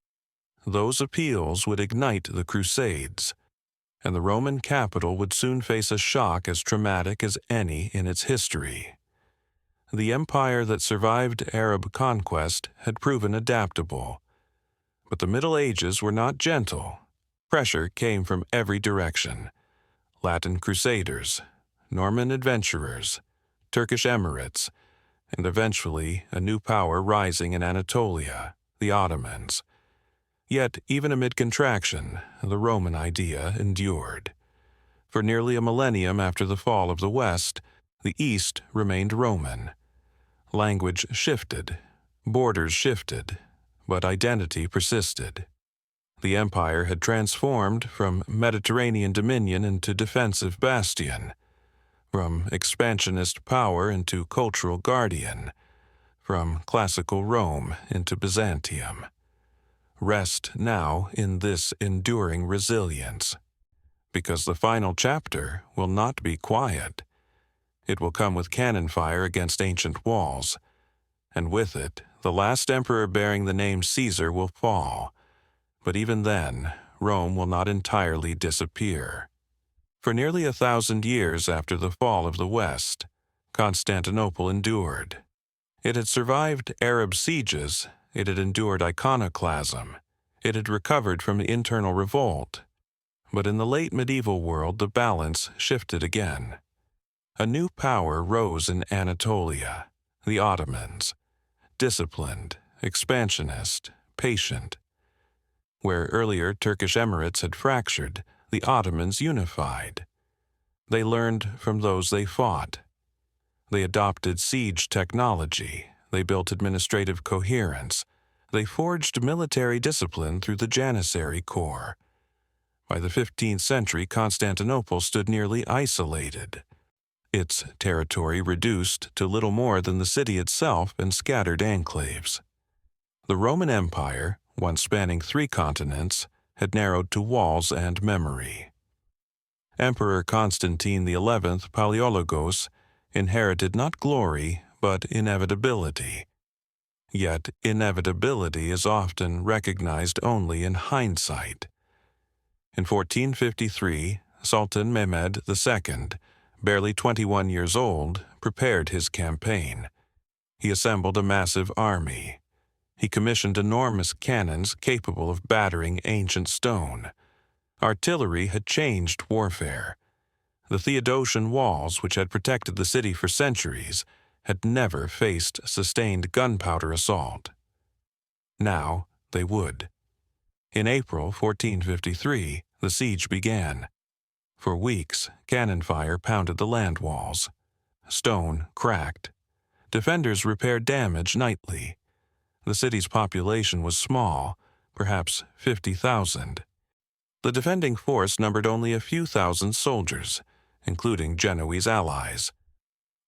Those appeals would ignite the Crusades, and the Roman capital would soon face a shock as traumatic as any in its history. The empire that survived Arab conquest had proven adaptable. But the Middle Ages were not gentle. Pressure came from every direction. Latin crusaders, Norman adventurers, Turkish emirates, and eventually a new power rising in Anatolia, the Ottomans. Yet, even amid contraction, the Roman idea endured. For nearly a millennium after the fall of the West, the East remained Roman. Language shifted, borders shifted, but identity persisted. The empire had transformed from Mediterranean dominion into defensive bastion, from expansionist power into cultural guardian, from classical Rome into Byzantium. Rest now in this enduring resilience, because the final chapter will not be quiet. It will come with cannon fire against ancient walls, and with it, the last emperor bearing the name Caesar will fall. But even then, Rome will not entirely disappear. For nearly 1,000 years after the fall of the West, Constantinople endured. It had survived Arab sieges, it had endured iconoclasm, it had recovered from internal revolt. But in the late medieval world, the balance shifted again. A new power rose in Anatolia, the Ottomans, disciplined, expansionist, patient. Where earlier Turkish emirates had fractured, the Ottomans unified. They learned from those they fought. They adopted siege technology. They built administrative coherence. They forged military discipline through the Janissary Corps. By the 15th century, Constantinople stood nearly isolated. Its territory reduced to little more than the city itself and scattered enclaves. The Roman Empire, once spanning 3 continents, had narrowed to walls and memory. Emperor Constantine XI Palaiologos inherited not glory, but inevitability. Yet inevitability is often recognized only in hindsight. In 1453, Sultan Mehmed II, barely 21 years old, prepared his campaign. He assembled a massive army. He commissioned enormous cannons capable of battering ancient stone. Artillery had changed warfare. The Theodosian walls, which had protected the city for centuries, had never faced sustained gunpowder assault. Now they would. In April 1453, the siege began. For weeks, cannon fire pounded the land walls. Stone cracked. Defenders repaired damage nightly. The city's population was small, perhaps 50,000. The defending force numbered only a few thousand soldiers, including Genoese allies.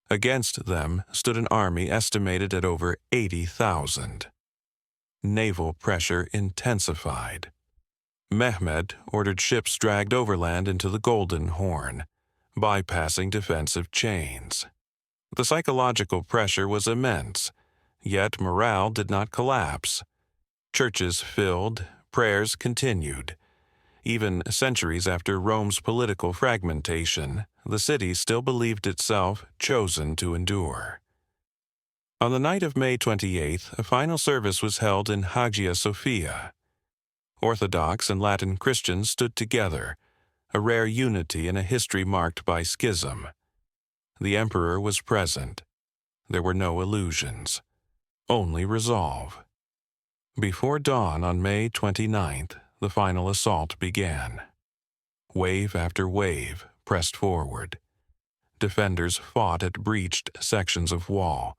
Against them stood an army estimated at over 80,000. naval pressure intensified. Mehmed ordered ships dragged overland into the Golden Horn, bypassing defensive chains. The psychological pressure was immense, yet morale did not collapse. Churches filled, prayers continued. Even centuries after Rome's political fragmentation, the city still believed itself chosen to endure. On the night of May 28th, a final service was held in Hagia Sophia. Orthodox and Latin Christians stood together, a rare unity in a history marked by schism. The emperor was present. There were no illusions, only resolve. Before dawn on May 29th, the final assault began. Wave after wave pressed forward. Defenders fought at breached sections of wall.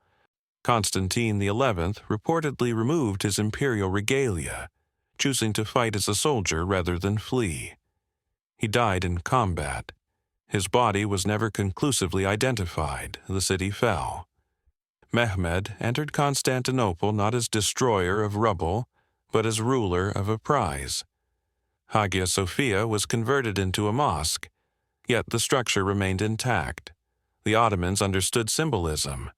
Constantine XI reportedly removed his imperial regalia, choosing to fight as a soldier rather than flee. He died in combat. His body was never conclusively identified. The city fell. Mehmed entered Constantinople not as destroyer of rubble, but as ruler of a prize. Hagia Sophia was converted into a mosque, yet the structure remained intact. The Ottomans understood symbolism.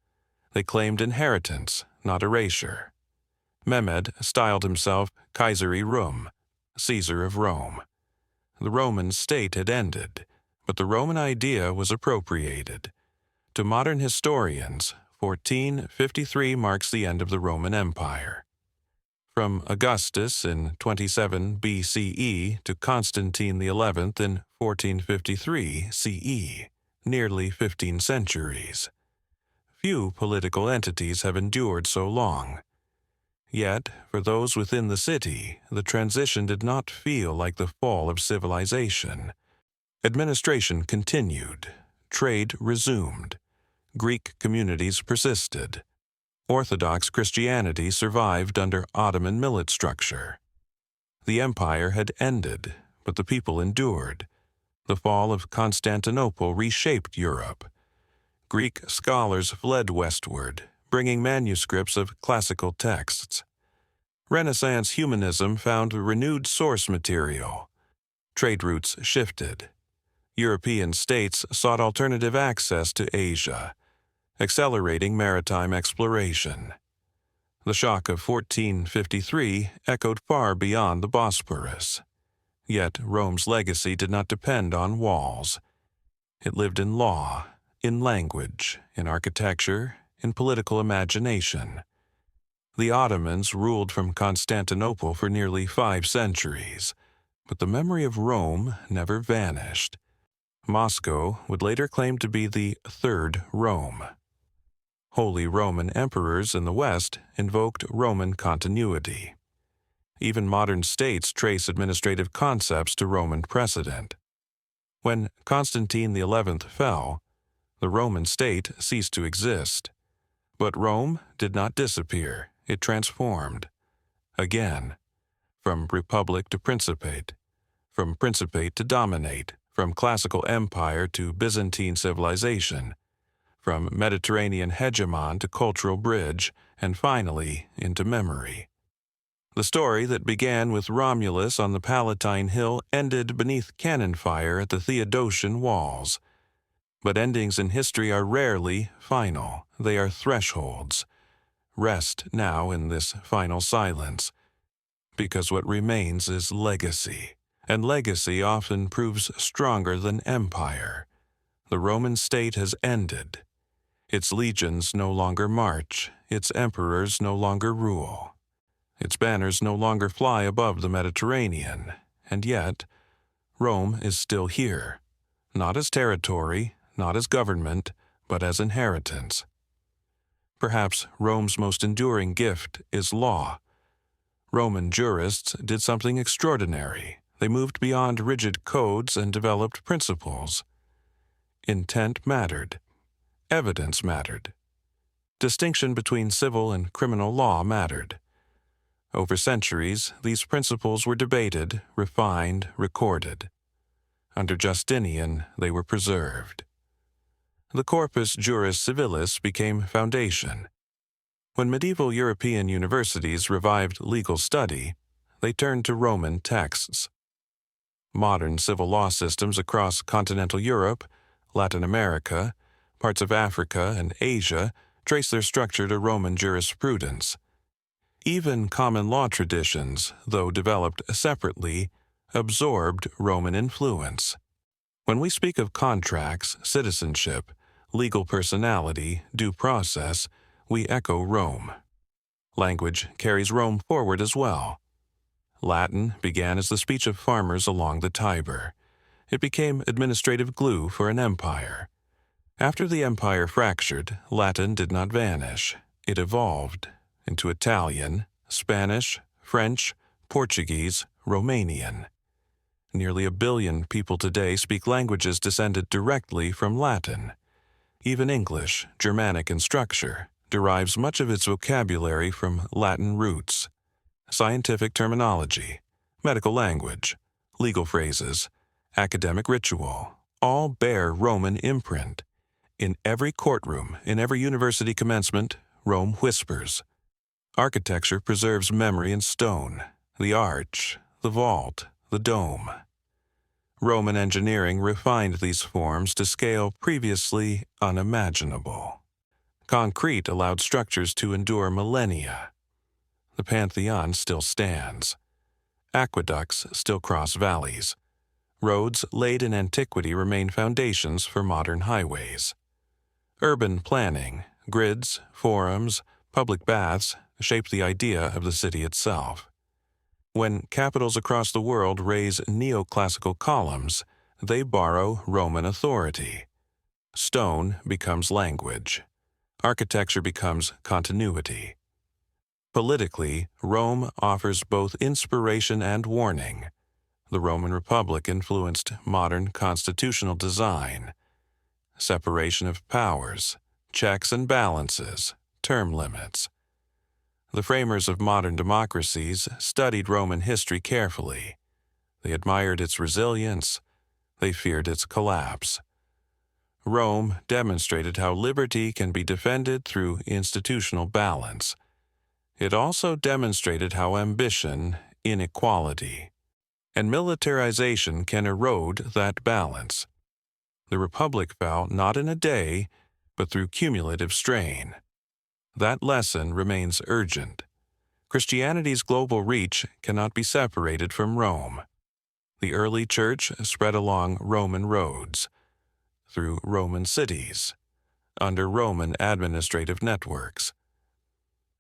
They claimed inheritance, not erasure. Mehmed styled himself Kaiseri Rum, Caesar of Rome. The Roman state had ended, but the Roman idea was appropriated. To modern historians, 1453 marks the end of the Roman Empire. From Augustus in 27 BCE to Constantine XI in 1453 CE, nearly 15 centuries. Few political entities have endured so long. Yet, for those within the city, the transition did not feel like the fall of civilization. Administration continued. Trade resumed. Greek communities persisted. Orthodox Christianity survived under Ottoman millet structure. The empire had ended, but the people endured. The fall of Constantinople reshaped Europe. Greek scholars fled westward, bringing manuscripts of classical texts. Renaissance humanism found renewed source material. Trade routes shifted. European states sought alternative access to Asia, accelerating maritime exploration. The shock of 1453 echoed far beyond the Bosporus. Yet Rome's legacy did not depend on walls. It lived in law, in language, in architecture, in political imagination. The Ottomans ruled from Constantinople for nearly 5 centuries, but the memory of Rome never vanished. Moscow would later claim to be the Third Rome. Holy Roman emperors in the West invoked Roman continuity. Even modern states trace administrative concepts to Roman precedent. When Constantine XI fell, the Roman state ceased to exist. But Rome did not disappear, it transformed. Again, from republic to principate, from principate to dominate, from classical empire to Byzantine civilization, from Mediterranean hegemon to cultural bridge, and finally into memory. The story that began with Romulus on the Palatine Hill ended beneath cannon fire at the Theodosian walls. But endings in history are rarely final. They are thresholds. Rest now in this final silence, because what remains is legacy, and legacy often proves stronger than empire. The Roman state has ended. Its legions no longer march, its emperors no longer rule. Its banners no longer fly above the Mediterranean, and yet Rome is still here, not as territory, not as government, but as inheritance. Perhaps Rome's most enduring gift is law. Roman jurists did something extraordinary. They moved beyond rigid codes and developed principles. Intent mattered. Evidence mattered. Distinction between civil and criminal law mattered. Over centuries, these principles were debated, refined, recorded. Under Justinian, they were preserved. The corpus juris civilis became foundation. When medieval European universities revived legal study, they turned to Roman texts. Modern civil law systems across continental Europe, Latin America, parts of Africa, and Asia trace their structure to Roman jurisprudence. Even common law traditions, though developed separately, absorbed Roman influence. When we speak of contracts, citizenship, legal personality, due process, we echo Rome. Language carries Rome forward as well. Latin began as the speech of farmers along the Tiber. It became administrative glue for an empire. After the empire fractured, Latin did not vanish. It evolved into Italian, Spanish, French, Portuguese, Romanian. Nearly 1 billion people today speak languages descended directly from Latin. Even English, Germanic in structure, derives much of its vocabulary from Latin roots. Scientific terminology, medical language, legal phrases, academic ritual, all bear Roman imprint. In every courtroom, in every university commencement, Rome whispers. Architecture preserves memory in stone, the arch, the vault, the dome. Roman engineering refined these forms to scale previously unimaginable. Concrete allowed structures to endure millennia. The Pantheon still stands. Aqueducts still cross valleys. Roads laid in antiquity remain foundations for modern highways. Urban planning, grids, forums, public baths shape the idea of the city itself. When capitals across the world raise neoclassical columns, they borrow Roman authority. Stone becomes language. Architecture becomes continuity. Politically, Rome offers both inspiration and warning. The Roman Republic influenced modern constitutional design. Separation of powers, checks and balances, term limits. The framers of modern democracies studied Roman history carefully. They admired its resilience. They feared its collapse. Rome demonstrated how liberty can be defended through institutional balance. It also demonstrated how ambition, inequality, and militarization can erode that balance. The Republic fell not in a day, but through cumulative strain. That lesson remains urgent. Christianity's global reach cannot be separated from Rome. The early church spread along Roman roads, through Roman cities, under Roman administrative networks.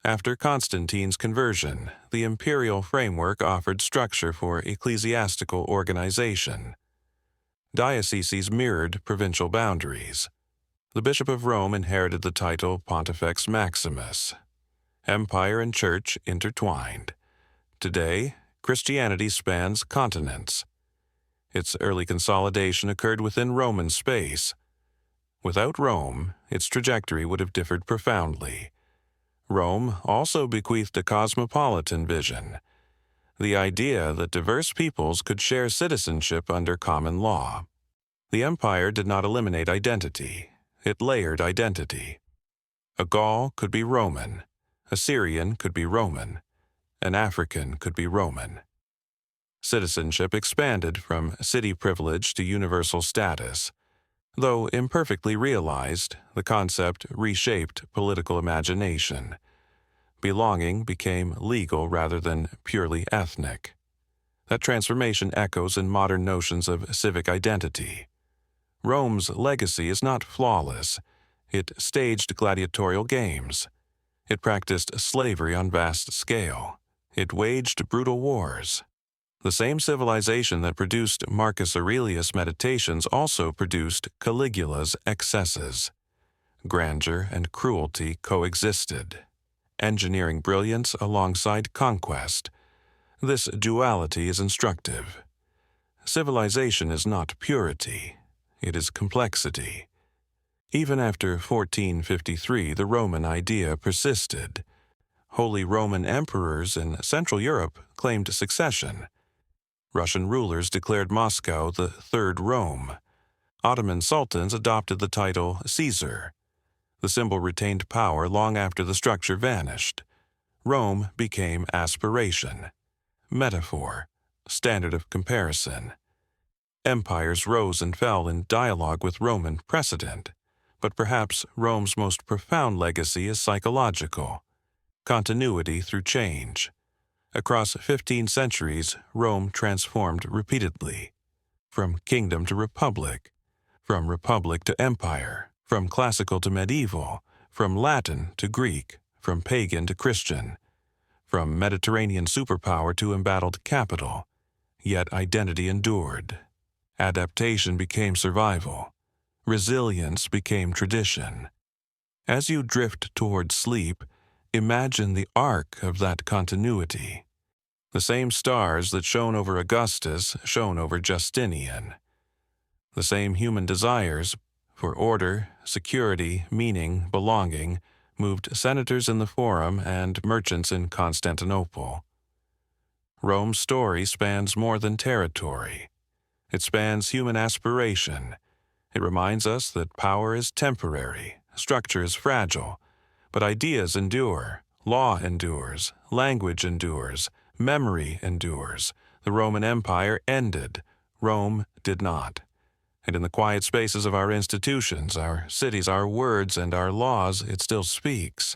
After Constantine's conversion, the imperial framework offered structure for ecclesiastical organization. Dioceses mirrored provincial boundaries. The Bishop of Rome inherited the title Pontifex Maximus. Empire and church intertwined. Today, Christianity spans continents. Its early consolidation occurred within Roman space. Without Rome, its trajectory would have differed profoundly. Rome also bequeathed a cosmopolitan vision, the idea that diverse peoples could share citizenship under common law. The empire did not eliminate identity, it layered identity. A Gaul could be Roman, a Syrian could be Roman, an African could be Roman. Citizenship expanded from city privilege to universal status. Though imperfectly realized, the concept reshaped political imagination. Belonging became legal rather than purely ethnic. That transformation echoes in modern notions of civic identity. Rome's legacy is not flawless. It staged gladiatorial games. It practiced slavery on vast scale. It waged brutal wars. The same civilization that produced Marcus Aurelius' Meditations also produced Caligula's excesses. Grandeur and cruelty coexisted, engineering brilliance alongside conquest. This duality is instructive. Civilization is not purity, it is complexity. Even after 1453, the Roman idea persisted. Holy Roman emperors in Central Europe claimed succession. Russian rulers declared Moscow the Third Rome. Ottoman sultans adopted the title Caesar. The symbol retained power long after the structure vanished. Rome became aspiration, metaphor, standard of comparison. Empires rose and fell in dialogue with Roman precedent, but perhaps Rome's most profound legacy is psychological, continuity through change. Across 15 centuries, Rome transformed repeatedly, from kingdom to republic, from republic to empire, from classical to medieval, from Latin to Greek, from pagan to Christian, from Mediterranean superpower to embattled capital. Yet identity endured. Adaptation became survival. Resilience became tradition. As you drift toward sleep, imagine the arc of that continuity. The same stars that shone over Augustus shone over Justinian. The same human desires for order, security, meaning, belonging moved senators in the Forum and merchants in Constantinople. Rome's story spans more than territory. It spans human aspiration. It reminds us that power is temporary, structure is fragile, but ideas endure, law endures, language endures, memory endures. The Roman Empire ended. Rome did not. And in the quiet spaces of our institutions, our cities, our words, and our laws, it still speaks.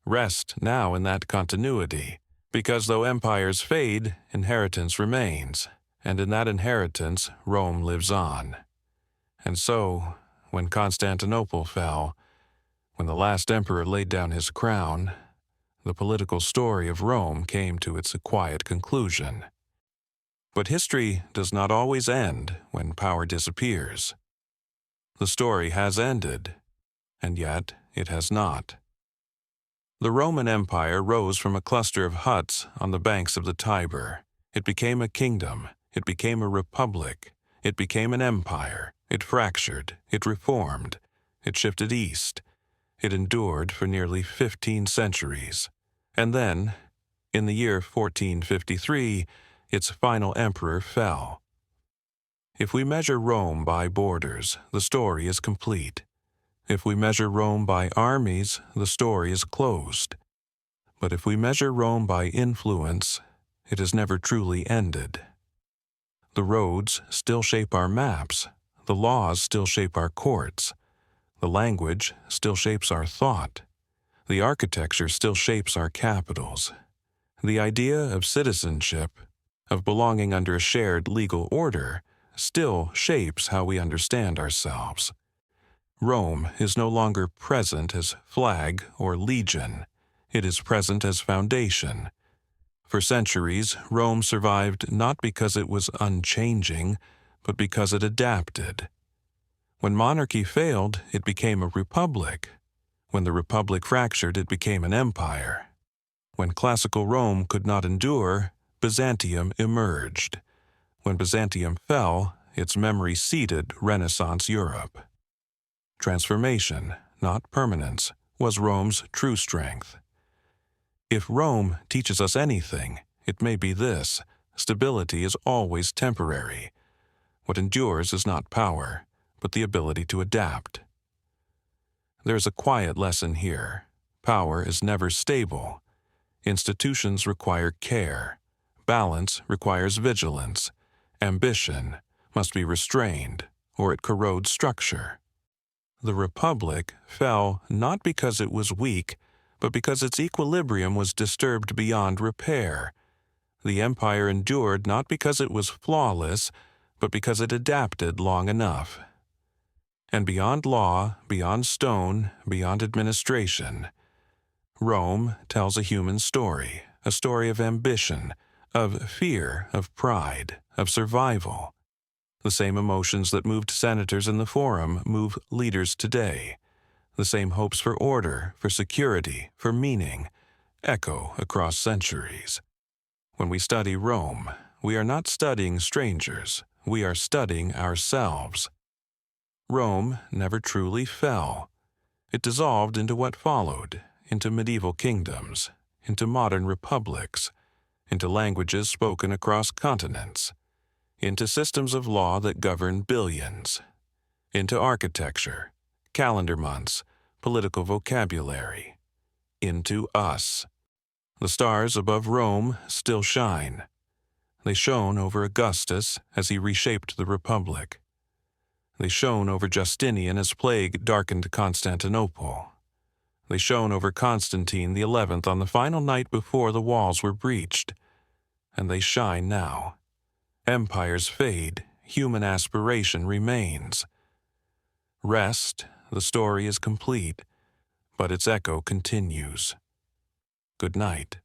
Rest now in that continuity, because though empires fade, inheritance remains, and in that inheritance, Rome lives on. And so, when Constantinople fell, when the last emperor laid down his crown, the political story of Rome came to its quiet conclusion. But history does not always end when power disappears. The story has ended, and yet it has not. The Roman Empire rose from a cluster of huts on the banks of the Tiber. It became a kingdom. It became a republic. It became an empire. It fractured. It reformed. It shifted east. It endured for nearly 15 centuries. And then, in the year 1453, its final emperor fell. If we measure Rome by borders, the story is complete. If we measure Rome by armies, the story is closed. But if we measure Rome by influence, it has never truly ended. The roads still shape our maps. The laws still shape our courts. The language still shapes our thought. The architecture still shapes our capitals. The idea of citizenship, of belonging under a shared legal order, still shapes how we understand ourselves. Rome is no longer present as flag or legion. It is present as foundation. For centuries, Rome survived not because it was unchanging, but because it adapted. When monarchy failed, it became a republic. When the republic fractured, it became an empire. When classical Rome could not endure, Byzantium emerged. When Byzantium fell, its memory seeded Renaissance Europe. Transformation, not permanence, was Rome's true strength. If Rome teaches us anything, it may be this: stability is always temporary. What endures is not power, but the ability to adapt. There is a quiet lesson here. Power is never stable. Institutions require care. Balance requires vigilance. Ambition must be restrained, or it corrodes structure. The Republic fell not because it was weak, but because its equilibrium was disturbed beyond repair. The empire endured not because it was flawless, but because it adapted long enough. And beyond law, beyond stone, beyond administration, Rome tells a human story, a story of ambition, of fear, of pride, of survival. The same emotions that moved senators in the Forum move leaders today. The same hopes for order, for security, for meaning, echo across centuries. When we study Rome, we are not studying strangers, we are studying ourselves. Rome never truly fell. It dissolved into what followed, into medieval kingdoms, into modern republics, into languages spoken across continents, into systems of law that govern billions, into architecture, calendar months, political vocabulary. Into us. The stars above Rome still shine. They shone over Augustus as he reshaped the Republic. They shone over Justinian as plague darkened Constantinople. They shone over Constantine the 11th on the final night before the walls were breached. And they shine now. Empires fade, human aspiration remains. Rest, the story is complete, but its echo continues. Good night.